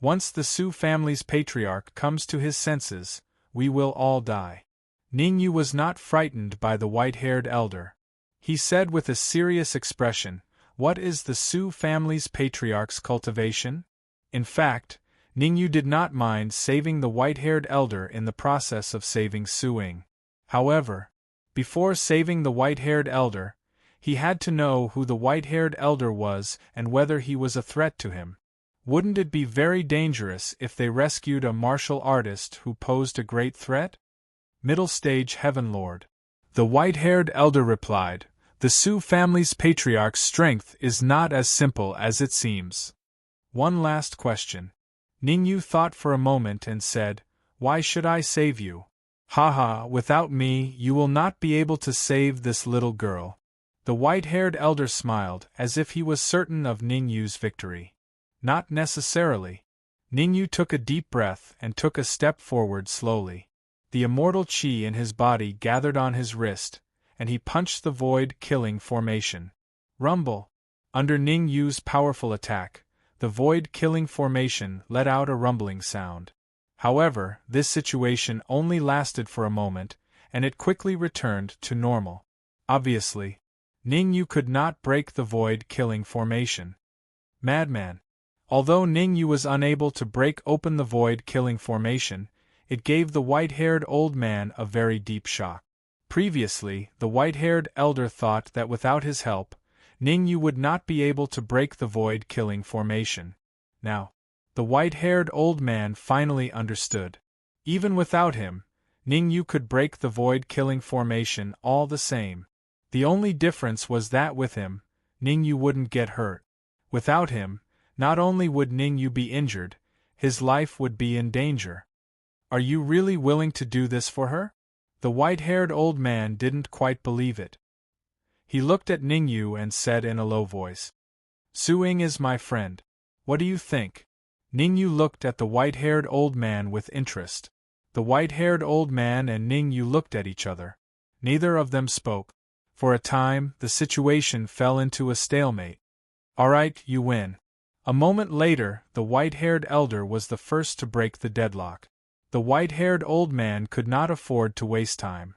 Once the Su family's patriarch comes to his senses, we will all die. Ningyu was not frightened by the white-haired elder. He said with a serious expression, What is the Su family's patriarch's cultivation? In fact, Ningyu did not mind saving the white-haired elder in the process of saving Su-ing. However, before saving the white-haired elder, he had to know who the white-haired elder was and whether he was a threat to him. Wouldn't it be very dangerous if they rescued a martial artist who posed a great threat? Middle Stage Heaven Lord. The white-haired elder replied, The Su family's patriarch's strength is not as simple as it seems. One last question. Ningyu thought for a moment and said, Why should I save you? Haha, without me, you will not be able to save this little girl. The white-haired elder smiled, as if he was certain of Ningyu's victory. Not necessarily. Ningyu took a deep breath and took a step forward slowly. The immortal chi in his body gathered on his wrist, and he punched the void-killing formation. Rumble! Under Ningyu's powerful attack, the void-killing formation let out a rumbling sound. However, this situation only lasted for a moment, and it quickly returned to normal. Obviously, Ningyu could not break the void-killing formation. Madman! Although Ningyu was unable to break open the void-killing formation, it gave the white-haired old man a very deep shock. Previously, the white-haired elder thought that without his help, Ningyu would not be able to break the void-killing formation. Now, the white-haired old man finally understood. Even without him, Ningyu could break the void-killing formation all the same. The only difference was that with him, Ningyu wouldn't get hurt. Without him, not only would Ningyu be injured, his life would be in danger. Are you really willing to do this for her? The white-haired old man didn't quite believe it. He looked at Ningyu and said in a low voice, Su-ing is my friend. What do you think? Ningyu looked at the white-haired old man with interest. The white-haired old man and Ningyu looked at each other. Neither of them spoke. For a time, the situation fell into a stalemate. All right, you win. A moment later, the white-haired elder was the first to break the deadlock. The white-haired old man could not afford to waste time.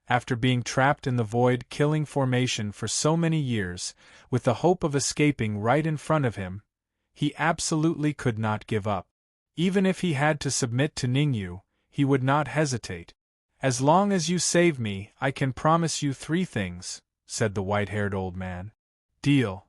After being trapped in the void-killing formation for so many years, with the hope of escaping right in front of him, he absolutely could not give up. Even if he had to submit to Ningyu, he would not hesitate. As long as you save me, I can promise you 3 things, said the white-haired old man. Deal.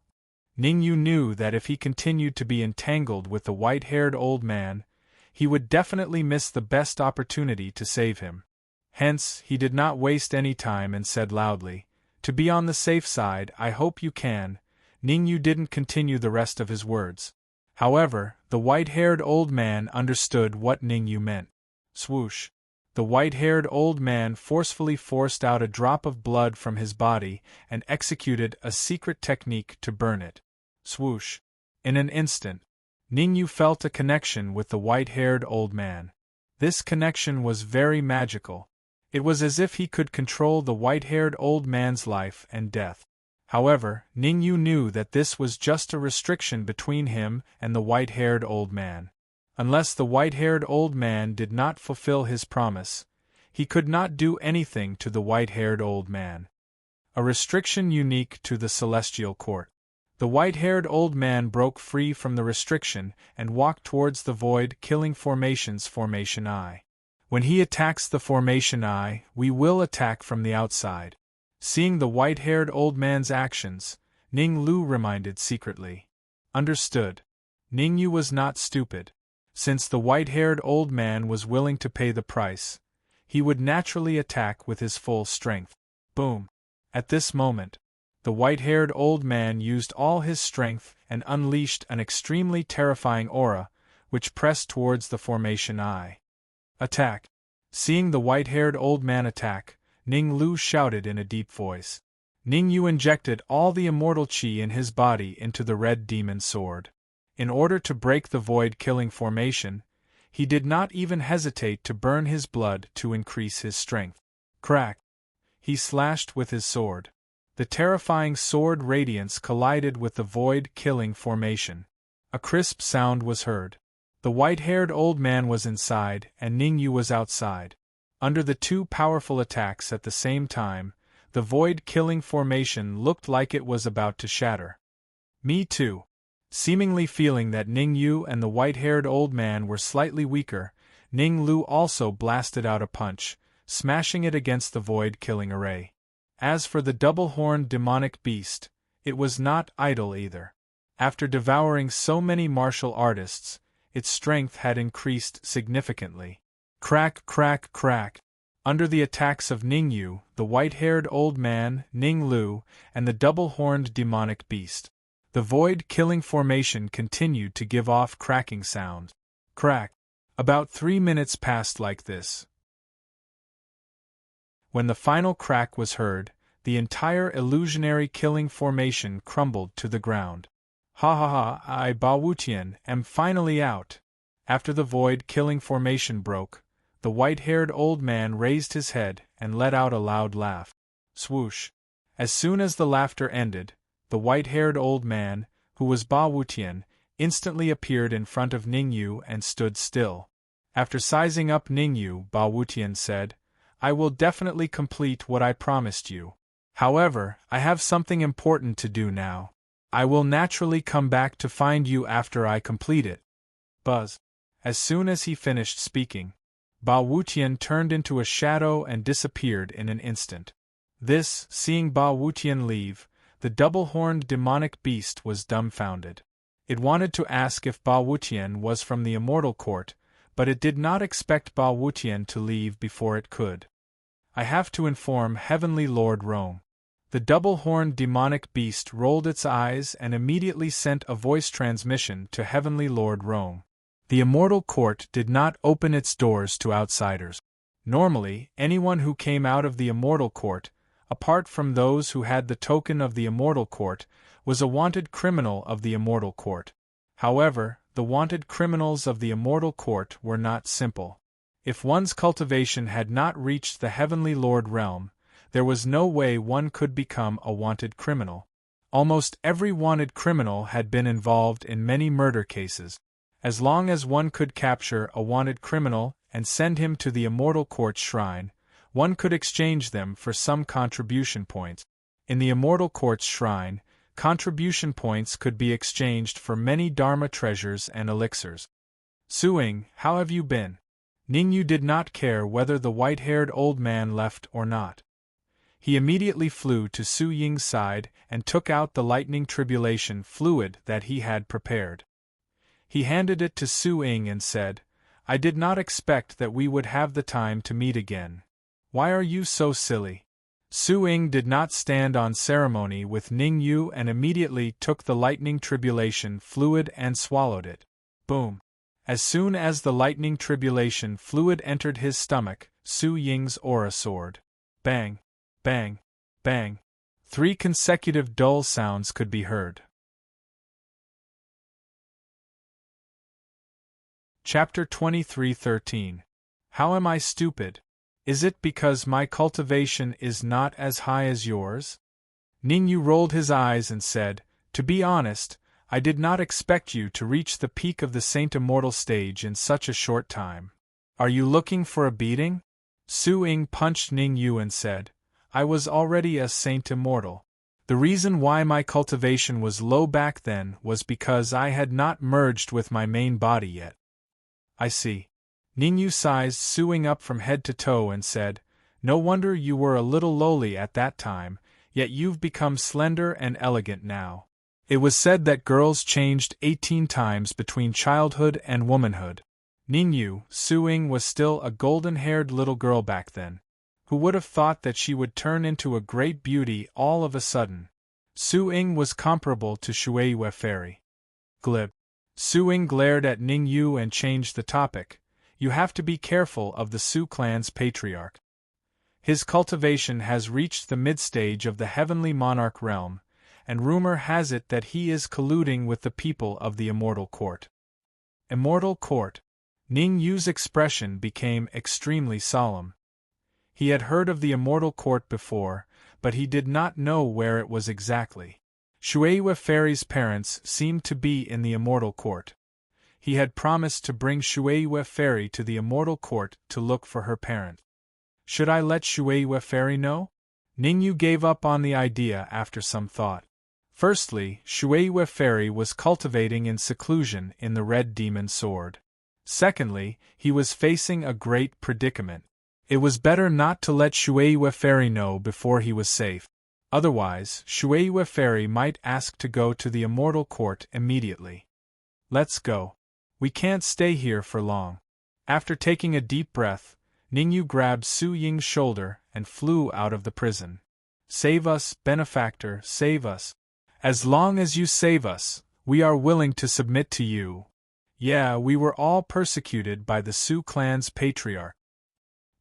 Ningyu knew that if he continued to be entangled with the white-haired old man, he would definitely miss the best opportunity to save him. Hence, he did not waste any time and said loudly, "To be on the safe side, I hope you can." Ningyu didn't continue the rest of his words. However, the white-haired old man understood what Ningyu meant. Swoosh. The white-haired old man forcefully forced out a drop of blood from his body and executed a secret technique to burn it. Swoosh. In an instant, Ningyu felt a connection with the white-haired old man. This connection was very magical. It was as if he could control the white-haired old man's life and death. However, Ningyu knew that this was just a restriction between him and the white-haired old man. Unless the white-haired old man did not fulfill his promise, he could not do anything to the white-haired old man. A restriction unique to the Celestial Court. The white-haired old man broke free from the restriction and walked towards the void-killing formations Formation I. When he attacks the Formation I, we will attack from the outside. Seeing the white-haired old man's actions, Ning Lu reminded secretly. Understood. Ningyu was not stupid. Since the white-haired old man was willing to pay the price, he would naturally attack with his full strength. Boom. At this moment, the white-haired old man used all his strength and unleashed an extremely terrifying aura, which pressed towards the Formation I. Attack. Seeing the white-haired old man attack, Ning Lu shouted in a deep voice. Ningyu injected all the immortal qi in his body into the red demon sword. In order to break the void-killing formation, he did not even hesitate to burn his blood to increase his strength. Crack! He slashed with his sword. The terrifying sword radiance collided with the void-killing formation. A crisp sound was heard. The white-haired old man was inside and Ningyu was outside. Under the two powerful attacks at the same time, the void-killing formation looked like it was about to shatter. Me too. Seemingly feeling that Ningyu and the white-haired old man were slightly weaker, Ning Lu also blasted out a punch, smashing it against the void-killing array. As for the double-horned demonic beast, it was not idle either. After devouring so many martial artists, its strength had increased significantly. Crack, crack, crack. Under the attacks of Ningyu, the white-haired old man, Ning Lu, and the double-horned demonic beast, the void-killing formation continued to give off cracking sound. Crack. About 3 minutes passed like this. When the final crack was heard, the entire illusionary killing formation crumbled to the ground. Ha ha ha, I Ba Wutian am finally out. After the void-killing formation broke, the white-haired old man raised his head and let out a loud laugh. Swoosh. As soon as the laughter ended, the white-haired old man, who was Ba Wutian, instantly appeared in front of Ningyu and stood still. After sizing up Ningyu, Ba Wutian said, "I will definitely complete what I promised you. However, I have something important to do now. I will naturally come back to find you after I complete it." Buzz. As soon as he finished speaking, Ba Wutian turned into a shadow and disappeared in an instant. This, seeing Ba Wutian leave, the double-horned demonic beast was dumbfounded. It wanted to ask if Ba Wutian was from the Immortal Court, but it did not expect Ba Wutian to leave before it could. "I have to inform Heavenly Lord Rome." The double-horned demonic beast rolled its eyes and immediately sent a voice transmission to Heavenly Lord Rome. The Immortal Court did not open its doors to outsiders. Normally, anyone who came out of the Immortal Court, apart from those who had the token of the Immortal Court, was a wanted criminal of the Immortal Court. However, the wanted criminals of the Immortal Court were not simple. If one's cultivation had not reached the Heavenly Lord realm, there was no way one could become a wanted criminal. Almost every wanted criminal had been involved in many murder cases. As long as one could capture a wanted criminal and send him to the Immortal Court's shrine, one could exchange them for some contribution points. In the Immortal Court's shrine, contribution points could be exchanged for many Dharma treasures and elixirs. "Suing, how have you been?" Ningyu did not care whether the white-haired old man left or not. He immediately flew to Su Ying's side and took out the lightning tribulation fluid that he had prepared. He handed it to Su Ying and said, "I did not expect that we would have the time to meet again. Why are you so silly?" Su Ying did not stand on ceremony with Ning Yu and immediately took the lightning tribulation fluid and swallowed it. Boom! As soon as the lightning tribulation fluid entered his stomach, Su Ying's aura soared. Bang! Bang! Bang! 3 consecutive dull sounds could be heard. Chapter 23:13. How am I stupid? Is it because my cultivation is not as high as yours? Ning Yu rolled his eyes and said, "To be honest, I did not expect you to reach the peak of the Saint Immortal stage in such a short time. Are you looking for a beating?" Su Ying punched Ning Yu and said, "I was already a Saint Immortal. The reason why my cultivation was low back then was because I had not merged with my main body yet." "I see." Ning Yu sized Su Ying up from head to toe and said, "No wonder you were a little lowly at that time, yet you've become slender and elegant now. It was said that girls changed 18 times between childhood and womanhood. Ning Yu, Su Ying was still a golden-haired little girl back then. Who would have thought that she would turn into a great beauty all of a sudden? Su Ying was comparable to Shueiyue Fairy. Glib. Su Ying glared at Ning Yu and changed the topic. "You have to be careful of the Su clan's patriarch. His cultivation has reached the mid-stage of the heavenly monarch realm, and rumor has it that he is colluding with the people of the Immortal Court." Immortal Court. Ning Yu's expression became extremely solemn. He had heard of the Immortal Court before, but he did not know where it was exactly. Shueiyue Fairy's parents seemed to be in the Immortal Court. He had promised to bring Shueiyue Fairy to the Immortal Court to look for her parent. Should I let Shueiyue Fairy know? Ning Yu gave up on the idea after some thought. Firstly, Shueiyue Fairy was cultivating in seclusion in the Red Demon Sword. Secondly, he was facing a great predicament. It was better not to let Shueiyue Fairy know before he was safe. Otherwise, Shueiyue Fairy might ask to go to the Immortal Court immediately. "Let's go. We can't stay here for long." After taking a deep breath, Ning Yu grabbed Su Ying's shoulder and flew out of the prison. "Save us, benefactor, save us. As long as you save us, we are willing to submit to you. Yeah, we were all persecuted by the Su clan's patriarch."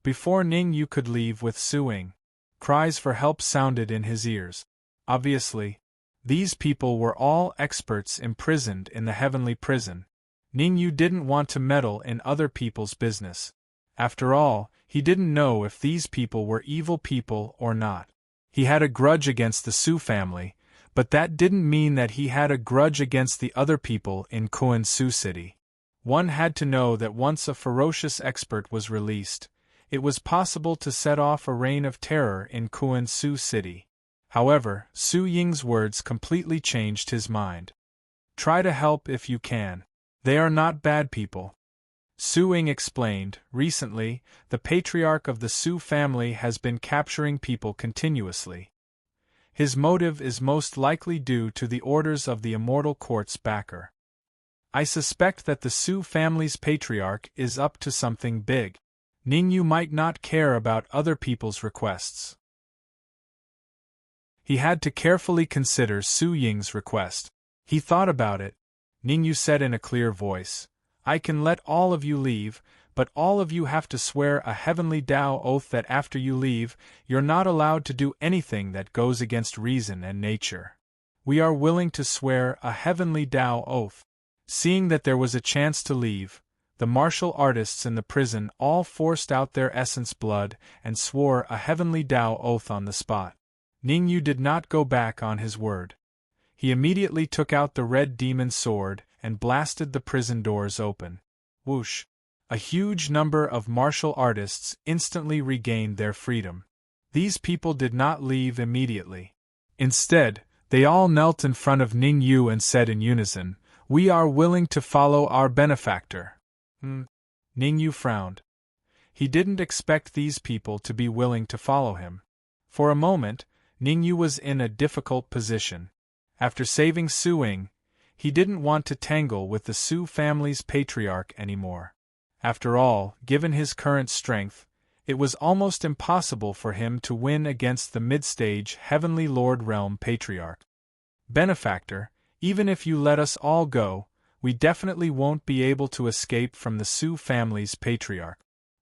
Before Ning Yu could leave with Su Ying, cries for help sounded in his ears. Obviously, these people were all experts imprisoned in the heavenly prison. Ning Yu didn't want to meddle in other people's business. After all, he didn't know if these people were evil people or not. He had a grudge against the Su family, but that didn't mean that he had a grudge against the other people in Koan Su City. One had to know that once a ferocious expert was released, it was possible to set off a reign of terror in Koan Su City. However, Su Ying's words completely changed his mind. "Try to help if you can. They are not bad people." Su Ying explained, "Recently, the patriarch of the Su family has been capturing people continuously. His motive is most likely due to the orders of the Immortal Court's backer. I suspect that the Su family's patriarch is up to something big. Ning Yu might not care about other people's requests." He had to carefully consider Su Ying's request. He thought about it. Ning Yu said in a clear voice, "I can let all of you leave, but all of you have to swear a heavenly Tao oath that after you leave, you're not allowed to do anything that goes against reason and nature. We are willing to swear a heavenly Tao oath." Seeing that there was a chance to leave, the martial artists in the prison all forced out their essence blood and swore a heavenly Tao oath on the spot. Ning Yu did not go back on his word. He immediately took out the red demon sword and blasted the prison doors open. Whoosh! A huge number of martial artists instantly regained their freedom. These people did not leave immediately. Instead, they all knelt in front of Ning Yu and said in unison, "We are willing to follow our benefactor." Ning Yu frowned. He didn't expect these people to be willing to follow him. For a moment, Ningyu was in a difficult position. After saving Su-ing, he didn't want to tangle with the Su family's patriarch anymore. After all, given his current strength, it was almost impossible for him to win against the mid-stage Heavenly Lord Realm Patriarch. Benefactor, even if you let us all go, we definitely won't be able to escape from the Su family's patriarch.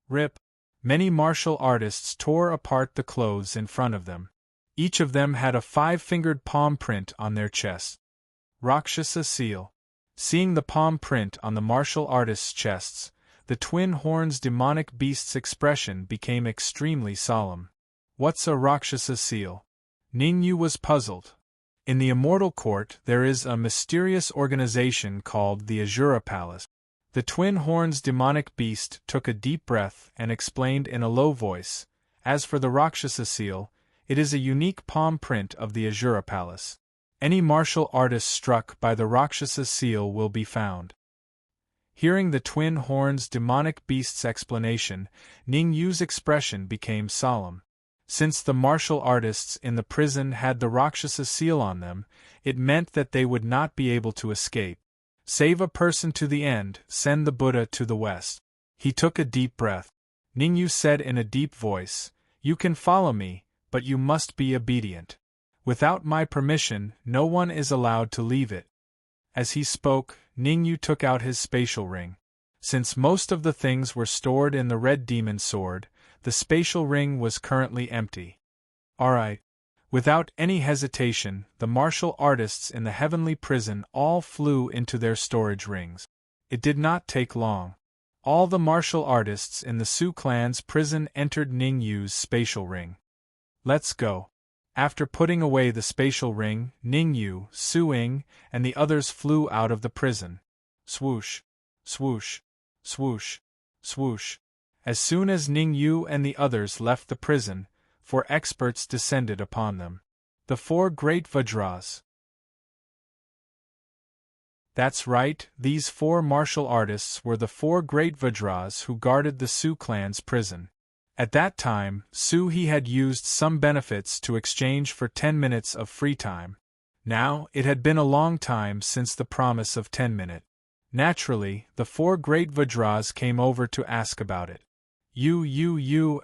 Rip. Many martial artists tore apart the clothes in front of them. Each of them had a 5-fingered palm print on their chest. Rakshasa seal. Seeing the palm print on the martial artists' chests, the twin horns demonic beast's expression became extremely solemn. What's a Rakshasa seal? Ningyu was puzzled. In the Immortal Court there is a mysterious organization called the Azura Palace. The twin horns demonic beast took a deep breath and explained in a low voice, as for the Rakshasa seal, it is a unique palm print of the Azura Palace. Any martial artist struck by the Rakshasa seal will be found. Hearing the twin horns demonic beast's explanation, Ningyu's expression became solemn. Since the martial artists in the prison had the Rakshasa seal on them, it meant that they would not be able to escape. Save a person to the end, send the Buddha to the west. He took a deep breath. Ningyu said in a deep voice, "You can follow me, but you must be obedient. Without my permission, no one is allowed to leave it." As he spoke, Ningyu took out his spatial ring. Since most of the things were stored in the Red Demon Sword, the spatial ring was currently empty. Alright. Without any hesitation, the martial artists in the heavenly prison all flew into their storage rings. It did not take long. All the martial artists in the Su clan's prison entered Ningyu's spatial ring. Let's go. After putting away the spatial ring, Ningyu, Su-ing, and the others flew out of the prison. Swoosh, swoosh, swoosh, swoosh. As soon as Ningyu and the others left the prison, 4 experts descended upon them. The 4 great Vajras. That's right, these 4 martial artists were the 4 great Vajras who guarded the Su clan's prison. At that time, Su-he had used some benefits to exchange for 10 minutes of free time. Now, it had been a long time since the promise of 10 minutes. Naturally, the 4 great Vajras came over to ask about it.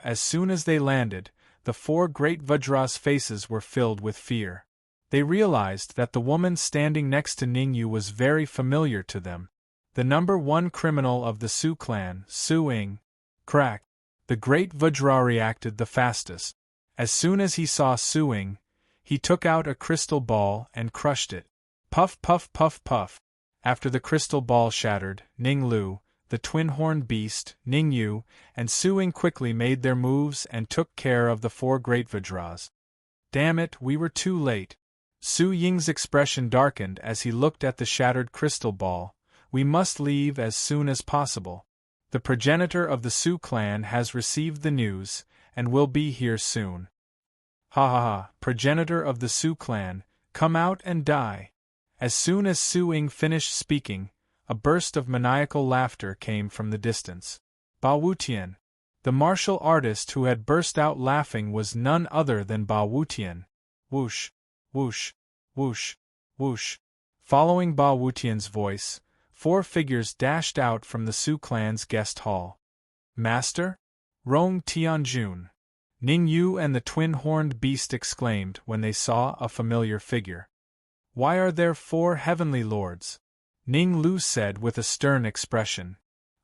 As soon as they landed, the 4 great Vajras' faces were filled with fear. They realized that the woman standing next to Ningyu was very familiar to them. The number 1 criminal of the Su clan, Su-ing. Crack. The great Vajra reacted the fastest. As soon as he saw Su-ing, he took out a crystal ball and crushed it. Puff puff puff puff. After the crystal ball shattered, Ninglu, the twin-horned beast, Ningyu, and Su-ing quickly made their moves and took care of the 4 great Vajras. Damn it, we were too late. Su-ying's expression darkened as he looked at the shattered crystal ball. We must leave as soon as possible. The progenitor of the Su clan has received the news, and will be here soon. Ha ha ha, progenitor of the Su clan, come out and die. As soon as Su-ing finished speaking, a burst of maniacal laughter came from the distance. Ba Wutian. The martial artist who had burst out laughing was none other than Ba Wutian. Whoosh, whoosh, whoosh, whoosh. Following Ba Wutian's voice, 4 figures dashed out from the Su clan's guest hall. Master? Rong Tianjun. Ningyu and the twin-horned beast exclaimed when they saw a familiar figure. Why are there 4 heavenly lords? Ning Lu said with a stern expression.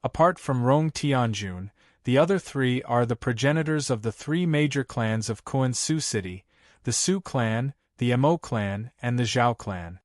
Apart from Rong Tianjun, the other 3 are the progenitors of the 3 major clans of Kuan-Su City, the Su clan, the Mo clan, and the Zhao clan.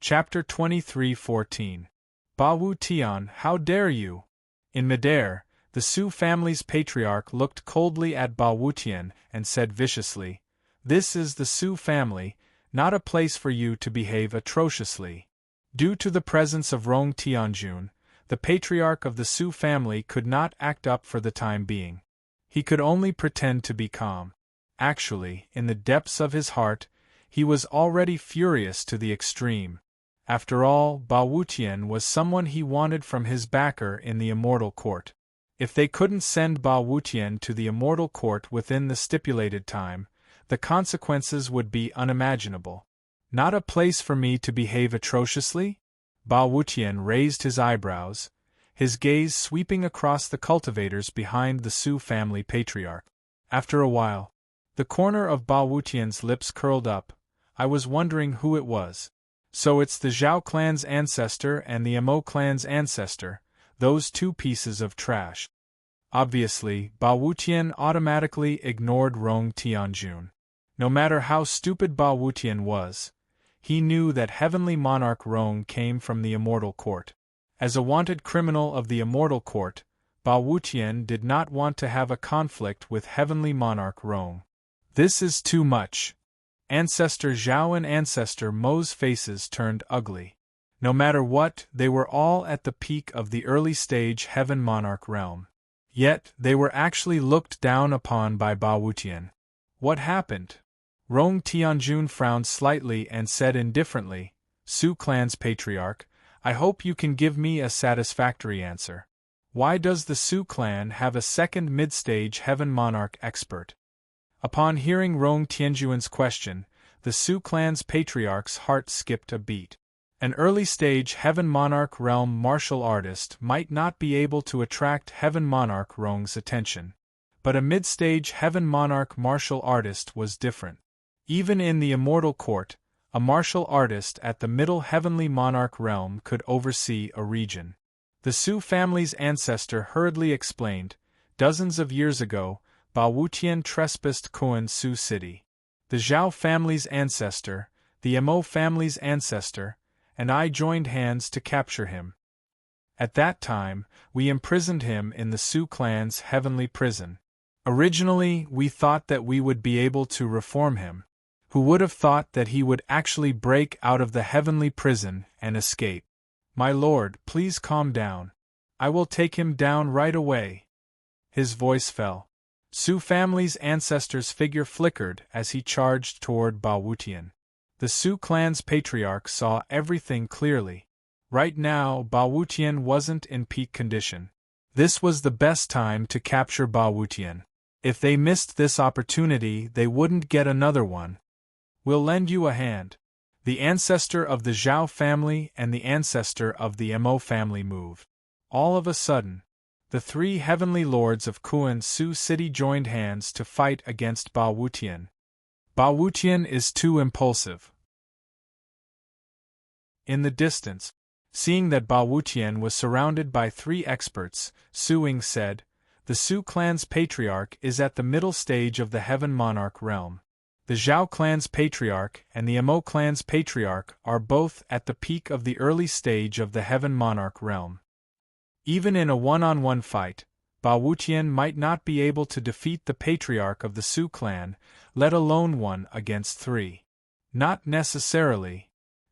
Chapter 23:14. Ba Wu Tian, how dare you? In midair, the Su family's patriarch looked coldly at Ba Wutian and said viciously, This is the Su family, not a place for you to behave atrociously. Due to the presence of Rong Tianjun, the patriarch of the Su family could not act up for the time being. He could only pretend to be calm. Actually, in the depths of his heart, he was already furious to the extreme. After all, Ba Wutian was someone he wanted from his backer in the Immortal Court. If they couldn't send Ba Wutian to the immortal court within the stipulated time, the consequences would be unimaginable. Not a place for me to behave atrociously? Ba Wutian raised his eyebrows, his gaze sweeping across the cultivators behind the Su family patriarch. After a while, the corner of Ba Wutian's lips curled up. I was wondering who it was. So it's the Zhao clan's ancestor and the Mo clan's ancestor, those two pieces of trash. Obviously, Ba Wutian automatically ignored Rong Tianjun. No matter how stupid Ba Wutian was, he knew that Heavenly Monarch Rong came from the Immortal Court. As a wanted criminal of the Immortal Court, Ba Wutian did not want to have a conflict with Heavenly Monarch Rong. This is too much. Ancestor Zhao and Ancestor Mo's faces turned ugly. No matter what, they were all at the peak of the early stage Heaven Monarch realm. Yet, they were actually looked down upon by Ba Wutian. What happened? Rong Tianjun frowned slightly and said indifferently, Su clan's patriarch, I hope you can give me a satisfactory answer. Why does the Su clan have a second mid-stage Heaven Monarch expert? Upon hearing Rong Tianjun's question, the Su clan's patriarch's heart skipped a beat. An early-stage Heaven Monarch realm martial artist might not be able to attract Heaven Monarch Rong's attention. But a mid-stage Heaven Monarch martial artist was different. Even in the Immortal Court, a martial artist at the middle Heavenly Monarch realm could oversee a region. The Su family's ancestor hurriedly explained, dozens of years ago, Ba Wutian trespassed Kuan Su City. The Zhao family's ancestor, the Mo family's ancestor, and I joined hands to capture him. At that time, we imprisoned him in the Su clan's heavenly prison. Originally, we thought that we would be able to reform him. Who would have thought that he would actually break out of the heavenly prison and escape? My lord, please calm down. I will take him down right away. His voice fell. Su family's ancestor's figure flickered as he charged toward Ba Wutian. The Su clan's patriarch saw everything clearly. Right now, Ba Wutian wasn't in peak condition. This was the best time to capture Ba Wutian. If they missed this opportunity, they wouldn't get another one. We'll lend you a hand. The ancestor of the Zhao family and the ancestor of the Mo family moved. All of a sudden, the three heavenly lords of Kuan Su City joined hands to fight against Ba Wutian. Ba Wutian is too impulsive. In the distance, seeing that Ba Wutian was surrounded by three experts, Su Ying said, the Su clan's patriarch is at the middle stage of the Heaven Monarch realm. The Zhao clan's patriarch and the Mo clan's patriarch are both at the peak of the early stage of the Heaven Monarch realm. Even in a one-on-one fight, Ba Wutian might not be able to defeat the patriarch of the Su clan, let alone one against three. Not necessarily.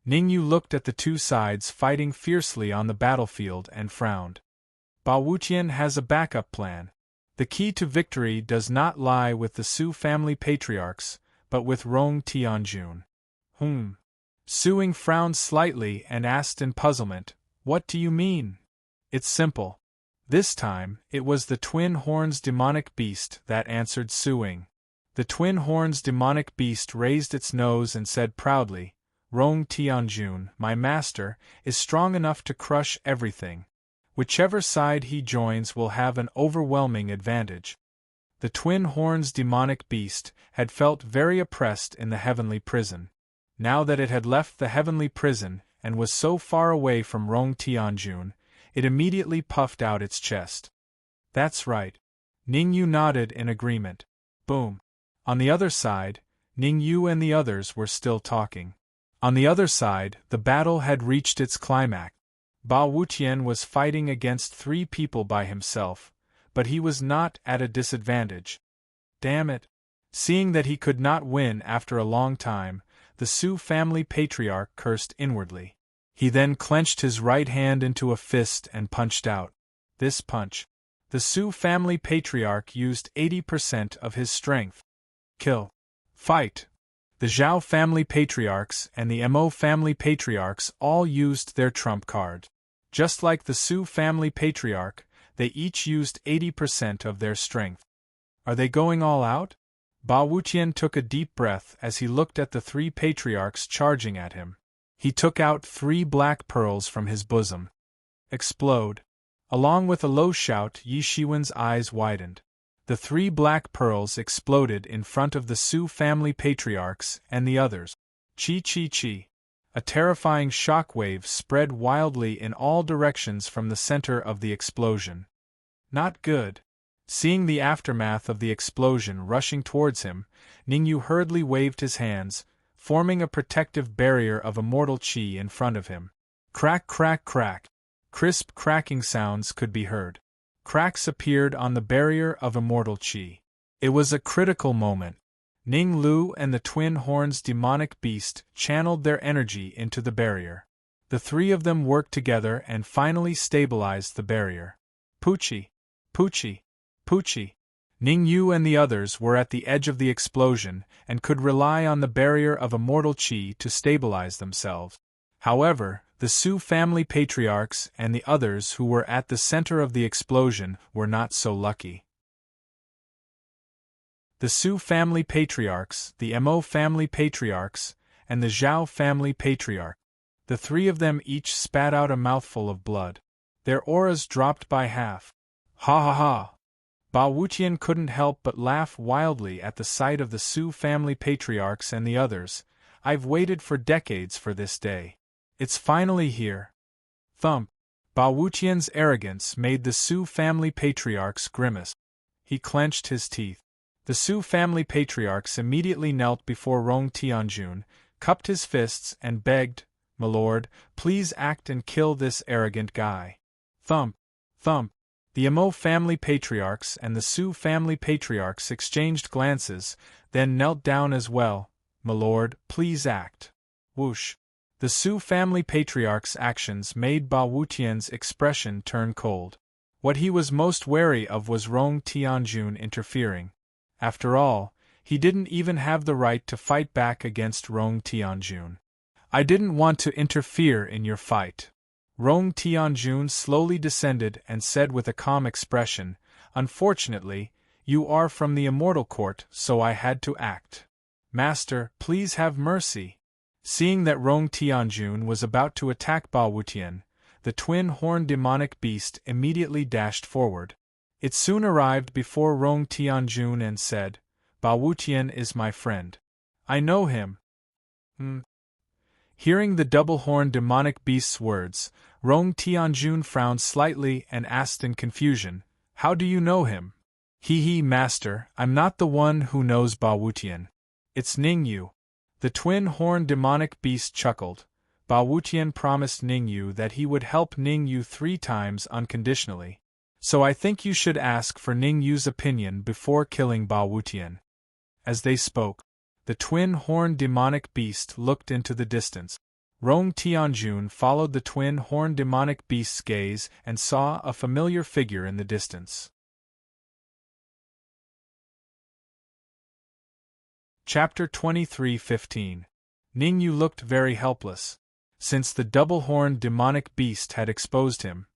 Ningyu looked at the two sides fighting fiercely on the battlefield and frowned. Ba Wutian has a backup plan. The key to victory does not lie with the Su family patriarchs, but with Rong Tianjun. Su Ying frowned slightly and asked in puzzlement, what do you mean? It's simple. This time, it was the Twin Horns demonic beast that answered Su Ying. The Twin Horns demonic beast raised its nose and said proudly, Rong Tianjun, my master, is strong enough to crush everything. Whichever side he joins will have an overwhelming advantage. The Twin Horns demonic beast had felt very oppressed in the heavenly prison. Now that it had left the heavenly prison and was so far away from Rong Tianjun, it immediately puffed out its chest. That's right. Ningyu nodded in agreement. Boom. On the other side, Ningyu and the others were still talking. On the other side, the battle had reached its climax. Ba Wutian was fighting against three people by himself, but he was not at a disadvantage. Damn it. Seeing that he could not win after a long time, the Su family patriarch cursed inwardly. He then clenched his right hand into a fist and punched out. This punch. The Su family patriarch used 80% of his strength. Kill. Fight. The Zhao family patriarchs and the Mo family patriarchs all used their trump card. Just like the Su family patriarch, they each used 80% of their strength. Are they going all out? Ba Wutian took a deep breath as he looked at the 3 patriarchs charging at him. He took out 3 black pearls from his bosom. Explode. Along with a low shout, Yi Shiwen's eyes widened. The 3 black pearls exploded in front of the Su family patriarchs and the others. Chi. A terrifying shock wave spread wildly in all directions from the center of the explosion. Not good. Seeing the aftermath of the explosion rushing towards him, Ningyu hurriedly waved his hands, forming a protective barrier of immortal qi in front of him. Crack, crack, crack. Crisp cracking sounds could be heard. Cracks appeared on the barrier of immortal qi. It was a critical moment. Ning Lu and the Twin Horns demonic beast channeled their energy into the barrier. The 3 of them worked together and finally stabilized the barrier. Pucci. Ning Yu and the others were at the edge of the explosion and could rely on the barrier of immortal qi to stabilize themselves. However, the Su family patriarchs and the others who were at the center of the explosion were not so lucky. The Su family patriarchs, the Mo family patriarchs, and the Zhao family patriarch. The 3 of them each spat out a mouthful of blood. Their auras dropped by half. Ha ha ha! Ba Wutian couldn't help but laugh wildly at the sight of the Su family patriarchs and the others. I've waited for decades for this day. It's finally here. Thump! Ba Wutian's arrogance made the Su family patriarchs grimace. He clenched his teeth. The Su family patriarchs immediately knelt before Rong Tianjun, cupped his fists and begged, "My lord, please act and kill this arrogant guy." Thump! Thump! The Mo family patriarchs and the Su family patriarchs exchanged glances, then knelt down as well. "My lord, please act." Whoosh! The Su family patriarch's actions made Ba Wutian's expression turn cold. What he was most wary of was Rong Tianjun interfering. After all, he didn't even have the right to fight back against Rong Tianjun. "I didn't want to interfere in your fight." Rong Tianjun slowly descended and said with a calm expression, "Unfortunately, you are from the Immortal Court, so I had to act. Master, please have mercy." Seeing that Rong Tianjun was about to attack Ba Wutian, the twin-horned demonic beast immediately dashed forward. It soon arrived before Rong Tianjun and said, "Ba Wutian is my friend. I know him." Hearing the double-horned demonic beast's words, Rong Tianjun frowned slightly and asked in confusion, "How do you know him?" "He, master, I'm not the one who knows Ba Wutian. It's Ningyu." The twin-horned demonic beast chuckled. Ba Wutian promised Ningyu that he would help Ningyu 3 times unconditionally. "So I think you should ask for Ningyu's opinion before killing Ba Wutian." As they spoke, the twin-horned demonic beast looked into the distance. Rong Tianjun followed the twin-horned demonic beast's gaze and saw a familiar figure in the distance. Chapter 23:15. Ningyu looked very helpless. Since the double-horned demonic beast had exposed him,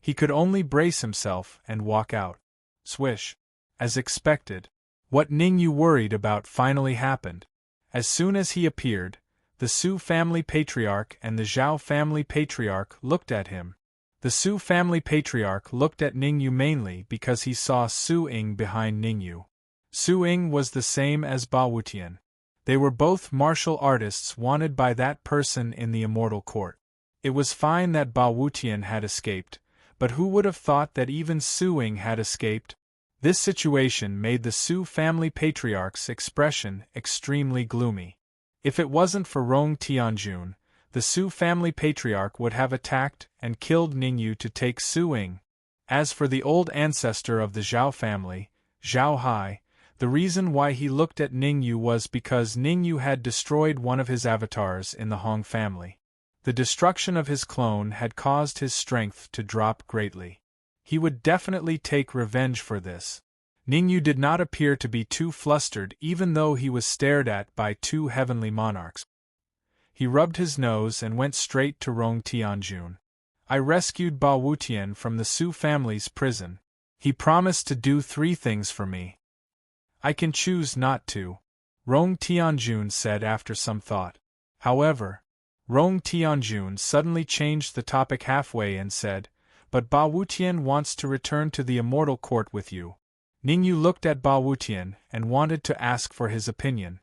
he could only brace himself and walk out. Swish! As expected, what Ningyu worried about finally happened. As soon as he appeared, the Su family patriarch and the Zhao family patriarch looked at him. The Su family patriarch looked at Ningyu mainly because he saw Su Ying behind Ningyu. Su Ying was the same as Ba Wutian. They were both martial artists wanted by that person in the Immortal Court. It was fine that Ba Wutian had escaped, but who would have thought that even Su Ying had escaped? This situation made the Su family patriarch's expression extremely gloomy. If it wasn't for Rong Tianjun, the Su family patriarch would have attacked and killed Ningyu to take Su Ying. As for the old ancestor of the Zhao family, Zhao Hai, the reason why he looked at Ningyu was because Ningyu had destroyed one of his avatars in the Hong family. The destruction of his clone had caused his strength to drop greatly. He would definitely take revenge for this. Ningyu did not appear to be too flustered even though he was stared at by 2 heavenly monarchs. He rubbed his nose and went straight to Rong Tianjun. I rescued Ba Wutian from the Su family's prison. He promised to do 3 things for me. I can choose not to, Rong Tianjun said after some thought. However, Rong Tianjun suddenly changed the topic halfway and said, but Ba Wutian wants to return to the immortal court with you. Ningyu looked at Ba Wutian and wanted to ask for his opinion.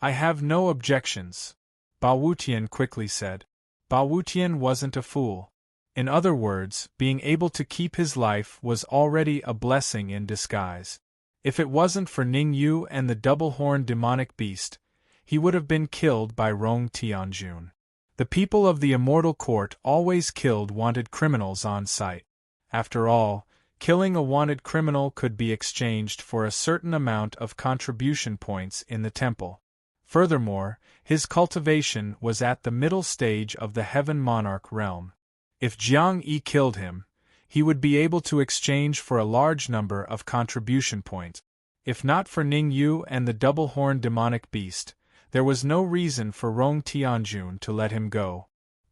I have no objections, Ba Wutian quickly said. Ba Wutian wasn't a fool. In other words, being able to keep his life was already a blessing in disguise. If it wasn't for Ningyu and the double-horned demonic beast, he would have been killed by Rong Tianjun. The people of the immortal court always killed wanted criminals on sight. After all, killing a wanted criminal could be exchanged for a certain amount of contribution points in the temple. Furthermore, his cultivation was at the middle stage of the Heaven Monarch realm. If Jiang Yi killed him, he would be able to exchange for a large number of contribution points. If not for Ningyu and the double-horned demonic beast, there was no reason for Rong Tianjun to let him go.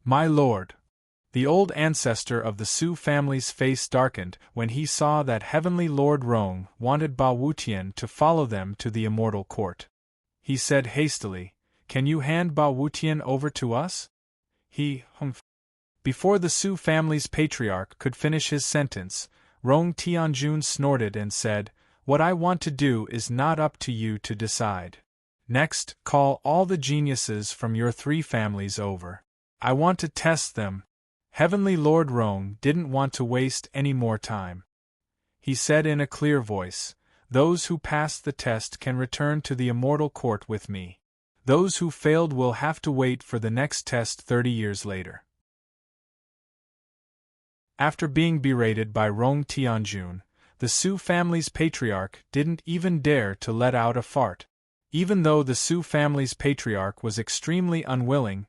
My lord. The old ancestor of the Su family's face darkened when he saw that Heavenly Lord Rong wanted Ba Wutian to follow them to the immortal court. He said hastily, "Can you hand Ba Wutian over to us?" Before the Su family's patriarch could finish his sentence, Rong Tianjun snorted and said, "What I want to do is not up to you to decide. Next, call all the geniuses from your 3 families over. I want to test them." Heavenly Lord Rong didn't want to waste any more time. He said in a clear voice, "Those who passed the test can return to the immortal court with me. Those who failed will have to wait for the next test 30 years later." After being berated by Rong Tianjun, the Su family's patriarch didn't even dare to let out a fart. Even though the Su family's patriarch was extremely unwilling,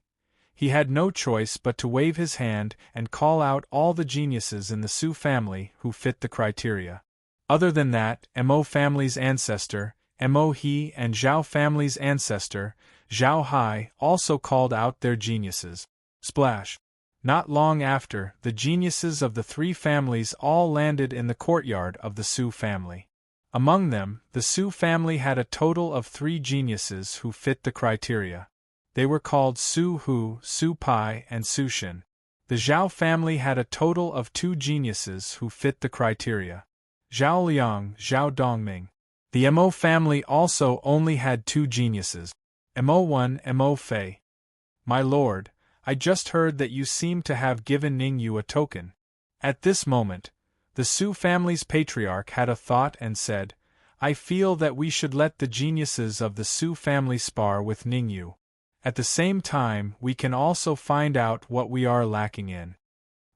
he had no choice but to wave his hand and call out all the geniuses in the Su family who fit the criteria. Other than that, Mo family's ancestor, Mo He, and Zhao family's ancestor, Zhao Hai, also called out their geniuses. Splash! Not long after, the geniuses of the 3 families all landed in the courtyard of the Su family. Among them, the Su family had a total of 3 geniuses who fit the criteria. They were called Su Hu, Su Pai, and Su Shin. The Zhao family had a total of 2 geniuses who fit the criteria. Zhao Liang, Zhao Dongming. The Mo family also only had 2 geniuses. Mo1, Mo Fei. My lord, I just heard that you seem to have given Ningyu a token. At this moment, the Su family's patriarch had a thought and said, "I feel that we should let the geniuses of the Su family spar with Ningyu. At the same time, we can also find out what we are lacking in."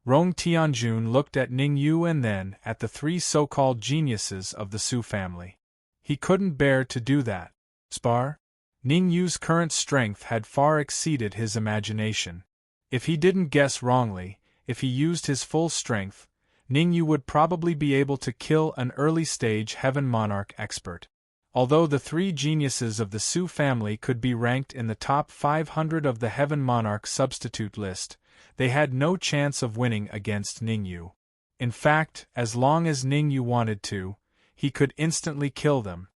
Rong Tianjun looked at Ningyu and then at the 3 so-called geniuses of the Su family. He couldn't bear to do that. Spar? Ningyu's current strength had far exceeded his imagination. If he didn't guess wrongly, if he used his full strength, Ningyu would probably be able to kill an early-stage Heaven Monarch expert. Although the 3 geniuses of the Su family could be ranked in the top 500 of the Heaven Monarch substitute list, they had no chance of winning against Ningyu. In fact, as long as Ningyu wanted to, he could instantly kill them.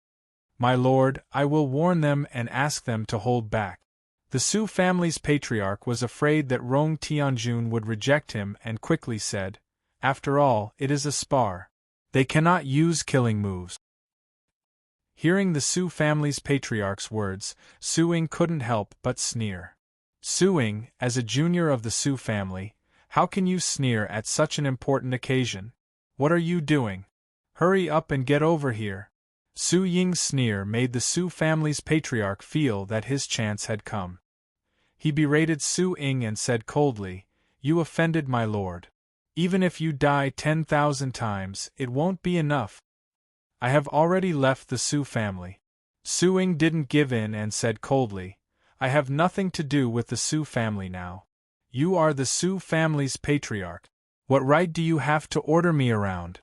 My lord, I will warn them and ask them to hold back. The Su family's patriarch was afraid that Rong Tianjun would reject him and quickly said, "After all, it is a spar. They cannot use killing moves." Hearing the Su family's patriarch's words, Su Ying couldn't help but sneer. Su Ying, as a junior of the Su family, how can you sneer at such an important occasion? What are you doing? Hurry up and get over here. Su Ying's sneer made the Su family's patriarch feel that his chance had come. He berated Su Ying and said coldly, "You offended my lord. Even if you die 10,000 times, it won't be enough. I have already left the Su family." Su Ying didn't give in and said coldly, "I have nothing to do with the Su family now. You are the Su family's patriarch. What right do you have to order me around?"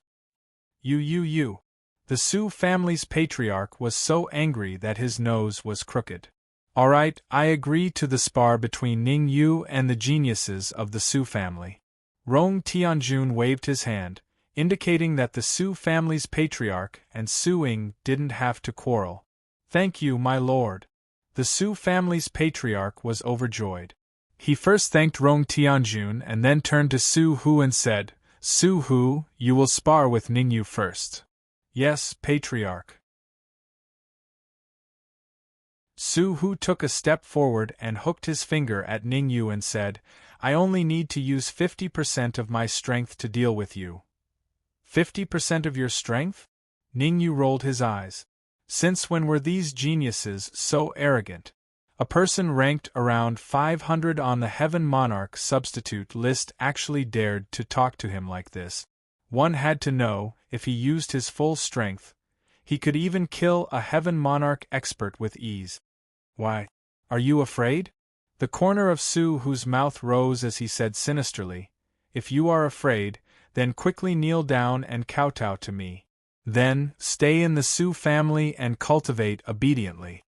You. The Su family's patriarch was so angry that his nose was crooked. "All right, I agree to the spar between Ningyu and the geniuses of the Su family. Rong Tianjun waved his hand, indicating that the Su family's patriarch and Su Ying didn't have to quarrel. Thank you, my lord. The Su family's patriarch was overjoyed. He first thanked Rong Tianjun and then turned to Su Hu and said, Su Hu, you will spar with Ningyu first. Yes, patriarch. Su Hu took a step forward and hooked his finger at Ningyu and said, I only need to use 50% of my strength to deal with you. 50% of your strength? Ningyu rolled his eyes. Since when were these geniuses so arrogant? A person ranked around 500 on the Heaven Monarch substitute list actually dared to talk to him like this. One had to know, if he used his full strength, he could even kill a Heaven Monarch expert with ease. Why? Are you afraid? The corner of Su Hu's mouth rose as he said sinisterly, If you are afraid, then quickly kneel down and kowtow to me. Then, stay in the Su family and cultivate obediently.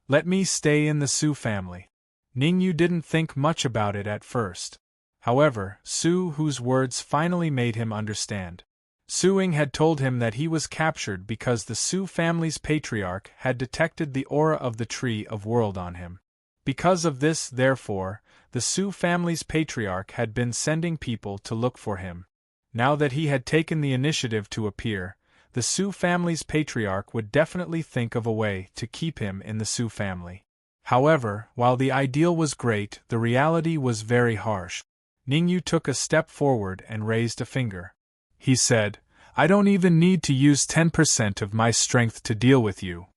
Let me stay in the Su family. Ningyu didn't think much about it at first. However, Su Hu's words finally made him understand. Su Ying had told him that he was captured because the Su family's patriarch had detected the aura of the Tree of World on him. Because of this, therefore, the Su family's patriarch had been sending people to look for him. Now that he had taken the initiative to appear, the Su family's patriarch would definitely think of a way to keep him in the Su family. However, while the ideal was great, the reality was very harsh. Ningyu took a step forward and raised a finger. He said, I don't even need to use 10% of my strength to deal with you.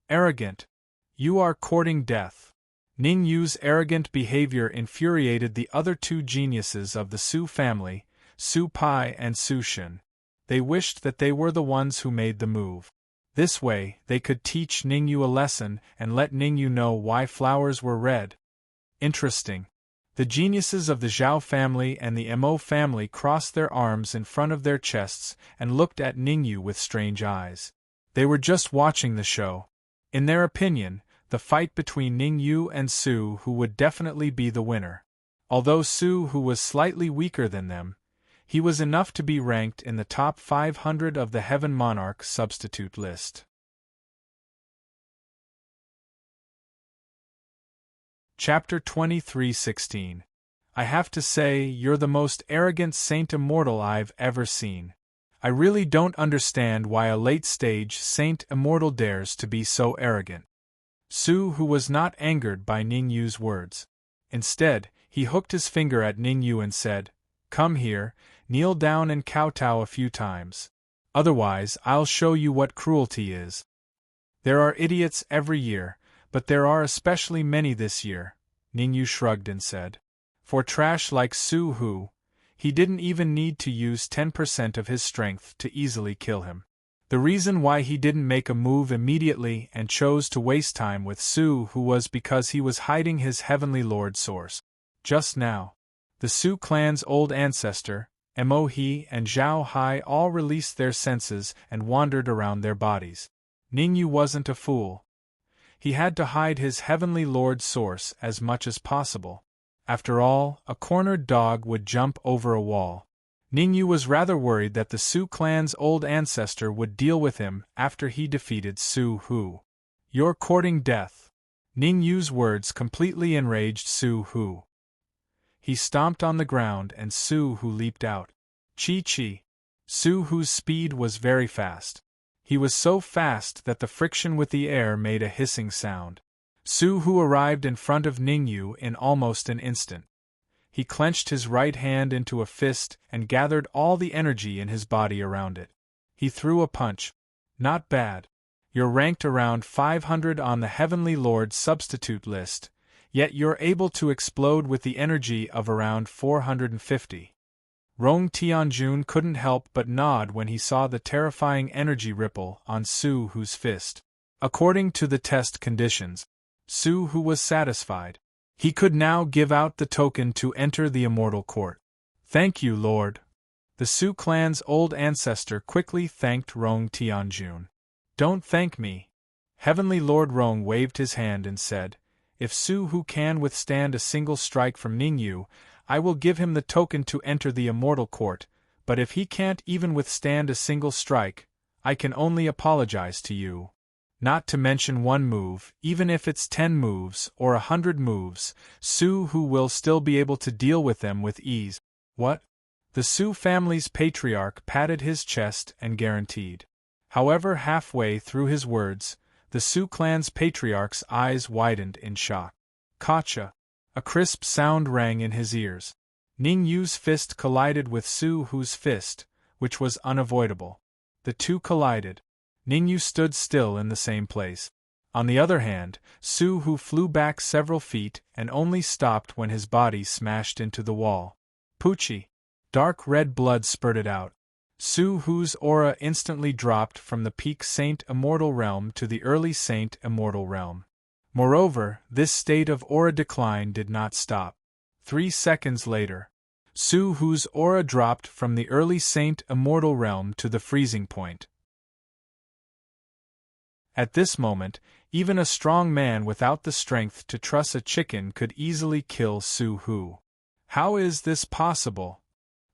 Arrogant. You are courting death. Ningyu's arrogant behavior infuriated the other two geniuses of the Su family, Su Pai and Su Shen. They wished that they were the ones who made the move. This way, they could teach Ningyu a lesson and let Ningyu know why flowers were red. Interesting. The geniuses of the Zhao family and the Mo family crossed their arms in front of their chests and looked at Ningyu with strange eyes. They were just watching the show. In their opinion, the fight between Ningyu and Su Hu would definitely be the winner. Although Su Hu was slightly weaker than them, he was enough to be ranked in the top 500 of the Heaven Monarch substitute list. Chapter 23:16. I have to say, you're the most arrogant Saint Immortal I've ever seen. I really don't understand why a late-stage Saint Immortal dares to be so arrogant. Su Hu was not angered by Ningyu's words. Instead, he hooked his finger at Ningyu and said, Come here, kneel down and kowtow a few times. Otherwise, I'll show you what cruelty is. There are idiots every year, but there are especially many this year, Ningyu shrugged and said. For trash like Su Hu, he didn't even need to use 10% of his strength to easily kill him. The reason why he didn't make a move immediately and chose to waste time with Su Hu was because he was hiding his Heavenly Lord source. Just now, the Su clan's old ancestor, Mo He and Zhao Hai all released their senses and wandered around their bodies. Ningyu wasn't a fool. He had to hide his Heavenly Lord source as much as possible. After all, a cornered dog would jump over a wall. Ningyu was rather worried that the Su clan's old ancestor would deal with him after he defeated Su Hu. You're courting death. Ningyu's words completely enraged Su Hu. He stomped on the ground and Su Hu leaped out. Chi-chi. Su Hu's speed was very fast. He was so fast that the friction with the air made a hissing sound. Su Hu arrived in front of Ningyu in almost an instant. He clenched his right hand into a fist and gathered all the energy in his body around it. He threw a punch. Not bad. You're ranked around 500 on the Heavenly Lord substitute list, yet you're able to explode with the energy of around 450. Rong Tianjun couldn't help but nod when he saw the terrifying energy ripple on Su Hu's fist. According to the test conditions, Su Hu was satisfied. He could now give out the token to enter the Immortal Court. Thank you, Lord. The Su clan's old ancestor quickly thanked Rong Tianjun. Don't thank me. Heavenly Lord Rong waved his hand and said, If Su Hu can withstand a single strike from Ningyu, I will give him the token to enter the immortal court, but if he can't even withstand a single strike, I can only apologize to you. Not to mention one move, even if it's 10 moves or 100 moves, Su Hu will still be able to deal with them with ease. What? The Su family's patriarch patted his chest and guaranteed. However, halfway through his words, the Su clan's patriarch's eyes widened in shock. Gotcha! A crisp sound rang in his ears. Ning Yu's fist collided with Su Hu's fist, which was unavoidable. The two collided. Ning Yu stood still in the same place. On the other hand, Su Hu flew back several feet and only stopped when his body smashed into the wall. Poochie! Dark red blood spurted out. Su Hu's aura instantly dropped from the peak Saint Immortal Realm to the early Saint Immortal Realm. Moreover, this state of aura decline did not stop. 3 seconds later, Su Hu's aura dropped from the early Saint Immortal Realm to the freezing point. At this moment, even a strong man without the strength to truss a chicken could easily kill Su Hu. How is this possible?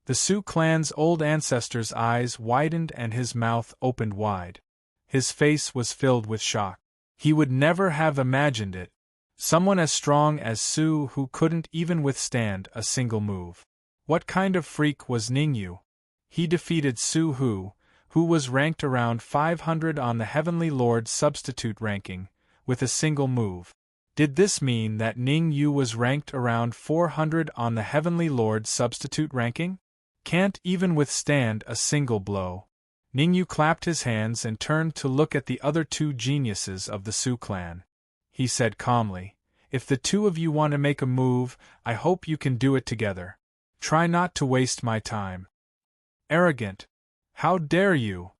The Su clan's old ancestor's eyes widened and his mouth opened wide. His face was filled with shock. He would never have imagined it. Someone as strong as Su Hu couldn't even withstand a single move. What kind of freak was Ningyu? He defeated Su Hu, who was ranked around 500 on the Heavenly Lord substitute ranking, with a single move. Did this mean that Ning Yu was ranked around 400 on the Heavenly Lord substitute ranking? Can't even withstand a single blow. Ning Yu clapped his hands and turned to look at the other 2 geniuses of the Su clan. He said calmly, "If the 2 of you want to make a move, I hope you can do it together. Try not to waste my time." Arrogant! How dare you!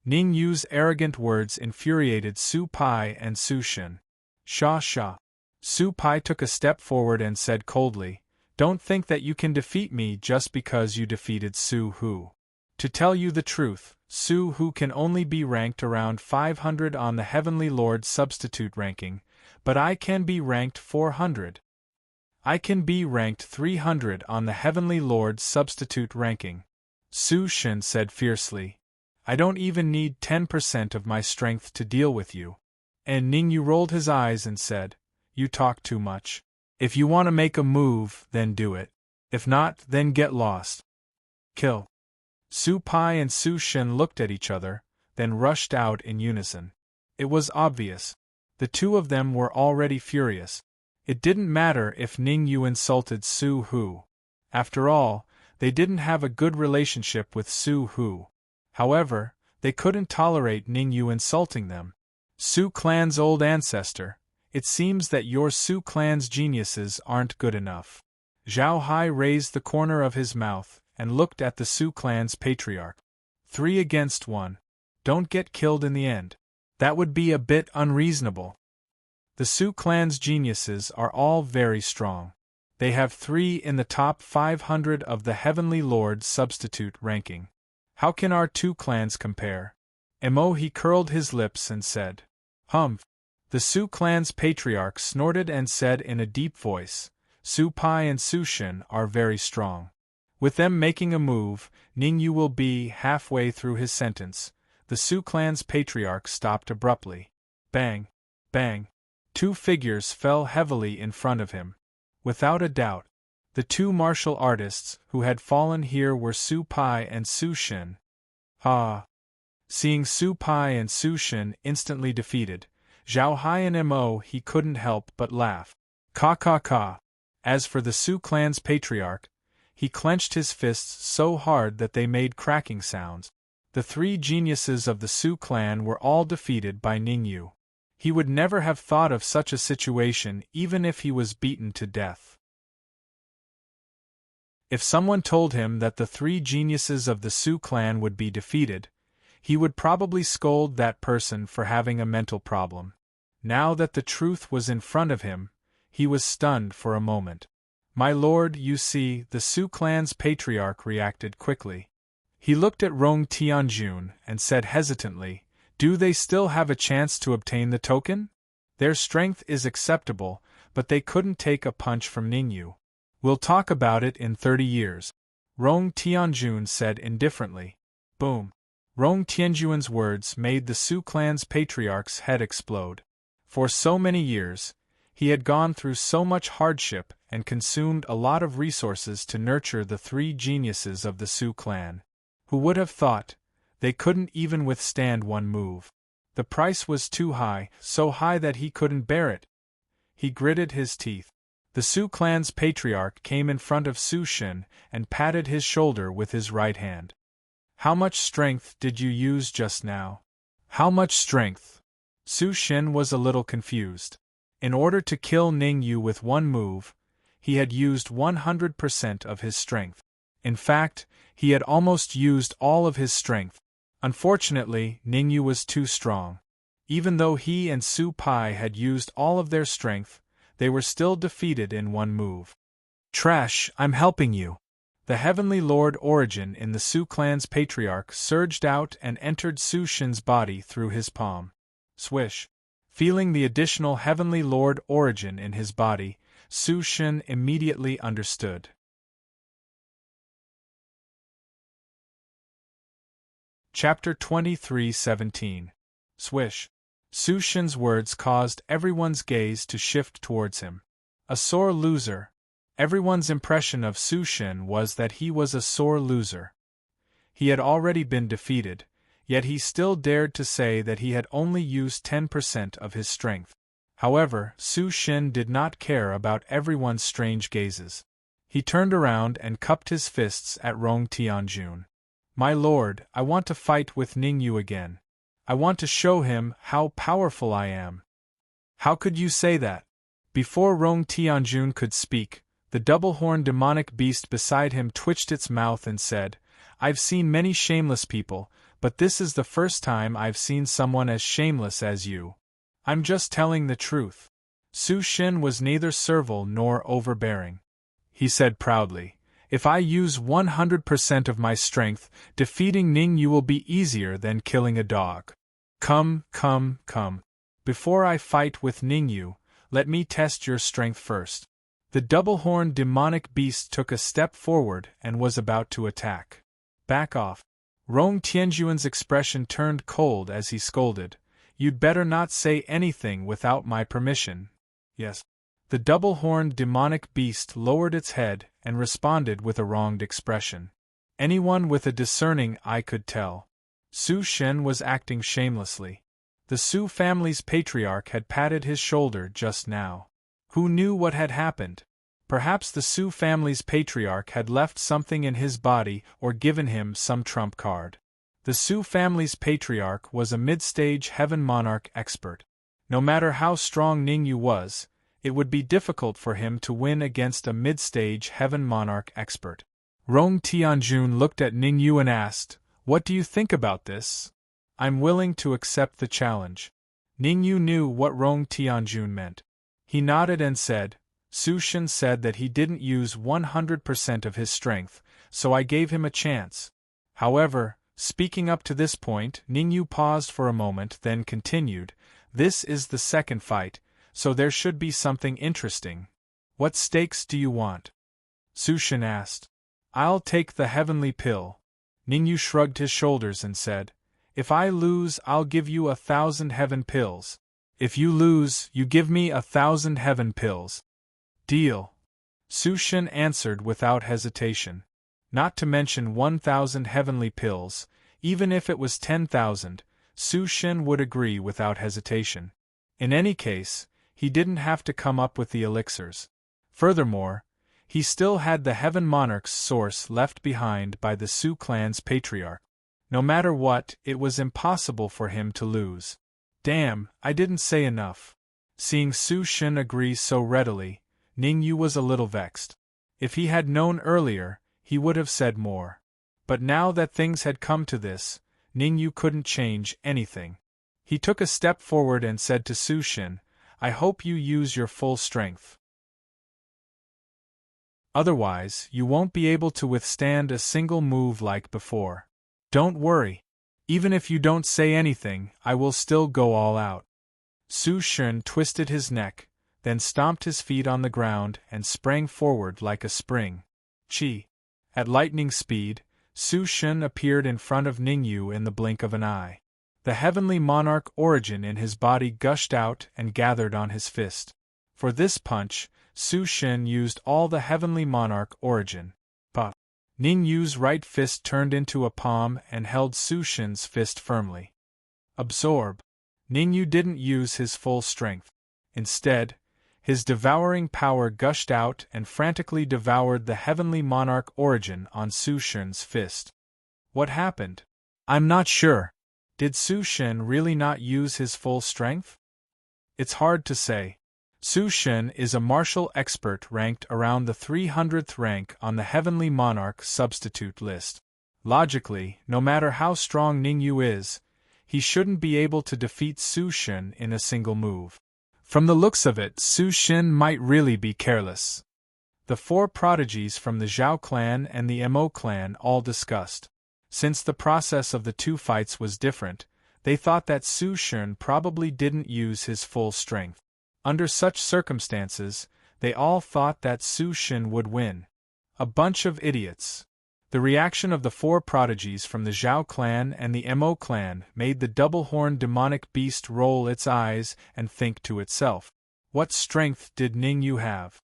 Ning Yu's arrogant words infuriated Su Pai and Su Shen. Sha sha. Su Pai took a step forward and said coldly, "Don't think that you can defeat me just because you defeated Su Hu. To tell you the truth, Su Hu can only be ranked around 500 on the Heavenly Lord substitute ranking, but I can be ranked 400. I can be ranked 300 on the Heavenly Lord substitute ranking." Su Shen said fiercely, "I don't even need 10% of my strength to deal with you." And Ning Yu rolled his eyes and said, "You talk too much. If you want to make a move, then do it. If not, then get lost. Kill." Su Pai and Su Shen looked at each other, then rushed out in unison. It was obvious. The 2 of them were already furious. It didn't matter if Ning Yu insulted Su Hu. After all, they didn't have a good relationship with Su Hu. However, they couldn't tolerate Ning Yu insulting them. Su clan's old ancestor, it seems that your Su clan's geniuses aren't good enough. Zhao Hai raised the corner of his mouth and looked at the Su clan's patriarch. 3 against 1. Don't get killed in the end. That would be a bit unreasonable. The Su clan's geniuses are all very strong. They have 3 in the top 500 of the Heavenly Lord substitute ranking. How can our 2 clans compare? He curled his lips and said, "Humph." The Su clan's patriarch snorted and said in a deep voice, "Su Pai and Su Shen are very strong. With them making a move, Ning Yu will be halfway through his sentence." The Su clan's patriarch stopped abruptly. Bang! Bang! 2 figures fell heavily in front of him. Without a doubt, the 2 martial artists who had fallen here were Su Pai and Su Shen. Ah! Seeing Su Pai and Su Shen instantly defeated, Zhao Hai and he couldn't help but laugh. Ka ka ka! As for the Su clan's patriarch, he clenched his fists so hard that they made cracking sounds. The 3 geniuses of the Su clan were all defeated by Ning Yu. He would never have thought of such a situation even if he was beaten to death. If someone told him that the 3 geniuses of the Su clan would be defeated, he would probably scold that person for having a mental problem. Now that the truth was in front of him, he was stunned for a moment. "My lord, you see," the Su clan's patriarch reacted quickly. He looked at Rong Tianjun and said hesitantly, "Do they still have a chance to obtain the token? Their strength is acceptable, but they couldn't take a punch from Ningyu. We'll talk about it in 30 years. Rong Tianjun said indifferently. Boom. Rong Tianjun's words made the Su clan's patriarch's head explode. For so many years, he had gone through so much hardship and consumed a lot of resources to nurture the three geniuses of the Su clan. Who would have thought? They couldn't even withstand one move. The price was too high, so high that he couldn't bear it. He gritted his teeth. The Su clan's patriarch came in front of Su Shen and patted his shoulder with his right hand. How much strength did you use just now? How much strength? Su Shen was a little confused. In order to kill Ningyu with one move, he had used 100% of his strength. In fact, he had almost used all of his strength. Unfortunately, Ningyu was too strong. Even though he and Su Pai had used all of their strength, they were still defeated in one move. Trash, I'm helping you. The Heavenly Lord Origin in the Su clan's patriarch surged out and entered Su Shen's body through his palm. Swish. Feeling the additional Heavenly Lord Origin in his body, Su Shen immediately understood. Chapter 23:17. Swish. Su Shen's words caused everyone's gaze to shift towards him. A sore loser. Everyone's impression of Su Shen was that he was a sore loser. He had already been defeated, yet he still dared to say that he had only used 10% of his strength. However, Su Shen did not care about everyone's strange gazes. He turned around and cupped his fists at Rong Tianjun. My lord, I want to fight with Ningyu again. I want to show him how powerful I am. How could you say that? Before Rong Tianjun could speak, the double-horned demonic beast beside him twitched its mouth and said, I've seen many shameless people, but this is the first time I've seen someone as shameless as you. I'm just telling the truth. Su Shen was neither servile nor overbearing. He said proudly, if I use 100% of my strength, defeating Ningyu will be easier than killing a dog. Come. Before I fight with Ningyu, let me test your strength first. The double-horned demonic beast took a step forward and was about to attack. Back off. Rong Tianjun's expression turned cold as he scolded, You'd better not say anything without my permission. Yes. The double-horned demonic beast lowered its head and responded with a wronged expression. Anyone with a discerning eye could tell. Su Shen was acting shamelessly. The Su family's patriarch had patted his shoulder just now. Who knew what had happened? Perhaps the Su family's patriarch had left something in his body or given him some trump card. The Su family's patriarch was a mid-stage Heaven Monarch expert. No matter how strong Ningyu was, it would be difficult for him to win against a mid-stage Heaven Monarch expert. Rong Tianjun looked at Ningyu and asked, What do you think about this? I'm willing to accept the challenge. Ningyu knew what Rong Tianjun meant. He nodded and said, Su Shen said that he didn't use 100% of his strength, so I gave him a chance. However, speaking up to this point, Ningyu paused for a moment then continued, This is the second fight, so there should be something interesting. What stakes do you want? Su Shen asked. I'll take the heavenly pill. Ningyu shrugged his shoulders and said, If I lose, I'll give you 1,000 heaven pills. If you lose, you give me 1,000 heaven pills. Deal. Su Shen answered without hesitation. Not to mention 1,000 heavenly pills, even if it was 10,000, Su Shen would agree without hesitation. In any case, he didn't have to come up with the elixirs. Furthermore, he still had the Heaven Monarch's source left behind by the Su clan's patriarch. No matter what, it was impossible for him to lose. Damn, I didn't say enough. Seeing Su Shen agree so readily, Ningyu was a little vexed. If he had known earlier, he would have said more. But now that things had come to this, Ningyu couldn't change anything. He took a step forward and said to Su Shen, I hope you use your full strength. Otherwise, you won't be able to withstand a single move like before. Don't worry. Even if you don't say anything, I will still go all out. Su Shen twisted his neck, then stomped his feet on the ground and sprang forward like a spring. Chi. At lightning speed, Su Shen appeared in front of Ningyu in the blink of an eye. The heavenly monarch origin in his body gushed out and gathered on his fist. For this punch, Su Shen used all the heavenly monarch origin. Pa. Ningyu's right fist turned into a palm and held Su Shen's fist firmly. Absorb. Ningyu didn't use his full strength. Instead, his devouring power gushed out and frantically devoured the heavenly monarch origin on Su Shen's fist. What happened? I'm not sure. Did Su Shen really not use his full strength? It's hard to say. Su Shen is a martial expert ranked around the 300th rank on the Heavenly Monarch substitute list. Logically, no matter how strong Ningyu is, he shouldn't be able to defeat Su Shen in a single move. From the looks of it, Su Shen might really be careless. The four prodigies from the Zhao clan and the Mo clan all discussed. Since the process of the two fights was different, they thought that Su Shen probably didn't use his full strength. Under such circumstances, they all thought that Su Shen would win. A bunch of idiots. The reaction of the four prodigies from the Zhao clan and the Mo clan made the double-horned demonic beast roll its eyes and think to itself. What strength did Ningyu have?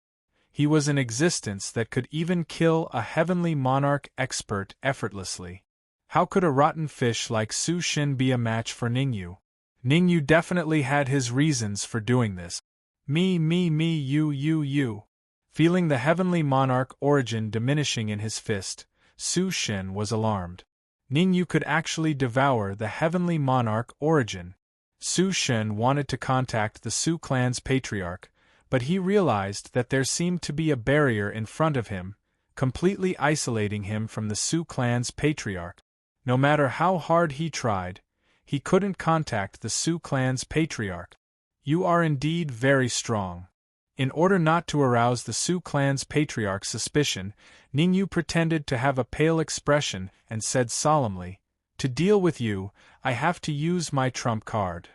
He was an existence that could even kill a heavenly monarch expert effortlessly. How could a rotten fish like Su Shen be a match for Ningyu? Ningyu definitely had his reasons for doing this. Me, you. Feeling the heavenly monarch origin diminishing in his fist, Su Shen was alarmed. Ningyu could actually devour the heavenly monarch origin. Su Shen wanted to contact the Su clan's patriarch, but he realized that there seemed to be a barrier in front of him, completely isolating him from the Su clan's patriarch. No matter how hard he tried, he couldn't contact the Su clan's patriarch. You are indeed very strong. In order not to arouse the Su clan's patriarch's suspicion, Ningyu pretended to have a pale expression and said solemnly, "To deal with you, I have to use my trump card."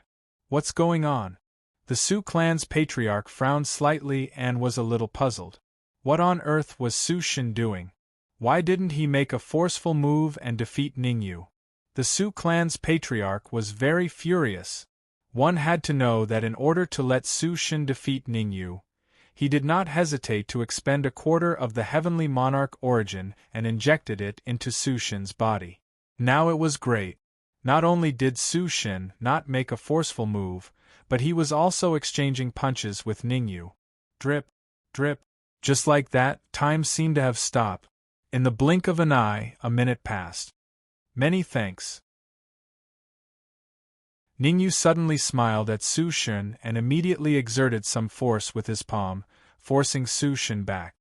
What's going on? The Su clan's patriarch frowned slightly and was a little puzzled. What on earth was Su Shen doing? Why didn't he make a forceful move and defeat Ningyu? The Su clan's patriarch was very furious. One had to know that in order to let Su Shen defeat Ningyu, he did not hesitate to expend a quarter of the heavenly monarch origin and injected it into Su Shen's body. Now it was great. Not only did Su Shen not make a forceful move, but he was also exchanging punches with Ningyu. Drip, drip. Just like that, time seemed to have stopped. In the blink of an eye, a minute passed. Many thanks. Ningyu suddenly smiled at Su Shen and immediately exerted some force with his palm, forcing Su Shen back.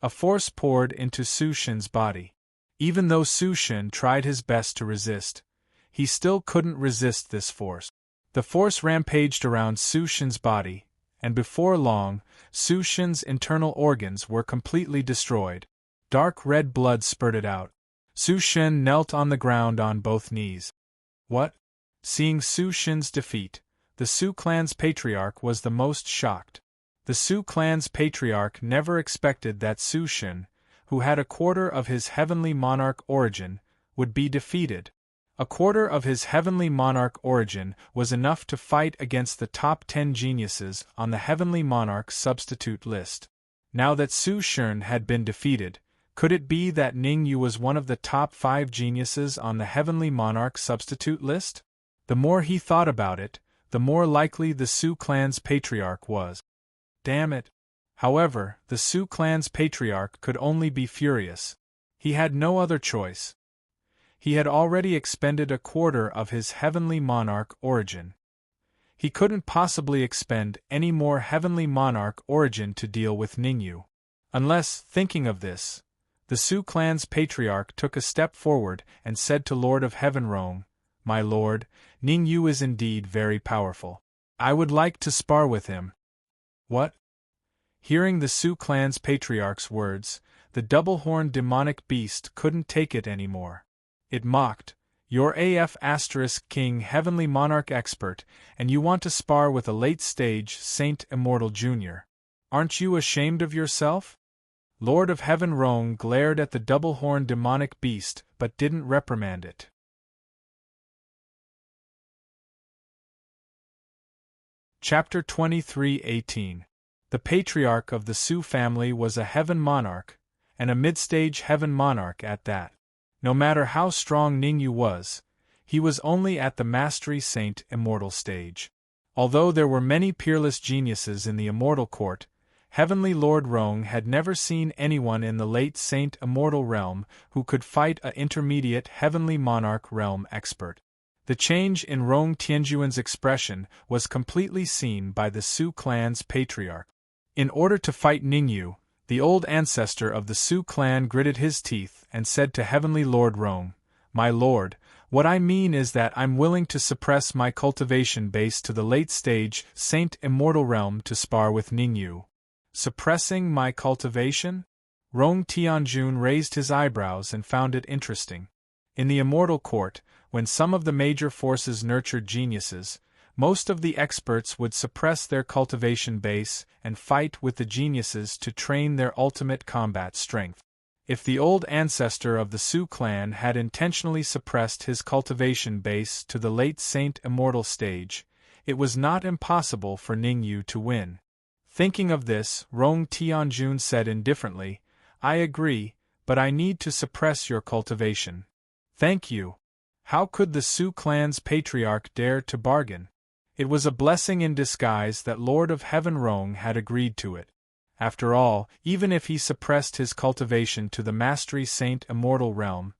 A force poured into Su Shen's body. Even though Su Shen tried his best to resist, he still couldn't resist this force. The force rampaged around Su Shen's body, and before long, Su Shen's internal organs were completely destroyed. Dark red blood spurted out. Su Shen knelt on the ground on both knees. What? Seeing Su Shen's defeat, the Su clan's patriarch was the most shocked. The Su clan's patriarch never expected that Su Shen, who had a quarter of his heavenly monarch origin, would be defeated. A quarter of his heavenly monarch origin was enough to fight against the top 10 geniuses on the heavenly monarch substitute list. Now that Su Shen had been defeated, could it be that Ningyu was one of the top 5 geniuses on the heavenly monarch substitute list? The more he thought about it, the more likely the Su clan's patriarch was. Damn it! However, the Su clan's patriarch could only be furious. He had no other choice. He had already expended a quarter of his heavenly monarch origin. He couldn't possibly expend any more heavenly monarch origin to deal with Ningyu. Unless, thinking of this, the Su clan's patriarch took a step forward and said to Lord of Heaven Rong, "My lord, Ningyu is indeed very powerful. I would like to spar with him." What? Hearing the Su clan's patriarch's words, the double-horned demonic beast couldn't take it anymore. It mocked, You're AF * King Heavenly Monarch Expert, and you want to spar with a late-stage Saint Immortal Jr. Aren't you ashamed of yourself? Lord of Heaven Roang glared at the double-horned demonic beast, but didn't reprimand it. Chapter 23:18. The patriarch of the Sioux family was a Heaven Monarch, and a mid-stage Heaven Monarch at that. No matter how strong Ningyu was, he was only at the Mastery Saint Immortal stage. Although there were many peerless geniuses in the Immortal Court, Heavenly Lord Roang had never seen anyone in the late Saint Immortal realm who could fight a intermediate Heavenly Monarch realm expert. The change in Roang Tianjuan's expression was completely seen by the Sioux clan's patriarch. In order to fight Ningyu, the old ancestor of the Sioux clan gritted his teeth and said to Heavenly Lord Roang, "My lord, what I mean is that I'm willing to suppress my cultivation base to the late-stage Saint Immortal realm to spar with Ningyu." Suppressing my cultivation? Roang Tianjun raised his eyebrows and found it interesting. In the Immortal Court, when some of the major forces nurtured geniuses, most of the experts would suppress their cultivation base and fight with the geniuses to train their ultimate combat strength. If the old ancestor of the Sioux clan had intentionally suppressed his cultivation base to the late Saint Immortal stage, it was not impossible for Ningyu to win. Thinking of this, Roang Tianjun said indifferently, "I agree, but I need to suppress your cultivation." "Thank you." How could the Sioux clan's patriarch dare to bargain? It was a blessing in disguise that Lord of Heaven Roang had agreed to it. After all, even if he suppressed his cultivation to the Mastery Saint Immortal realm,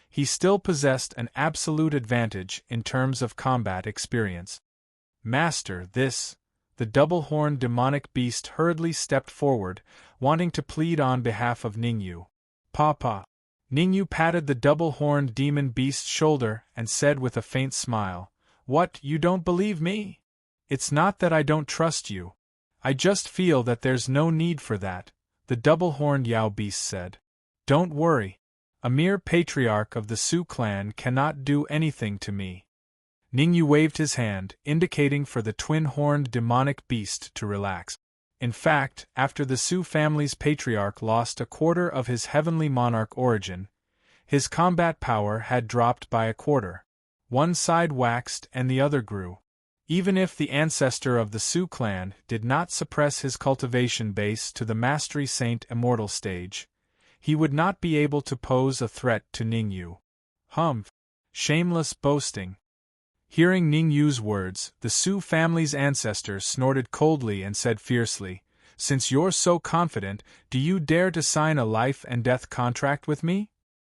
he still possessed an absolute advantage in terms of combat experience. "Master, this..." The double-horned demonic beast hurriedly stepped forward, wanting to plead on behalf of Ningyu. "Papa." Ningyu patted the double-horned demon beast's shoulder and said with a faint smile, "What, you don't believe me? It's not that I don't trust you. I just feel that there's no need for that," the double-horned Yao beast said. "Don't worry. A mere patriarch of the Sioux clan cannot do anything to me." Ningyu waved his hand, indicating for the twin-horned demonic beast to relax. In fact, after the Sioux family's patriarch lost a quarter of his Heavenly Monarch origin, his combat power had dropped by a quarter. One side waxed and the other grew. Even if the ancestor of the Sioux clan did not suppress his cultivation base to the Mastery Saint Immortal stage, he would not be able to pose a threat to Ningyu. Humph! Shameless boasting. Hearing Ningyu's words, the Sioux family's ancestor snorted coldly and said fiercely, "Since you're so confident, do you dare to sign a life-and-death contract with me?"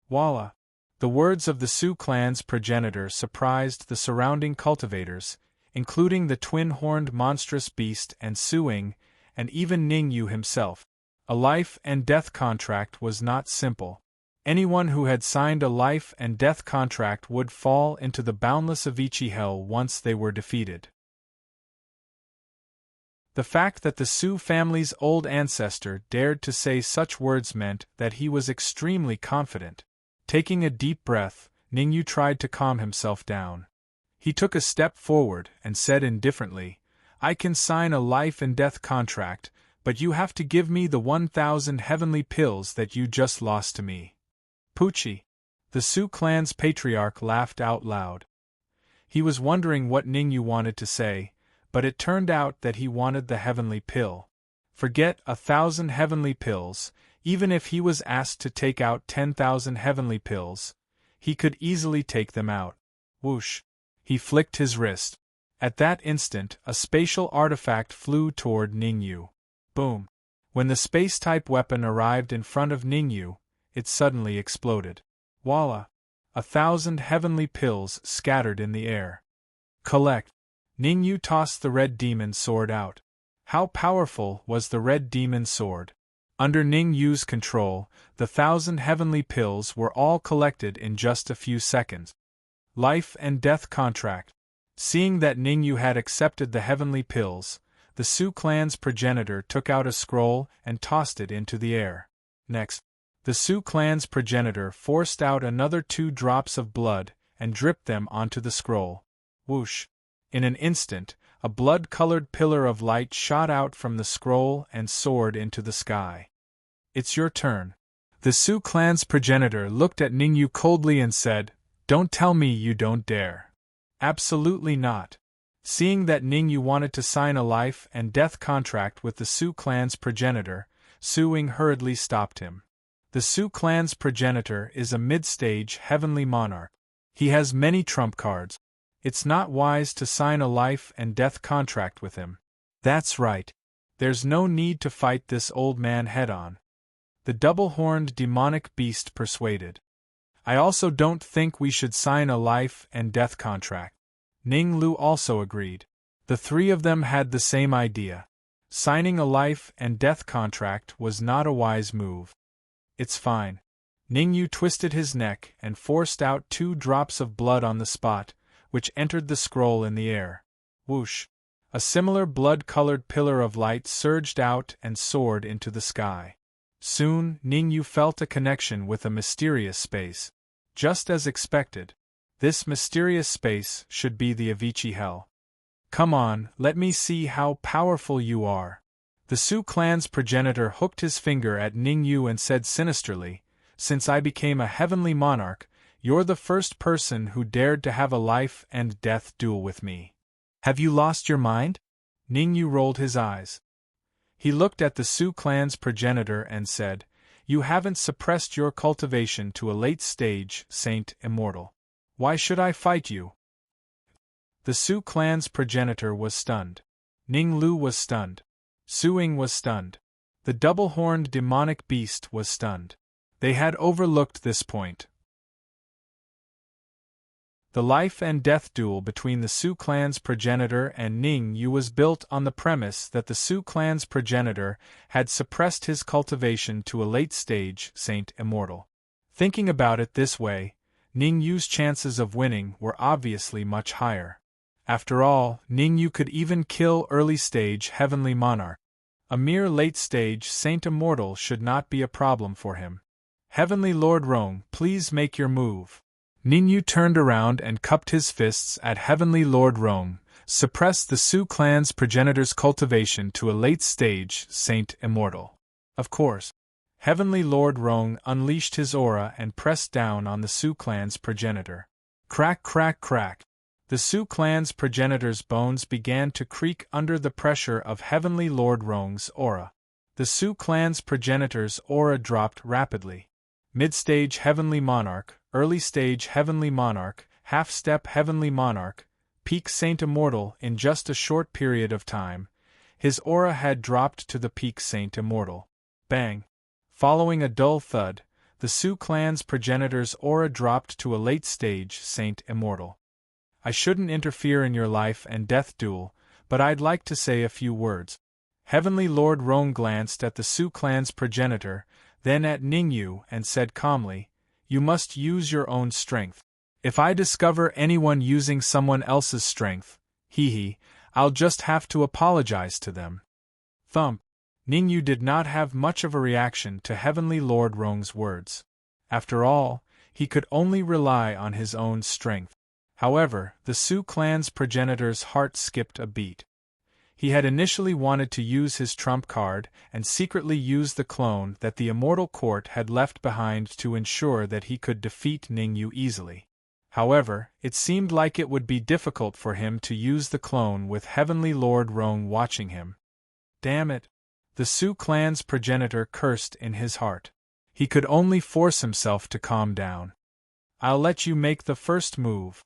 Voila! The words of the Sioux clan's progenitor surprised the surrounding cultivators, including the twin-horned monstrous beast and Suing, and even Ningyu himself. A life-and-death contract was not simple. Anyone who had signed a life-and-death contract would fall into the boundless Avicii hell once they were defeated. The fact that the Sioux family's old ancestor dared to say such words meant that he was extremely confident. Taking a deep breath, Ningyu tried to calm himself down. He took a step forward and said indifferently, "I can sign a life-and-death contract, but you have to give me the 1,000 heavenly pills that you just lost to me." Poochie! The Sioux clan's patriarch laughed out loud. He was wondering what Ningyu wanted to say, but it turned out that he wanted the heavenly pill. Forget 1,000 heavenly pills, even if he was asked to take out 10,000 heavenly pills, he could easily take them out. Whoosh! He flicked his wrist. At that instant, a spatial artifact flew toward Ningyu. Boom! When the space-type weapon arrived in front of Ningyu, it suddenly exploded. Voila! 1,000 heavenly pills scattered in the air. Collect! Ningyu tossed the red demon sword out. How powerful was the red demon sword? Under Ningyu's control, the 1,000 heavenly pills were all collected in just a few seconds. Life-and-death contract. Seeing that Ningyu had accepted the heavenly pills, the Sioux clan's progenitor took out a scroll and tossed it into the air. Next, the Sioux clan's progenitor forced out another 2 drops of blood and dripped them onto the scroll. Whoosh! In an instant, a blood-colored pillar of light shot out from the scroll and soared into the sky. It's your turn. The Sioux clan's progenitor looked at Ningyu coldly and said, "Don't tell me you don't dare." "Absolutely not." Seeing that Ningyu wanted to sign a life and death contract with the Sioux clan's progenitor, Suing hurriedly stopped him. The Sioux clan's progenitor is a mid-stage heavenly monarch. He has many trump cards. It's not wise to sign a life and death contract with him. That's right. There's no need to fight this old man head-on. The double-horned demonic beast persuaded. I also don't think we should sign a life and death contract. Ning Lu also agreed. The three of them had the same idea. Signing a life and death contract was not a wise move. It's fine. Ningyu twisted his neck and forced out 2 drops of blood on the spot, which entered the scroll in the air. Whoosh! A similar blood-colored pillar of light surged out and soared into the sky. Soon, Ningyu felt a connection with a mysterious space. Just as expected. This mysterious space should be the Avicii Hell. Come on, let me see how powerful you are. The Sioux clan's progenitor hooked his finger at Ningyu and said sinisterly, "Since I became a heavenly monarch, you're the first person who dared to have a life and death duel with me. Have you lost your mind?" Ningyu rolled his eyes. He looked at the Sioux clan's progenitor and said, "You haven't suppressed your cultivation to a late stage, Saint Immortal. Why should I fight you?" The Sioux clan's progenitor was stunned. Ning Lu was stunned. Suing was stunned. The double-horned demonic beast was stunned. They had overlooked this point. The life and death duel between the Sioux clan's progenitor and Ning Yu was built on the premise that the Sioux clan's progenitor had suppressed his cultivation to a late stage, Saint Immortal. Thinking about it this way, Ning Yu's chances of winning were obviously much higher. After all, Ning Yu could even kill early-stage Heavenly Monarch. A mere late-stage Saint Immortal should not be a problem for him. "Heavenly Lord Rong, please make your move." Ning Yu turned around and cupped his fists at Heavenly Lord Rong, suppress the Sioux clan's progenitor's cultivation to a late-stage Saint Immortal. Of course. Heavenly Lord Rong unleashed his aura and pressed down on the Sioux clan's progenitor. Crack, crack, crack. The Sioux clan's progenitor's bones began to creak under the pressure of Heavenly Lord Rong's aura. The Sioux clan's progenitor's aura dropped rapidly. Mid-stage Heavenly Monarch, early-stage Heavenly Monarch, half-step Heavenly Monarch, peak Saint Immortal in just a short period of time. His aura had dropped to the peak Saint Immortal. Bang! Following a dull thud, the Sioux clan's progenitor's aura dropped to a late-stage Saint Immortal. "I shouldn't interfere in your life and death duel, but I'd like to say a few words." Heavenly Lord Rong glanced at the Sioux clan's progenitor, then at Ning Yu and said calmly, "You must use your own strength. If I discover anyone using someone else's strength, I'll just have to apologize to them." Thump. Ning Yu did not have much of a reaction to Heavenly Lord Rong's words. After all, he could only rely on his own strength. However, the Sioux clan's progenitor's heart skipped a beat. He had initially wanted to use his trump card and secretly use the clone that the Immortal Court had left behind to ensure that he could defeat Ning Yu easily. However, it seemed like it would be difficult for him to use the clone with Heavenly Lord Rong watching him. Damn it! The Sioux clan's progenitor cursed in his heart. He could only force himself to calm down. "I'll let you make the first move."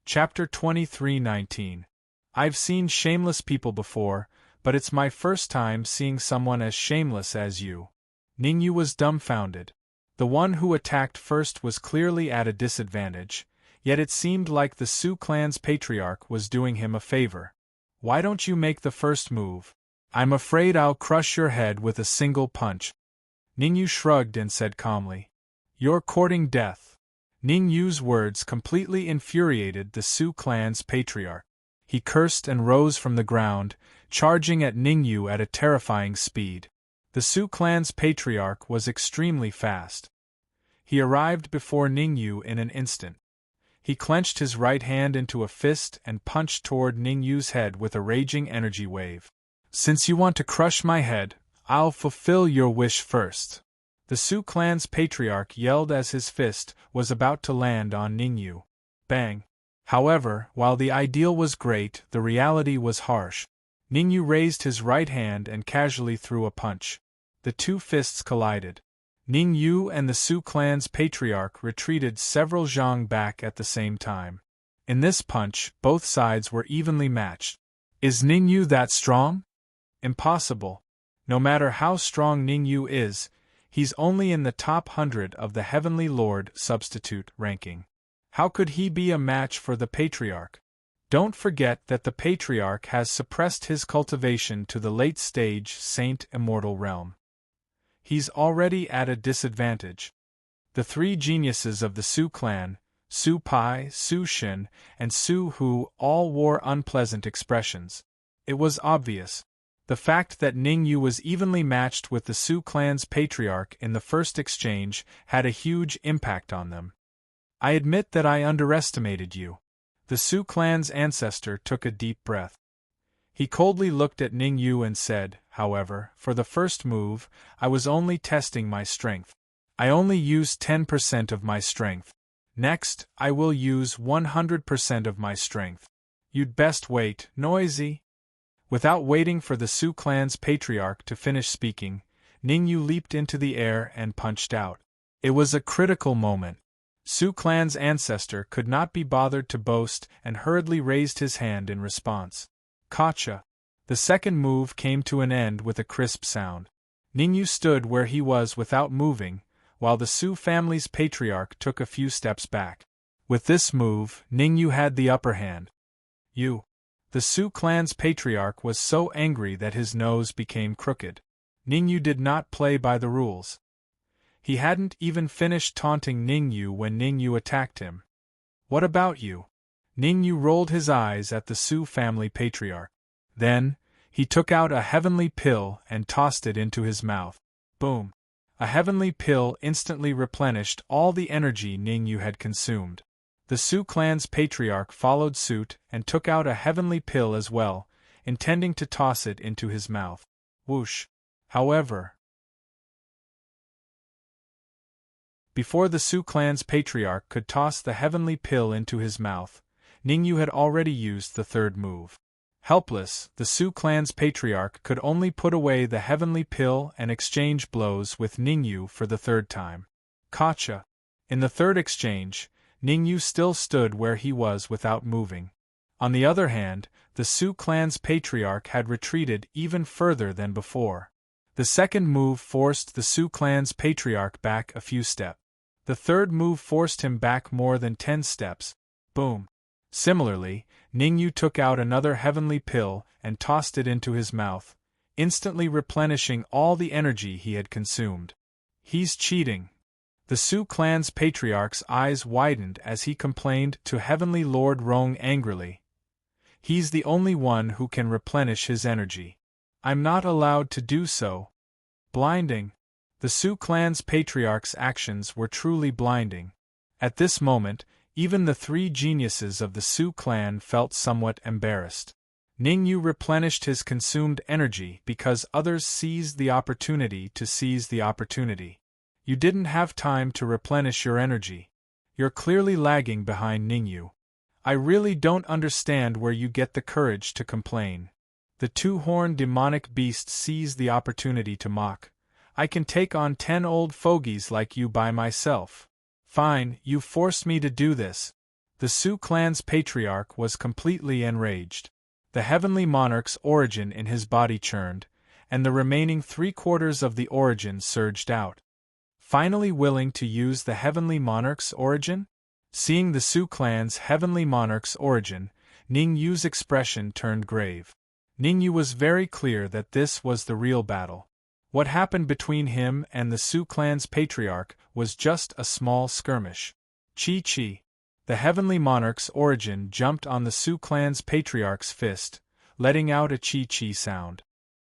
Chapter 23:19. I've seen shameless people before, but it's my first time seeing someone as shameless as you. Ning Yu was dumbfounded. The one who attacked first was clearly at a disadvantage, yet it seemed like the Sioux clan's patriarch was doing him a favor. "Why don't you make the first move? I'm afraid I'll crush your head with a single punch." Ning Yu shrugged and said calmly, "You're courting death." Ning Yu's words completely infuriated the Sioux clan's patriarch. He cursed and rose from the ground, charging at Ning Yu at a terrifying speed. The Sioux clan's patriarch was extremely fast. He arrived before Ningyu in an instant. He clenched his right hand into a fist and punched toward Ningyu's head with a raging energy wave. Since you want to crush my head, I'll fulfill your wish first. The Sioux clan's patriarch yelled as his fist was about to land on Ningyu. Bang! However, while the ideal was great, the reality was harsh. Ningyu raised his right hand and casually threw a punch. The two fists collided. Ningyu and the Sioux clan's patriarch retreated several zhang back at the same time. In this punch, both sides were evenly matched. Is Ningyu that strong? Impossible. No matter how strong Ningyu is, he's only in the top 100 of the Heavenly Lord substitute ranking. How could he be a match for the patriarch? Don't forget that the patriarch has suppressed his cultivation to the late stage Saint Immortal realm. He's already at a disadvantage. The three geniuses of the Sioux clan, Su Pai, Su Shin, and Su Hu, all wore unpleasant expressions. It was obvious. The fact that Ningyu was evenly matched with the Sioux clan's patriarch in the first exchange had a huge impact on them. I admit that I underestimated you. The Sioux clan's ancestor took a deep breath. He coldly looked at Ningyu and said, however, for the first move, I was only testing my strength. I only used 10% of my strength. Next, I will use 100% of my strength. You'd best wait, noisy. Without waiting for the Sioux clan's patriarch to finish speaking, Ningyu leaped into the air and punched out. It was a critical moment. Sioux clan's ancestor could not be bothered to boast and hurriedly raised his hand in response. Gotcha! The second move came to an end with a crisp sound. Ningyu stood where he was without moving, while the Sioux family's patriarch took a few steps back. With this move, Ningyu had the upper hand. You! The Sioux clan's patriarch was so angry that his nose became crooked. Ningyu did not play by the rules. He hadn't even finished taunting Ningyu when Ningyu attacked him. What about you? Ningyu rolled his eyes at the Sioux family patriarch. Then, he took out a heavenly pill and tossed it into his mouth. Boom! A heavenly pill instantly replenished all the energy Ningyu had consumed. The Sioux clan's patriarch followed suit and took out a heavenly pill as well, intending to toss it into his mouth. Whoosh! However, before the Sioux clan's patriarch could toss the heavenly pill into his mouth, Ningyu had already used the third move. Helpless, the Sioux clan's patriarch could only put away the heavenly pill and exchange blows with Ningyu for the third time. Gotcha! In the third exchange, Ningyu still stood where he was without moving. On the other hand, the Sioux clan's patriarch had retreated even further than before. The second move forced the Sioux clan's patriarch back a few steps. The third move forced him back more than 10 steps. Boom! Similarly, Ningyu took out another heavenly pill and tossed it into his mouth, instantly replenishing all the energy he had consumed. He's cheating. The Sioux clan's patriarch's eyes widened as he complained to Heavenly Lord Rong angrily. He's the only one who can replenish his energy. I'm not allowed to do so. Blinding. The Sioux clan's patriarch's actions were truly blinding. At this moment, even the three geniuses of the Sioux clan felt somewhat embarrassed. Ningyu replenished his consumed energy because others seized the opportunity to seize the opportunity. You didn't have time to replenish your energy. You're clearly lagging behind Ningyu. I really don't understand where you get the courage to complain. The two-horned demonic beast seized the opportunity to mock. I can take on 10 old fogies like you by myself. Fine, you forced me to do this. The Sioux clan's patriarch was completely enraged. The heavenly monarch's origin in his body churned, and the remaining 3/4 of the origin surged out. Finally willing to use the heavenly monarch's origin? Seeing the Sioux clan's heavenly monarch's origin, Ningyu's expression turned grave. Ningyu was very clear that this was the real battle. What happened between him and the Sioux clan's patriarch was just a small skirmish. Chi-chi. The heavenly monarch's origin jumped on the Sioux clan's patriarch's fist, letting out a chi-chi sound.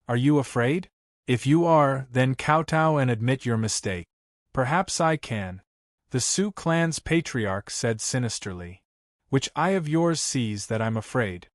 Are you afraid? If you are, then kowtow and admit your mistake. Perhaps I can. The Sioux clan's patriarch said sinisterly. Which eye of yours sees that I'm afraid?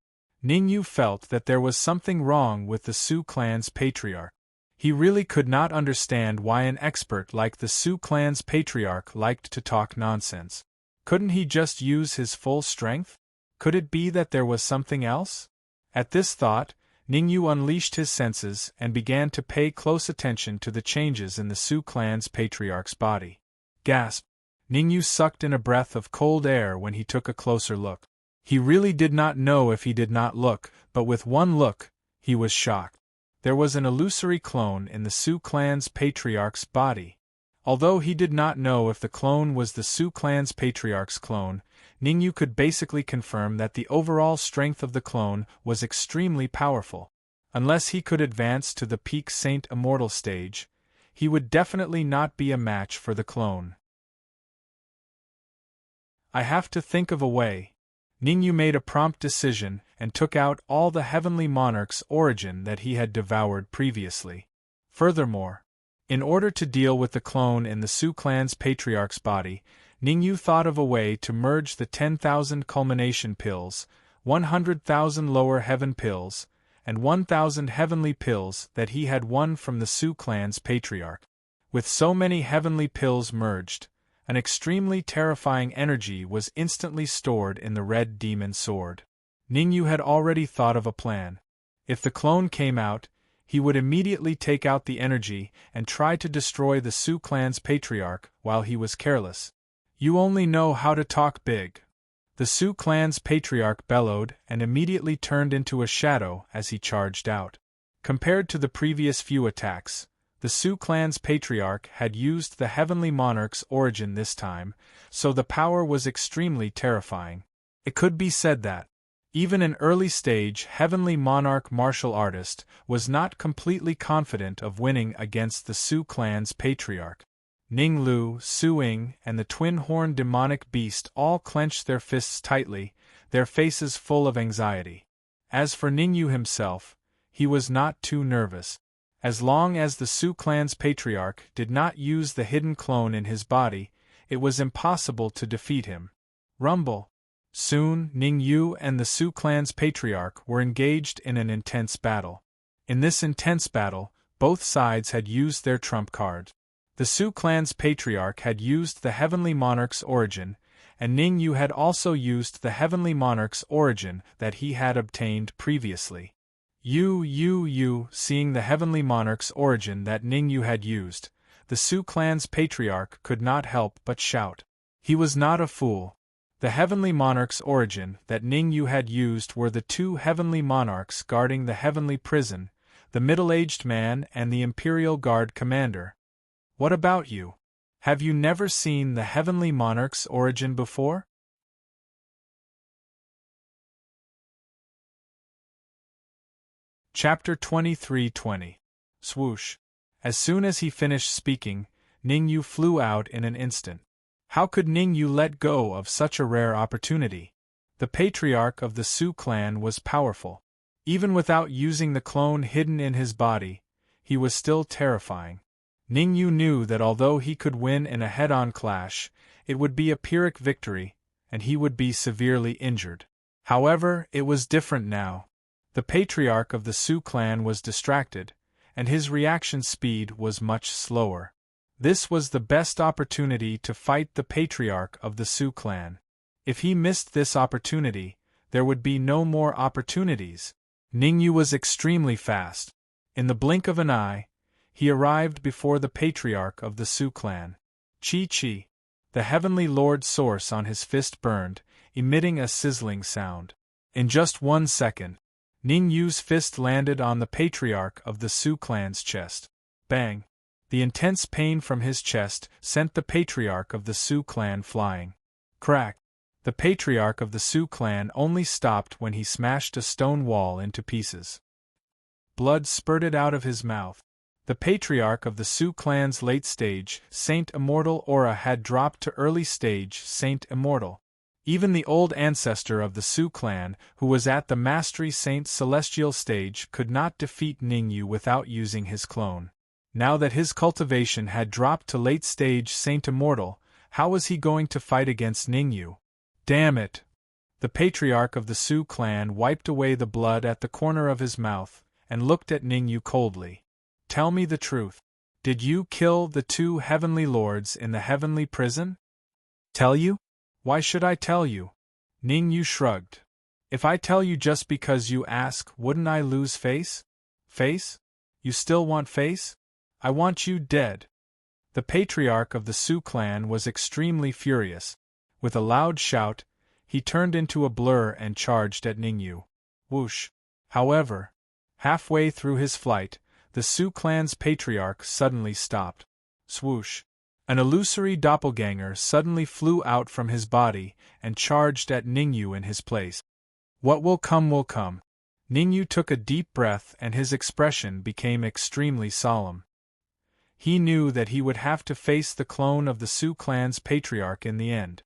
Ningyu felt that there was something wrong with the Sioux clan's patriarch. He really could not understand why an expert like the Sioux clan's patriarch liked to talk nonsense. Couldn't he just use his full strength? Could it be that there was something else? At this thought, Ningyu unleashed his senses and began to pay close attention to the changes in the Sioux clan's patriarch's body. Gasp! Ningyu sucked in a breath of cold air when he took a closer look. He really did not know if he did not look, but with one look, he was shocked. There was an illusory clone in the Sioux clan's patriarch's body. Although he did not know if the clone was the Sioux clan's patriarch's clone, Ningyu could basically confirm that the overall strength of the clone was extremely powerful. Unless he could advance to the peak Saint Immortal stage, he would definitely not be a match for the clone. I have to think of a way. Ningyu made a prompt decision and took out all the Heavenly Monarch's origin that he had devoured previously. Furthermore, in order to deal with the clone in the Sioux clan's patriarch's body, Ningyu thought of a way to merge the 10,000 culmination pills, 100,000 lower heaven pills, and 1,000 heavenly pills that he had won from the Sioux clan's patriarch. With so many heavenly pills merged, an extremely terrifying energy was instantly stored in the red demon sword. Ningyu had already thought of a plan. If the clone came out, he would immediately take out the energy and try to destroy the Sioux clan's patriarch while he was careless. You only know how to talk big. The Sioux clan's patriarch bellowed and immediately turned into a shadow as he charged out. Compared to the previous few attacks, the Sioux clan's patriarch had used the Heavenly Monarch's origin this time, so the power was extremely terrifying. It could be said that, even an early-stage Heavenly Monarch martial artist was not completely confident of winning against the Sioux clan's patriarch. Ning Lu, Su Ying, and the twin-horned demonic beast all clenched their fists tightly, their faces full of anxiety. As for Ningyu himself, he was not too nervous. As long as the Sioux clan's patriarch did not use the hidden clone in his body, it was impossible to defeat him. Rumble. Soon, Ningyu and the Sioux clan's patriarch were engaged in an intense battle. In this intense battle, both sides had used their trump card. The Sioux clan's patriarch had used the Heavenly Monarch's origin, and Ningyu had also used the Heavenly Monarch's origin that he had obtained previously. Seeing the Heavenly Monarch's origin that Ningyu had used, the Sioux clan's patriarch could not help but shout. He was not a fool. The Heavenly Monarch's origin that Ningyu had used were the two Heavenly Monarchs guarding the Heavenly Prison, the middle-aged man and the Imperial Guard commander. What about you? Have you never seen the Heavenly Monarch's origin before? Chapter 23:20. Swoosh. As soon as he finished speaking, Ningyu flew out in an instant. How could Ningyu let go of such a rare opportunity? The patriarch of the Sioux clan was powerful. Even without using the clone hidden in his body, he was still terrifying. Ningyu knew that although he could win in a head-on clash, it would be a Pyrrhic victory, and he would be severely injured. However, it was different now. The patriarch of the Sioux clan was distracted, and his reaction speed was much slower. This was the best opportunity to fight the patriarch of the Sioux clan. If he missed this opportunity, there would be no more opportunities. Ningyu was extremely fast. In the blink of an eye, he arrived before the patriarch of the Sioux clan. Chi-chi. The Heavenly Lord's source on his fist burned, emitting a sizzling sound. In just 1 second, Ningyu's fist landed on the patriarch of the Sioux clan's chest. Bang! The intense pain from his chest sent the patriarch of the Sioux clan flying. Crack! The patriarch of the Sioux clan only stopped when he smashed a stone wall into pieces. Blood spurted out of his mouth. The patriarch of the Sioux clan's late-stage Saint Immortal aura had dropped to early-stage Saint Immortal. Even the old ancestor of the Su clan, who was at the Mastery Saint Celestial stage, could not defeat Ningyu without using his clone. Now that his cultivation had dropped to late stage Saint Immortal, how was he going to fight against Ningyu? Damn it! The patriarch of the Su clan wiped away the blood at the corner of his mouth, and looked at Ningyu coldly. Tell me the truth. Did you kill the 2 heavenly lords in the heavenly prison? Tell you? Why should I tell you? Ningyu shrugged. If I tell you just because you ask, wouldn't I lose face? Face? You still want face? I want you dead. The patriarch of the Su clan was extremely furious. With a loud shout, he turned into a blur and charged at Ningyu. Whoosh! However, halfway through his flight, the Su clan's patriarch suddenly stopped. Swoosh! An illusory doppelganger suddenly flew out from his body and charged at Ningyu in his place. What will come will come. Ningyu took a deep breath and his expression became extremely solemn. He knew that he would have to face the clone of the Su clan's patriarch in the end.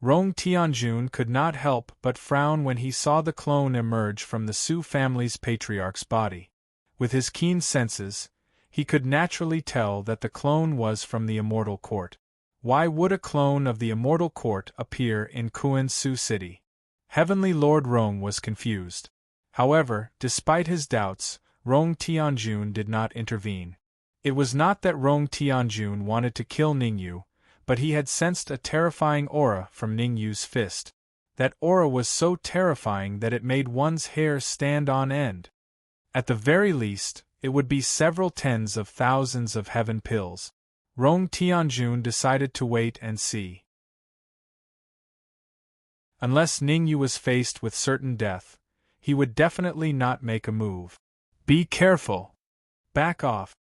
Rong Tianjun could not help but frown when he saw the clone emerge from the Su family's patriarch's body. With his keen senses, he could naturally tell that the clone was from the Immortal Court. Why would a clone of the Immortal Court appear in Kuan-Su City? Heavenly Lord Rong was confused. However, despite his doubts, Rong Tianjun did not intervene. It was not that Rong Tianjun wanted to kill Ningyu, but he had sensed a terrifying aura from Ningyu's fist. That aura was so terrifying that it made one's hair stand on end. At the very least, it would be several tens of thousands of heaven pills. Rong Tianjun decided to wait and see. Unless Ningyu was faced with certain death, he would definitely not make a move. Be careful! Back off!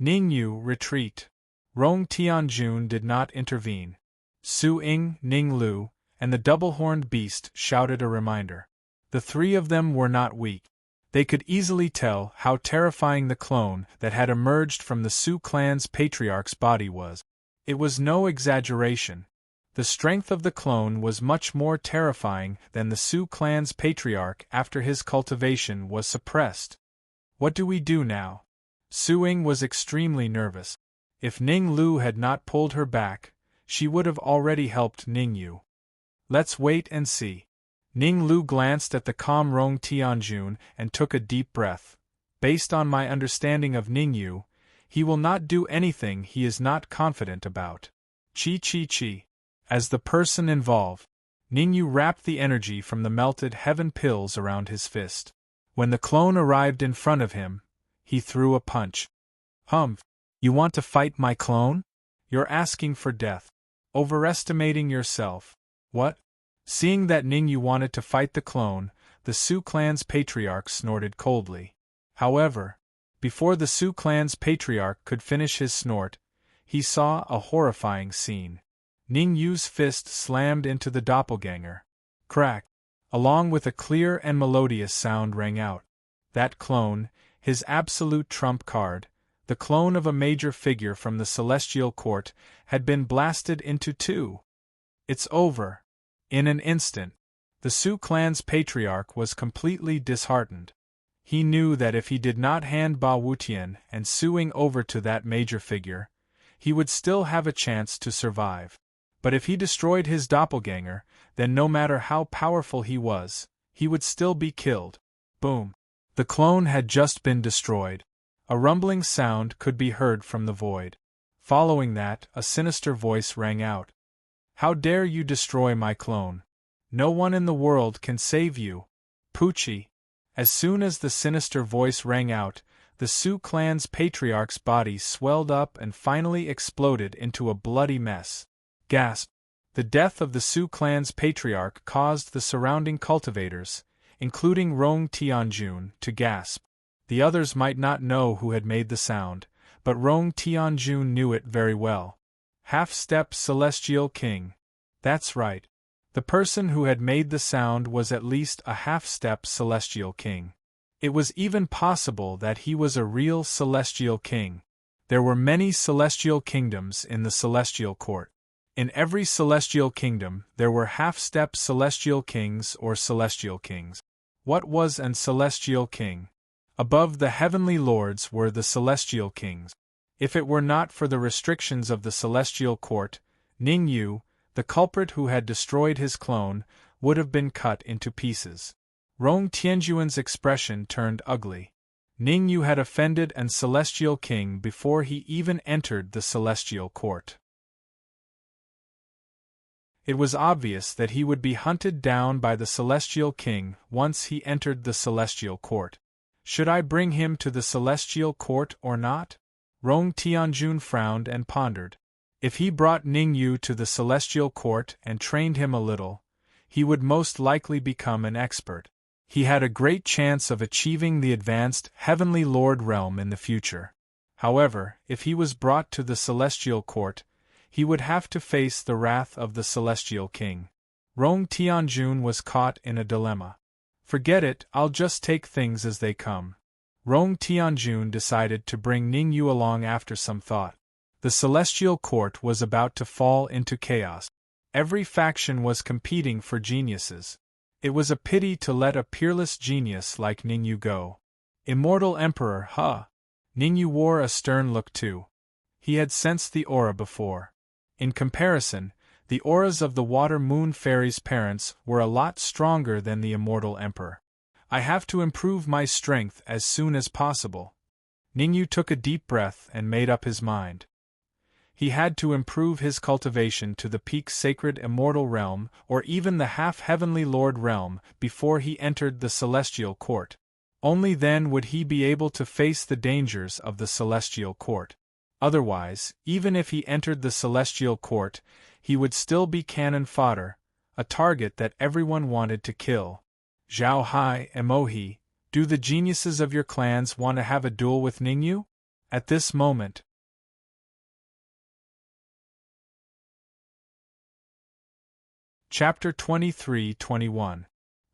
Ningyu, retreat! Rong Tianjun did not intervene. Su Ying, Ning Lu, and the double-horned beast shouted a reminder. The 3 of them were not weak. They could easily tell how terrifying the clone that had emerged from the Su clan's patriarch's body was. It was no exaggeration. The strength of the clone was much more terrifying than the Su clan's patriarch after his cultivation was suppressed. What do we do now? Su Ying was extremely nervous. If Ning Lu had not pulled her back, she would have already helped Ningyu. Let's wait and see. Ning Lu glanced at the calm Rong Tianjun and took a deep breath. Based on my understanding of Ningyu, he will not do anything he is not confident about. Chi. As the person involved, Ningyu wrapped the energy from the melted heaven pills around his fist. When the clone arrived in front of him, he threw a punch. Humph! You want to fight my clone? You're asking for death. Overestimating yourself. What? Seeing that Ningyu wanted to fight the clone, the Su clan's patriarch snorted coldly. However, before the Su clan's patriarch could finish his snort, he saw a horrifying scene. Ningyu's fist slammed into the doppelganger. Crack! Along with a clear and melodious sound rang out. That clone, his absolute trump card, the clone of a major figure from the Celestial Court, had been blasted into 2. It's over. In an instant, the Su clan's patriarch was completely disheartened. He knew that if he did not hand Ba Wutian and Su Ying over to that major figure, he would still have a chance to survive. But if he destroyed his doppelganger, then no matter how powerful he was, he would still be killed. Boom! The clone had just been destroyed. A rumbling sound could be heard from the void. Following that, a sinister voice rang out. How dare you destroy my clone? No one in the world can save you. Poochie! As soon as the sinister voice rang out, the Su clan's patriarch's body swelled up and finally exploded into a bloody mess. Gasp! The death of the Su clan's patriarch caused the surrounding cultivators, including Rong Tianjun, to gasp. The others might not know who had made the sound, but Rong Tianjun knew it very well. Half-step Celestial King. That's right. The person who had made the sound was at least a half-step Celestial King. It was even possible that he was a real Celestial King. There were many Celestial Kingdoms in the Celestial Court. In every celestial kingdom, there were half-step celestial kings or celestial kings. What was an celestial king? Above the heavenly lords were the celestial kings. If it were not for the restrictions of the celestial court, Ning Yu, the culprit who had destroyed his clone, would have been cut into pieces. Rong Tianjuan's expression turned ugly. Ning Yu had offended an celestial king before he even entered the celestial court. It was obvious that he would be hunted down by the celestial king once he entered the celestial court. Should I bring him to the celestial court or not? Rong Tianjun frowned and pondered. If he brought Ning Yu to the celestial court and trained him a little, he would most likely become an expert. He had a great chance of achieving the advanced heavenly lord realm in the future. However, if he was brought to the celestial court, he would have to face the wrath of the celestial king. Rong Tianjun was caught in a dilemma. Forget it, I'll just take things as they come. Rong Tianjun decided to bring Ning Yu along after some thought. The celestial court was about to fall into chaos. Every faction was competing for geniuses. It was a pity to let a peerless genius like Ning Yu go. Immortal Emperor, huh? Ning Yu wore a stern look too. He had sensed the aura before. In comparison, the auras of the Water Moon Fairy's parents were a lot stronger than the immortal Emperor. I have to improve my strength as soon as possible. Ning Yu took a deep breath and made up his mind. He had to improve his cultivation to the peak sacred immortal realm or even the half-heavenly lord realm before he entered the celestial court. Only then would he be able to face the dangers of the celestial court. Otherwise, even if he entered the celestial court, he would still be cannon fodder, a target that everyone wanted to kill. Zhao Hai and Mohi, do the geniuses of your clans want to have a duel with Ning Yu? At this moment. Chapter 23-21.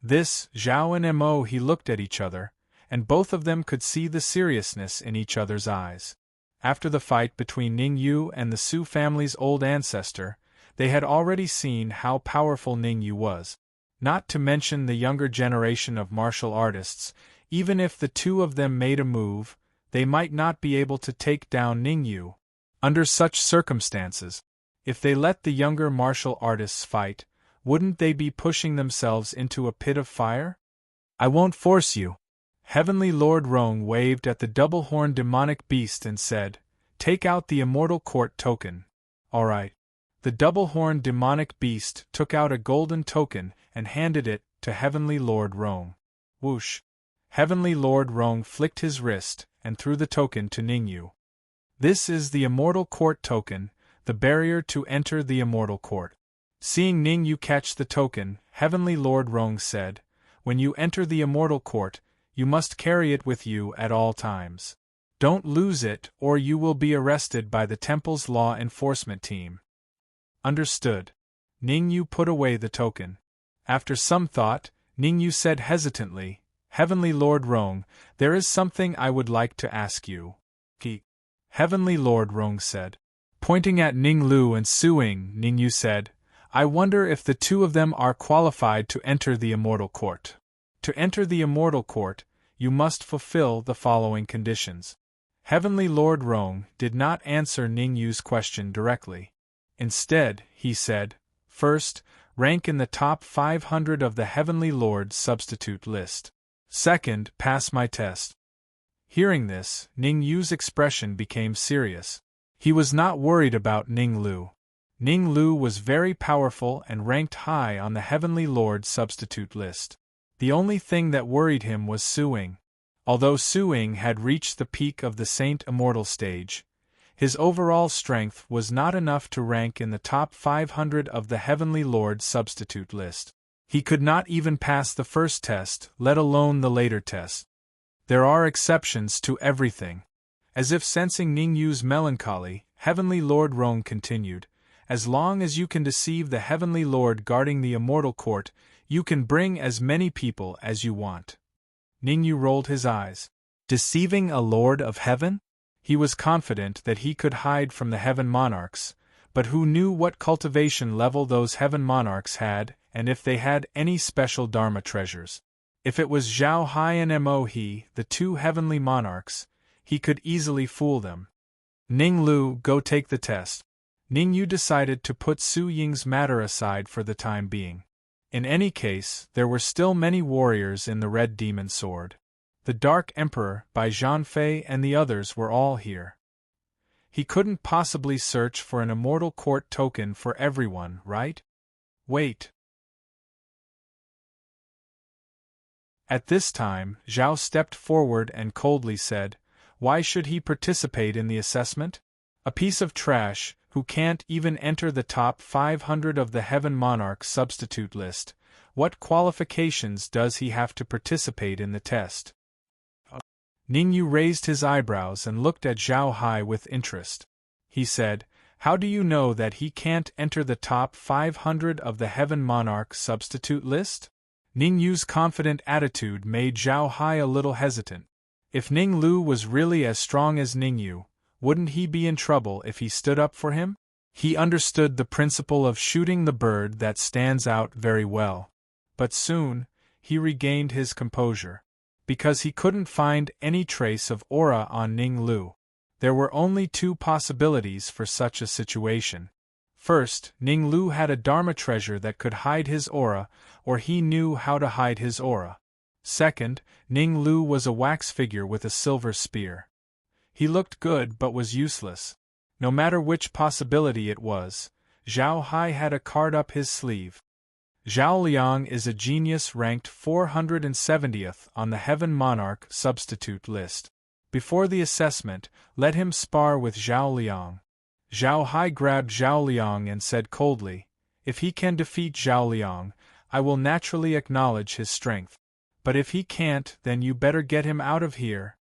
This, Zhao and Mohi looked at each other, and both of them could see the seriousness in each other's eyes. After the fight between Ning Yu and the Su family's old ancestor, they had already seen how powerful Ning Yu was. Not to mention the younger generation of martial artists, even if the two of them made a move, they might not be able to take down Ning Yu. Under such circumstances, if they let the younger martial artists fight, wouldn't they be pushing themselves into a pit of fire? I won't force you. Heavenly Lord Rong waved at the double-horned demonic beast and said, "Take out the immortal court token." All right. The double-horned demonic beast took out a golden token and handed it to Heavenly Lord Rong. Whoosh! Heavenly Lord Rong flicked his wrist and threw the token to Ning Yu. This is the immortal court token, the barrier to enter the immortal court. Seeing Ning Yu catch the token, Heavenly Lord Rong said, "When you enter the immortal court, you must carry it with you at all times. Don't lose it or you will be arrested by the temple's law enforcement team." Understood. Ning Yu put away the token. After some thought, Ning Yu said hesitantly, "Heavenly Lord Rong, there is something I would like to ask you." Heavenly Lord Rong said. Pointing at Ning Lu and Suing, Ning Yu said, "I wonder if the two of them are qualified to enter the immortal court. To enter the immortal court, you must fulfill the following conditions." Heavenly Lord Rong did not answer Ning Yu's question directly. Instead, he said, "First, rank in the top 500 of the Heavenly Lord's substitute list. Second, pass my test." Hearing this, Ning Yu's expression became serious. He was not worried about Ning Lu. Ning Lu was very powerful and ranked high on the Heavenly Lord's substitute list. The only thing that worried him was Suing. Although Suing had reached the peak of the Saint Immortal stage, his overall strength was not enough to rank in the top 500 of the Heavenly Lord's substitute list. He could not even pass the first test, let alone the later test. There are exceptions to everything. As if sensing Ning Yu's melancholy, Heavenly Lord Rong continued, "As long as you can deceive the Heavenly Lord guarding the immortal court, you can bring as many people as you want." Ning Yu rolled his eyes. Deceiving a Lord of Heaven? He was confident that he could hide from the Heaven Monarchs, but who knew what cultivation level those heaven monarchs had, and if they had any special Dharma treasures. If it was Zhao Hai and Mo He, the two heavenly monarchs, he could easily fool them. Ning Lu, go take the test. Ning Yu decided to put Su Ying's matter aside for the time being. In any case, there were still many warriors in the Red Demon Sword. The Dark Emperor, Bai Zhanfei, and the others were all here. He couldn't possibly search for an immortal court token for everyone, right? Wait. At this time, Zhao stepped forward and coldly said, "Why should he participate in the assessment? A piece of trash, who can't even enter the top 500 of the Heaven Monarch substitute list. What qualifications does he have to participate in the test?" Ning Yu raised his eyebrows and looked at Zhao Hai with interest. He said, "How do you know that he can't enter the top 500 of the Heaven Monarch substitute list?" Ning Yu's confident attitude made Zhao Hai a little hesitant. If Ning Lu was really as strong as Ning Yu, wouldn't he be in trouble if he stood up for him? He understood the principle of shooting the bird that stands out very well. But soon, he regained his composure. Because he couldn't find any trace of aura on Ning Lu. There were only two possibilities for such a situation. First, Ning Lu had a Dharma treasure that could hide his aura, or he knew how to hide his aura. Second, Ning Lu was a wax figure with a silver spear. He looked good but was useless. No matter which possibility it was, Zhao Hai had a card up his sleeve. Zhao Liang is a genius ranked 470th on the Heaven Monarch substitute list. Before the assessment, let him spar with Zhao Liang. Zhao Hai grabbed Zhao Liang and said coldly, "If he can defeat Zhao Liang, I will naturally acknowledge his strength. But if he can't, then you better get him out of here."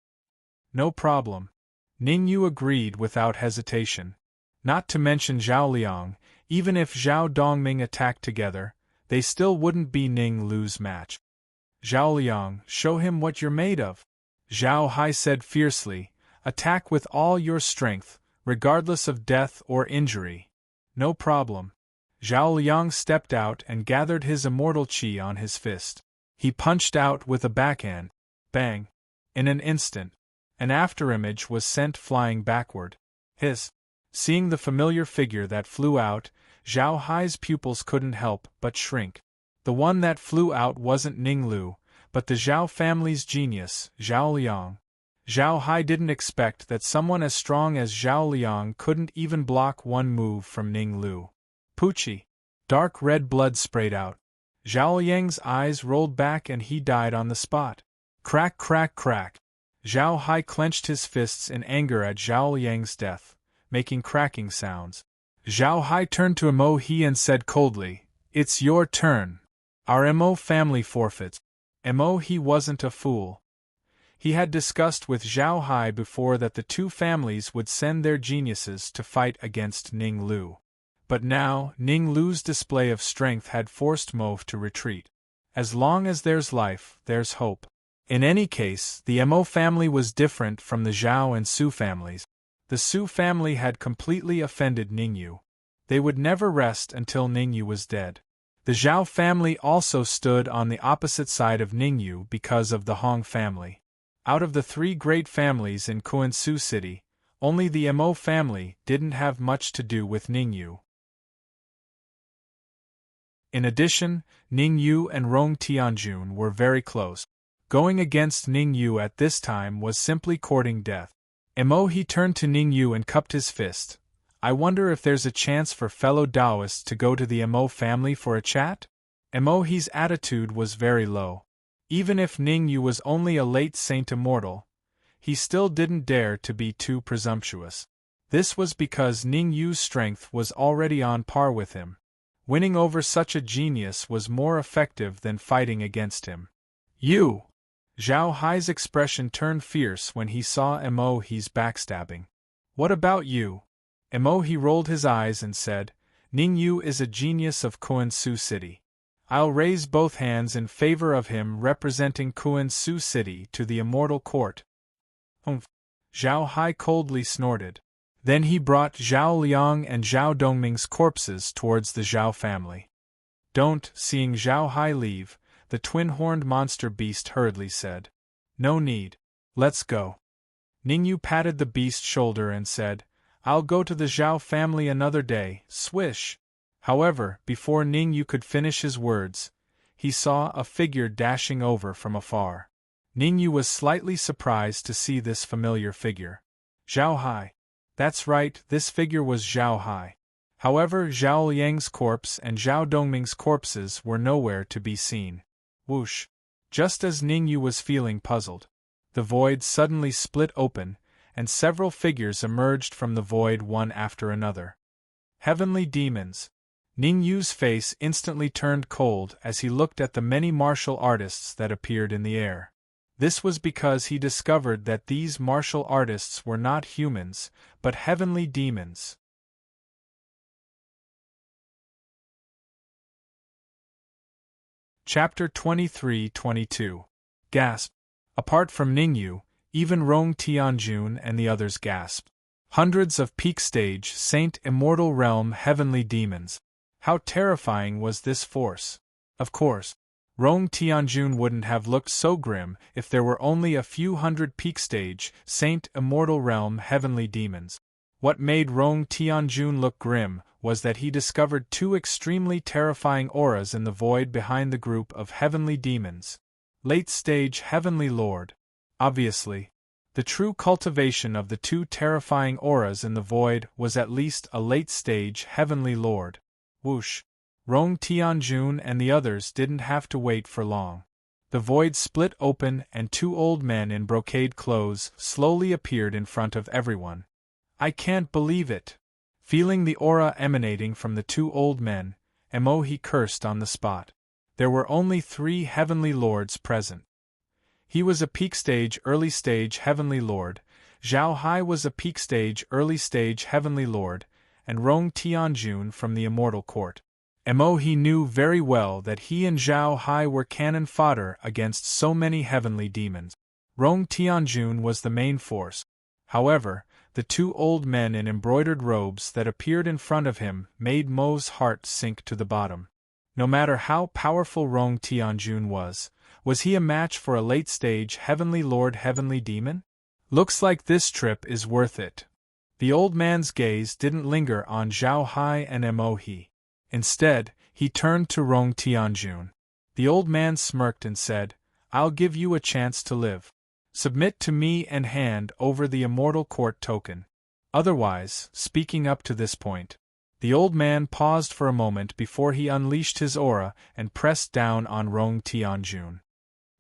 "No problem." Ning Yu agreed without hesitation. Not to mention Zhao Liang, even if Zhao Dongming attacked together, they still wouldn't be Ning Lu's match. "Zhao Liang, show him what you're made of," Zhao Hai said fiercely. "Attack with all your strength, regardless of death or injury." "No problem." Zhao Liang stepped out and gathered his immortal chi on his fist. He punched out with a backhand. Bang! In an instant, an afterimage was sent flying backward. Hiss! Seeing the familiar figure that flew out, Zhao Hai's pupils couldn't help but shrink. The one that flew out wasn't Ning Lu, but the Zhao family's genius, Zhao Liang. Zhao Hai didn't expect that someone as strong as Zhao Liang couldn't even block one move from Ning Lu. Poochie! Dark red blood sprayed out. Zhao Liang's eyes rolled back and he died on the spot. Crack, crack, crack. Zhao Hai clenched his fists in anger at Zhao Liang's death, making cracking sounds. Zhao Hai turned to Mo He and said coldly, "It's your turn. Our Mo family forfeits." Mo He wasn't a fool. He had discussed with Zhao Hai before that the two families would send their geniuses to fight against Ning Lu. But now, Ning Lu's display of strength had forced Mo to retreat. As long as there's life, there's hope. In any case, the Mo family was different from the Zhao and Su families. The Su family had completely offended Ning Yu. They would never rest until Ning Yu was dead. The Zhao family also stood on the opposite side of Ning Yu because of the Hong family. Out of the three great families in Kuan-Su City, only the Mo family didn't have much to do with Ning Yu. In addition, Ning Yu and Rong Tianjun were very close. Going against Ning Yu at this time was simply courting death. Mo He turned to Ning Yu and cupped his fist. "I wonder if there's a chance for fellow Taoists to go to the Mo family for a chat?" Mo He's attitude was very low. Even if Ning Yu was only a late saint immortal, he still didn't dare to be too presumptuous. This was because Ning Yu's strength was already on par with him. Winning over such a genius was more effective than fighting against him. "You!" Zhao Hai's expression turned fierce when he saw Mo He's backstabbing. "What about you?" Mo He rolled his eyes and said, "Ning Yu is a genius of Kuan-Su City. I'll raise both hands in favor of him representing Kuan-Su City to the immortal court." Humph! Zhao Hai coldly snorted. Then he brought Zhao Liang and Zhao Dongming's corpses towards the Zhao family. Don't, seeing Zhao Hai leave, the twin-horned monster beast hurriedly said. No need. Let's go. Ningyu patted the beast's shoulder and said, I'll go to the Zhao family another day, swish. However, before Ningyu could finish his words, he saw a figure dashing over from afar. Ningyu was slightly surprised to see this familiar figure. Zhao Hai. That's right, this figure was Zhao Hai. However, Zhao Liang's corpse and Zhao Dongming's corpses were nowhere to be seen. Whoosh! Just as Ningyu was feeling puzzled, the void suddenly split open, and several figures emerged from the void one after another. Heavenly demons. Ningyu's face instantly turned cold as he looked at the many martial artists that appeared in the air. This was because he discovered that these martial artists were not humans, but heavenly demons. Chapter 23-22. Gasp. Apart from Ningyu, even Rong Tianjun and the others gasped. Hundreds of peak stage, Saint Immortal Realm heavenly demons. How terrifying was this force? Of course, Rong Tianjun wouldn't have looked so grim if there were only a few hundred peak stage, Saint Immortal Realm heavenly demons. What made Rong Tianjun look grim was that he discovered two extremely terrifying auras in the void behind the group of heavenly demons. Late-stage Heavenly Lord. Obviously, the true cultivation of the two terrifying auras in the void was at least a late-stage Heavenly Lord. Whoosh! Rong Tianjun and the others didn't have to wait for long. The void split open and two old men in brocade clothes slowly appeared in front of everyone. I can't believe it! Feeling the aura emanating from the two old men, Emohi cursed on the spot. There were only 3 Heavenly Lords present. He was a peak stage early stage Heavenly Lord, Zhao Hai was a peak stage early stage Heavenly Lord, and Rong Tianjun from the Immortal Court. Emohi knew very well that he and Zhao Hai were cannon fodder against so many heavenly demons. Rong Tianjun was the main force. However, the two old men in embroidered robes that appeared in front of him made Mo's heart sink to the bottom. No matter how powerful Rong Tianjun was he a match for a late-stage Heavenly Lord Heavenly Demon? Looks like this trip is worth it. The old man's gaze didn't linger on Zhao Hai and Emohi. Instead, he turned to Rong Tianjun. The old man smirked and said, I'll give you a chance to live. Submit to me and hand over the Immortal Court token. Otherwise, speaking up to this point, the old man paused for a moment before he unleashed his aura and pressed down on Rong Tianjun.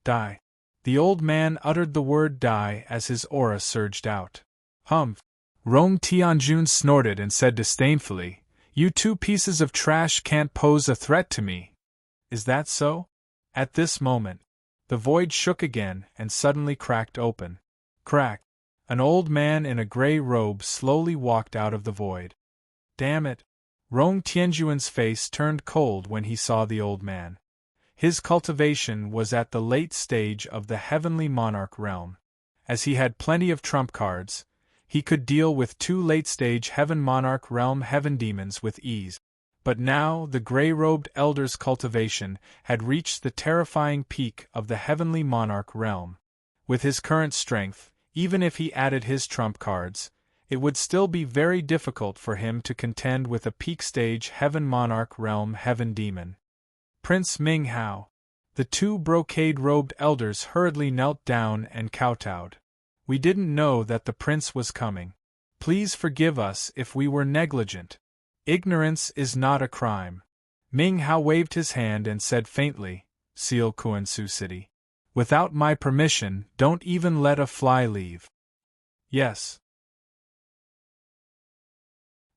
Die. The old man uttered the word die as his aura surged out. Humph. Rong Tianjun snorted and said disdainfully, You two pieces of trash can't pose a threat to me. Is that so? At this moment, the void shook again and suddenly cracked open. Crack. An old man in a gray robe slowly walked out of the void. Damn it. Rong Tianjun's face turned cold when he saw the old man. His cultivation was at the late stage of the Heavenly Monarch realm. As he had plenty of trump cards, he could deal with 2 late-stage Heaven Monarch realm Heaven Demons with ease. But now the gray-robed elder's cultivation had reached the terrifying peak of the Heavenly Monarch realm. With his current strength, even if he added his trump cards, it would still be very difficult for him to contend with a peak-stage Heaven Monarch realm Heaven Demon. Prince Ming Hao. The 2 brocade-robed elders hurriedly knelt down and kowtowed. We didn't know that the prince was coming. Please forgive us if we were negligent. Ignorance is not a crime. Ming Hao waved his hand and said faintly, Seal Kuansu City. Without my permission, don't even let a fly leave. Yes.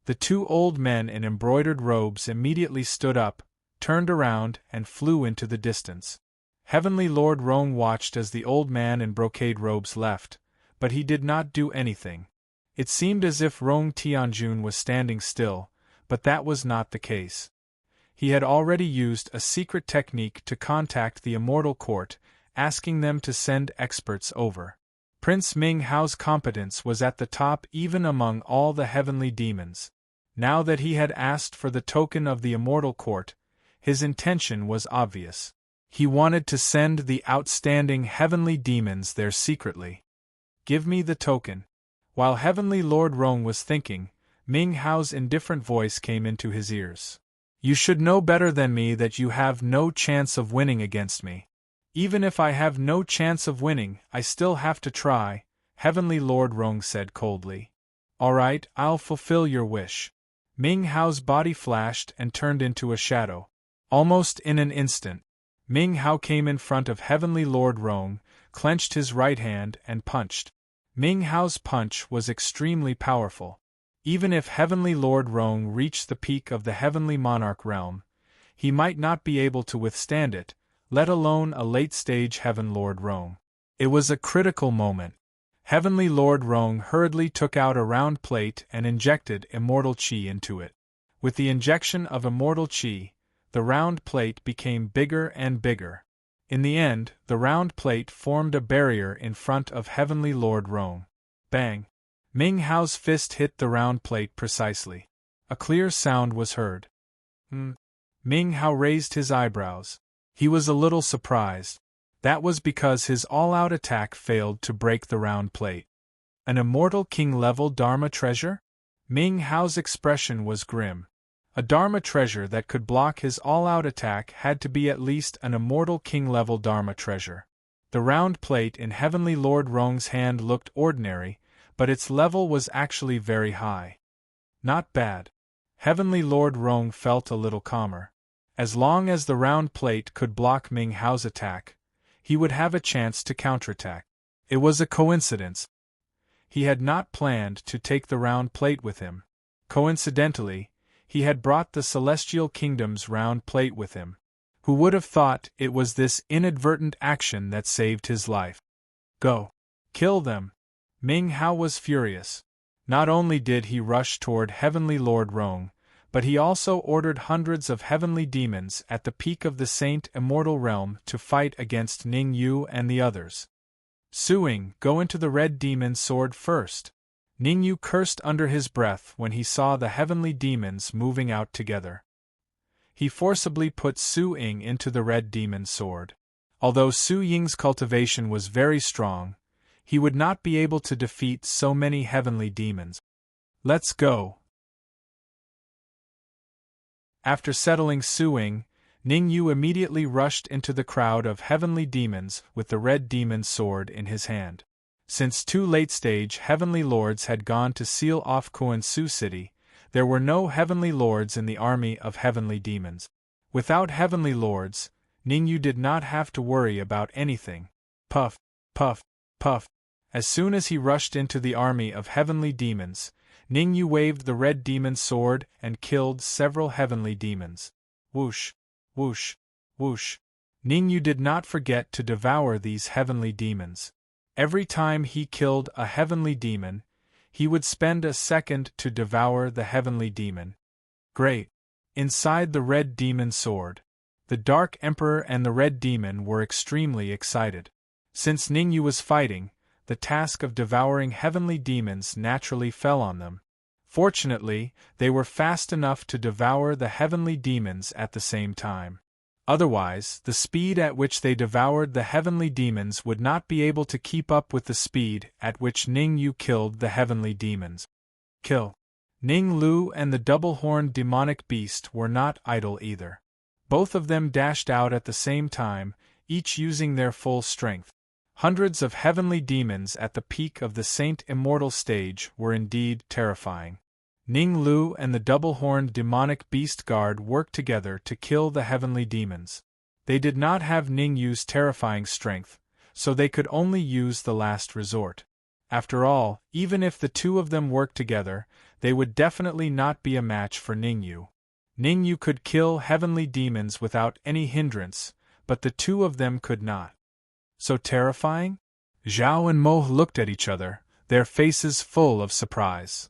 The 2 old men in embroidered robes immediately stood up, turned around, and flew into the distance. Heavenly Lord Rong watched as the old man in brocade robes left, but he did not do anything. It seemed as if Rong Tianjun was standing still, but that was not the case. He had already used a secret technique to contact the Immortal Court, asking them to send experts over. Prince Ming Hao's competence was at the top even among all the heavenly demons. Now that he had asked for the token of the immortal court, his intention was obvious. He wanted to send the outstanding heavenly demons there secretly. Give me the token. While Heavenly Lord Rong was thinking, Ming Hao's indifferent voice came into his ears. You should know better than me that you have no chance of winning against me. Even if I have no chance of winning, I still have to try, Heavenly Lord Rong said coldly. All right, I'll fulfill your wish. Ming Hao's body flashed and turned into a shadow. Almost in an instant, Ming Hao came in front of Heavenly Lord Rong, clenched his right hand and punched. Ming Hao's punch was extremely powerful. Even if Heavenly Lord Rong reached the peak of the Heavenly Monarch realm, he might not be able to withstand it, let alone a late-stage Heaven Lord Rong. It was a critical moment. Heavenly Lord Rong hurriedly took out a round plate and injected immortal qi into it. With the injection of immortal qi, the round plate became bigger and bigger. In the end, the round plate formed a barrier in front of Heavenly Lord Rong. Bang! Ming Hao's fist hit the round plate precisely. A clear sound was heard. Ming Hao raised his eyebrows. He was a little surprised. That was because his all-out attack failed to break the round plate. An immortal king-level Dharma treasure? Ming Hao's expression was grim. A Dharma treasure that could block his all-out attack had to be at least an immortal king-level Dharma treasure. The round plate in Heavenly Lord Rong's hand looked ordinary, but its level was actually very high. Not bad. Heavenly Lord Rong felt a little calmer. As long as the round plate could block Ming Hao's attack, he would have a chance to counterattack. It was a coincidence. He had not planned to take the round plate with him. Coincidentally, he had brought the Celestial Kingdom's round plate with him. Who would have thought it was this inadvertent action that saved his life? Go. Kill them. Ming Hao was furious. Not only did he rush toward Heavenly Lord Rong, but he also ordered hundreds of heavenly demons at the peak of the Saint Immortal Realm to fight against Ning Yu and the others. Suing, go into the red demon sword first. Ning Yu cursed under his breath when he saw the heavenly demons moving out together. He forcibly put Su Ying into the red demon sword. Although Su Ying's cultivation was very strong, he would not be able to defeat so many heavenly demons. Let's go. After settling Su Ying, Ning Yu immediately rushed into the crowd of heavenly demons with the red demon sword in his hand. Since 2 late-stage heavenly lords had gone to seal off Kuan-Su City, there were no heavenly lords in the army of heavenly demons. Without heavenly lords, Ning Yu did not have to worry about anything. Puff, puff, puff. As soon as he rushed into the army of heavenly demons, Ning Yu waved the red demon sword and killed several heavenly demons. Whoosh, whoosh, whoosh. Ning Yu did not forget to devour these heavenly demons. Every time he killed a heavenly demon, he would spend a second to devour the heavenly demon. Great! Inside the red demon sword, the Dark Emperor and the red demon were extremely excited. Since Ning Yu was fighting, the task of devouring heavenly demons naturally fell on them. Fortunately, they were fast enough to devour the heavenly demons at the same time. Otherwise, the speed at which they devoured the heavenly demons would not be able to keep up with the speed at which Ning Yu killed the heavenly demons. Kill. Ning Lu and the double-horned demonic beast were not idle either. Both of them dashed out at the same time, each using their full strength. Hundreds of heavenly demons at the peak of the Saint Immortal stage were indeed terrifying. Ning Lu and the double-horned demonic beast guard worked together to kill the heavenly demons. They did not have Ning Yu's terrifying strength, so they could only use the last resort. After all, even if the two of them worked together, they would definitely not be a match for Ning Yu. Ning Yu could kill heavenly demons without any hindrance, but the two of them could not. So terrifying? Zhao and Mo looked at each other, their faces full of surprise.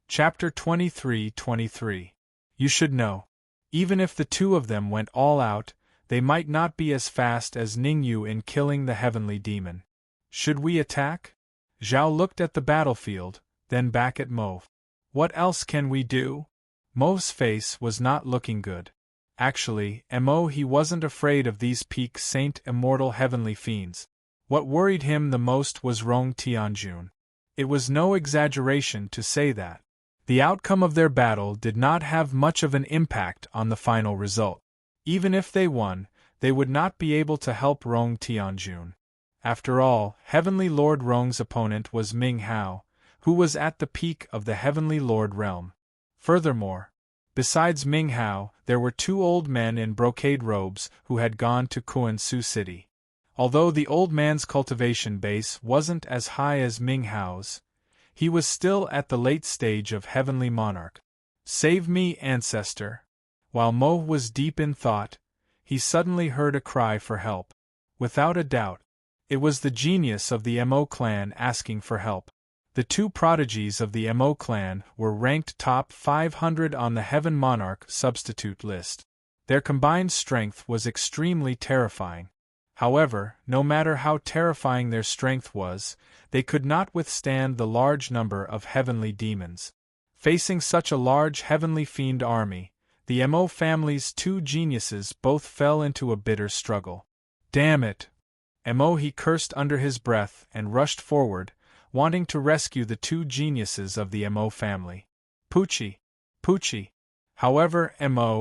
Chapter 23:23. You should know. Even if the two of them went all out, they might not be as fast as Ningyu in killing the heavenly demon. Should we attack? Zhao looked at the battlefield, then back at Mo. What else can we do? Mo's face was not looking good. Actually, he wasn't afraid of these peak saint immortal heavenly fiends. What worried him the most was Rong Tianjun. It was no exaggeration to say that the outcome of their battle did not have much of an impact on the final result. Even if they won, they would not be able to help Rong Tianjun. After all, Heavenly Lord Rong's opponent was Ming Hao, who was at the peak of the Heavenly Lord realm. Furthermore, besides Ming Hao, there were two old men in brocade robes who had gone to Kuan-Su City. Although the old man's cultivation base wasn't as high as Ming Hao's, he was still at the late stage of Heavenly Monarch. Save me, ancestor! While Mo was deep in thought, he suddenly heard a cry for help. Without a doubt, it was the genius of the Mo clan asking for help. The two prodigies of the Mo clan were ranked top 500 on the Heaven Monarch substitute list. Their combined strength was extremely terrifying. However, no matter how terrifying their strength was, they could not withstand the large number of heavenly demons. Facing such a large heavenly fiend army, the Mo family's two geniuses both fell into a bitter struggle. Damn it! He cursed under his breath and rushed forward, wanting to rescue the two geniuses of the Mo family. Poochie! Poochie! However,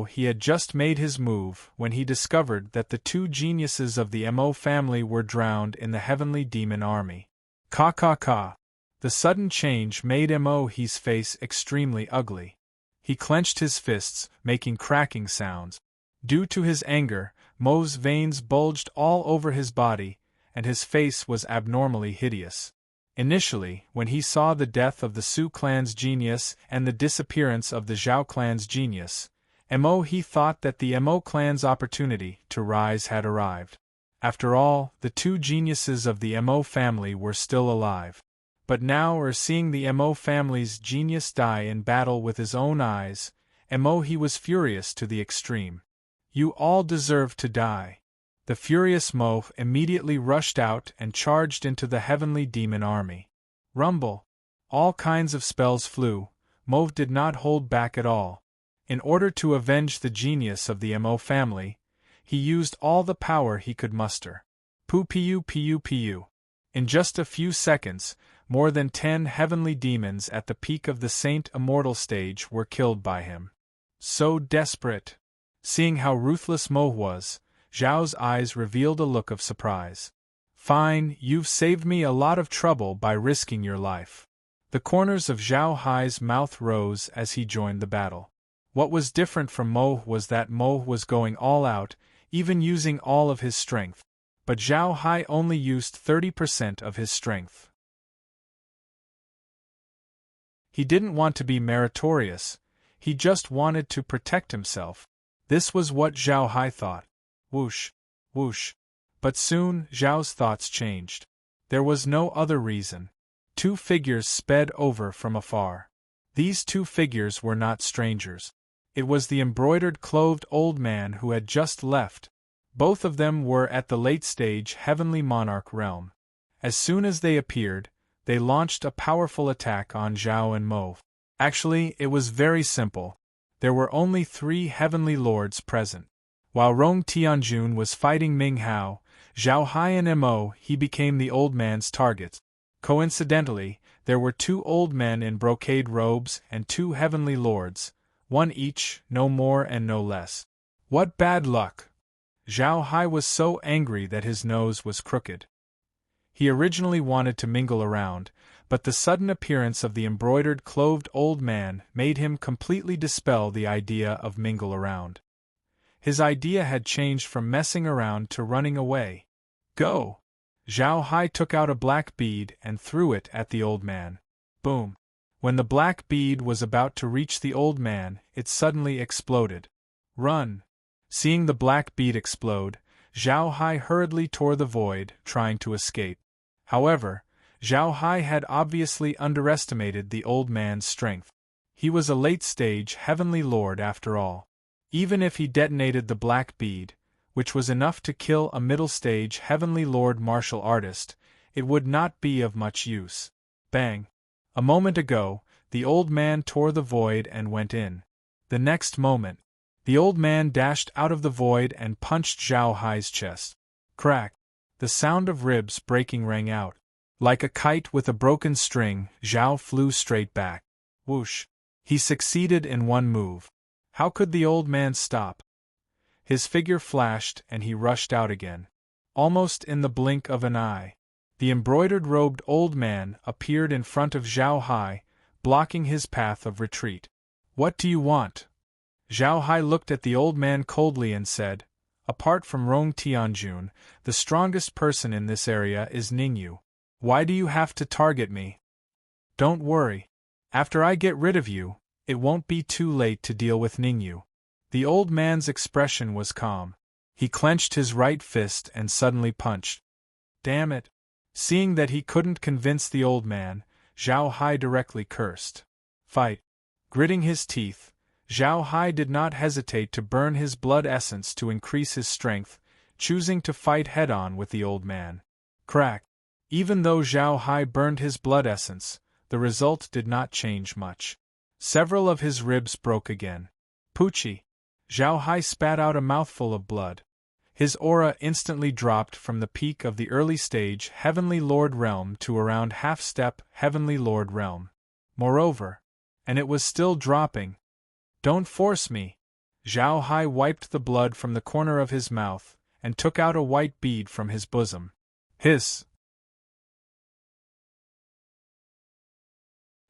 he had just made his move when he discovered that the two geniuses of the Mo family were drowned in the heavenly demon army. Ka ka ka! The sudden change made his face extremely ugly. He clenched his fists, making cracking sounds. Due to his anger, Mo's veins bulged all over his body, and his face was abnormally hideous. Initially, when he saw the death of the Su clan's genius and the disappearance of the Zhao clan's genius, he thought that the Mo clan's opportunity to rise had arrived. After all, the two geniuses of the Mo family were still alive. But now, seeing the Mo family's genius die in battle with his own eyes, he was furious to the extreme. You all deserve to die. The furious Mo immediately rushed out and charged into the heavenly demon army. Rumble! All kinds of spells flew. Mo did not hold back at all. In order to avenge the genius of the Mo family, he used all the power he could muster. Pu. In just a few seconds, more than 10 heavenly demons at the peak of the Saint Immortal stage were killed by him. So desperate! Seeing how ruthless Mo was, Zhao's eyes revealed a look of surprise. Fine, you've saved me a lot of trouble by risking your life. The corners of Zhao Hai's mouth rose as he joined the battle. What was different from Mo was that Mo was going all out, even using all of his strength. But Zhao Hai only used 30% of his strength. He didn't want to be meritorious, he just wanted to protect himself. This was what Zhao Hai thought. Whoosh, whoosh. But soon, Zhao's thoughts changed. There was no other reason. Two figures sped over from afar. These two figures were not strangers. It was the embroidered clothed old man who had just left. Both of them were at the late stage Heavenly Monarch realm. As soon as they appeared, they launched a powerful attack on Zhao and Mo. Actually, it was very simple. There were only 3 Heavenly Lords present. While Rong Tianjun was fighting Ming Hao, Zhao Hai and he became the old man's targets. Coincidentally, there were 2 old men in brocade robes and 2 Heavenly Lords, one each, no more and no less. What bad luck! Zhao Hai was so angry that his nose was crooked. He originally wanted to mingle around, but the sudden appearance of the embroidered clothed old man made him completely dispel the idea of mingle around. His idea had changed from messing around to running away. Go! Zhao Hai took out a black bead and threw it at the old man. Boom! When the black bead was about to reach the old man, it suddenly exploded. Run! Seeing the black bead explode, Zhao Hai hurriedly tore the void, trying to escape. However, Zhao Hai had obviously underestimated the old man's strength. He was a late-stage Heavenly Lord after all. Even if he detonated the black bead, which was enough to kill a middle-stage Heavenly Lord martial artist, it would not be of much use. Bang! A moment ago, the old man tore the void and went in. The next moment, the old man dashed out of the void and punched Zhao Hai's chest. Crack! The sound of ribs breaking rang out. Like a kite with a broken string, Zhao flew straight back. Whoosh! He succeeded in one move. How could the old man stop? His figure flashed and he rushed out again. Almost in the blink of an eye, the embroidered-robed old man appeared in front of Zhao Hai, blocking his path of retreat. What do you want? Zhao Hai looked at the old man coldly and said, apart from Rong Tianjun, the strongest person in this area is Ningyu. Why do you have to target me? Don't worry. After I get rid of you, it won't be too late to deal with Ningyu. The old man's expression was calm. He clenched his right fist and suddenly punched. Damn it! Seeing that he couldn't convince the old man, Zhao Hai directly cursed. Fight! Gritting his teeth, Zhao Hai did not hesitate to burn his blood essence to increase his strength, choosing to fight head-on with the old man. Crack! Even though Zhao Hai burned his blood essence, the result did not change much. Several of his ribs broke again. Poochie! Zhao Hai spat out a mouthful of blood. His aura instantly dropped from the peak of the early stage Heavenly Lord Realm to around half-step Heavenly Lord Realm. Moreover, and it was still dropping. Don't force me! Zhao Hai wiped the blood from the corner of his mouth and took out a white bead from his bosom. Hiss!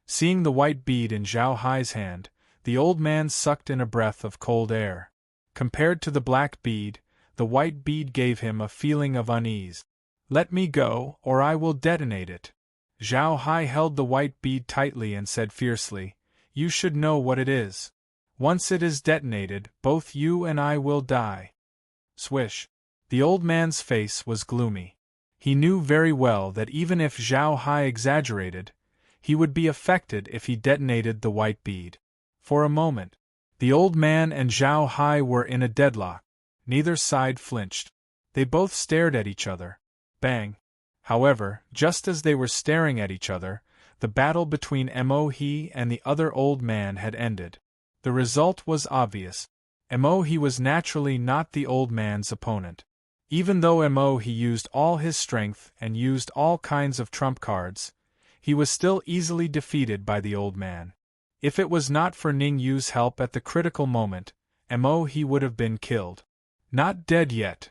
Seeing the white bead in Zhao Hai's hand, the old man sucked in a breath of cold air. Compared to the black bead, the white bead gave him a feeling of unease. Let me go, or I will detonate it. Zhao Hai held the white bead tightly and said fiercely, You should know what it is. Once it is detonated, both you and I will die. Swish! The old man's face was gloomy. He knew very well that even if Zhao Hai exaggerated, he would be affected if he detonated the white bead. For a moment, the old man and Zhao Hai were in a deadlock. Neither side flinched. They both stared at each other. Bang! However, just as they were staring at each other, the battle between Mo He and the other old man had ended. The result was obvious. Mo He was naturally not the old man's opponent. Even though Mo He used all his strength and used all kinds of trump cards, he was still easily defeated by the old man. If it was not for Ning Yu's help at the critical moment, Mo He would have been killed. Not dead yet.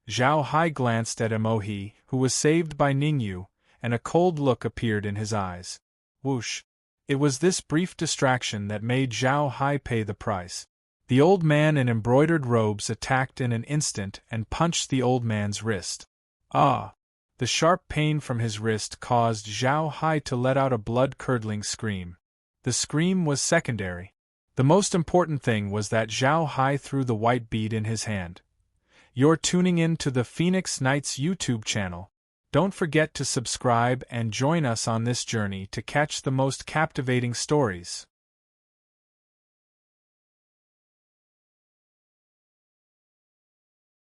Zhao Hai glanced at Mo He, who was saved by Ning Yu, and a cold look appeared in his eyes. Whoosh! It was this brief distraction that made Zhao Hai pay the price. The old man in embroidered robes attacked in an instant and punched the old man's wrist. Ah! The sharp pain from his wrist caused Zhao Hai to let out a blood-curdling scream. The scream was secondary. The most important thing was that Zhao Hai threw the white bead in his hand. You're tuning in to the Phoenix Knights YouTube channel. Don't forget to subscribe and join us on this journey to catch the most captivating stories.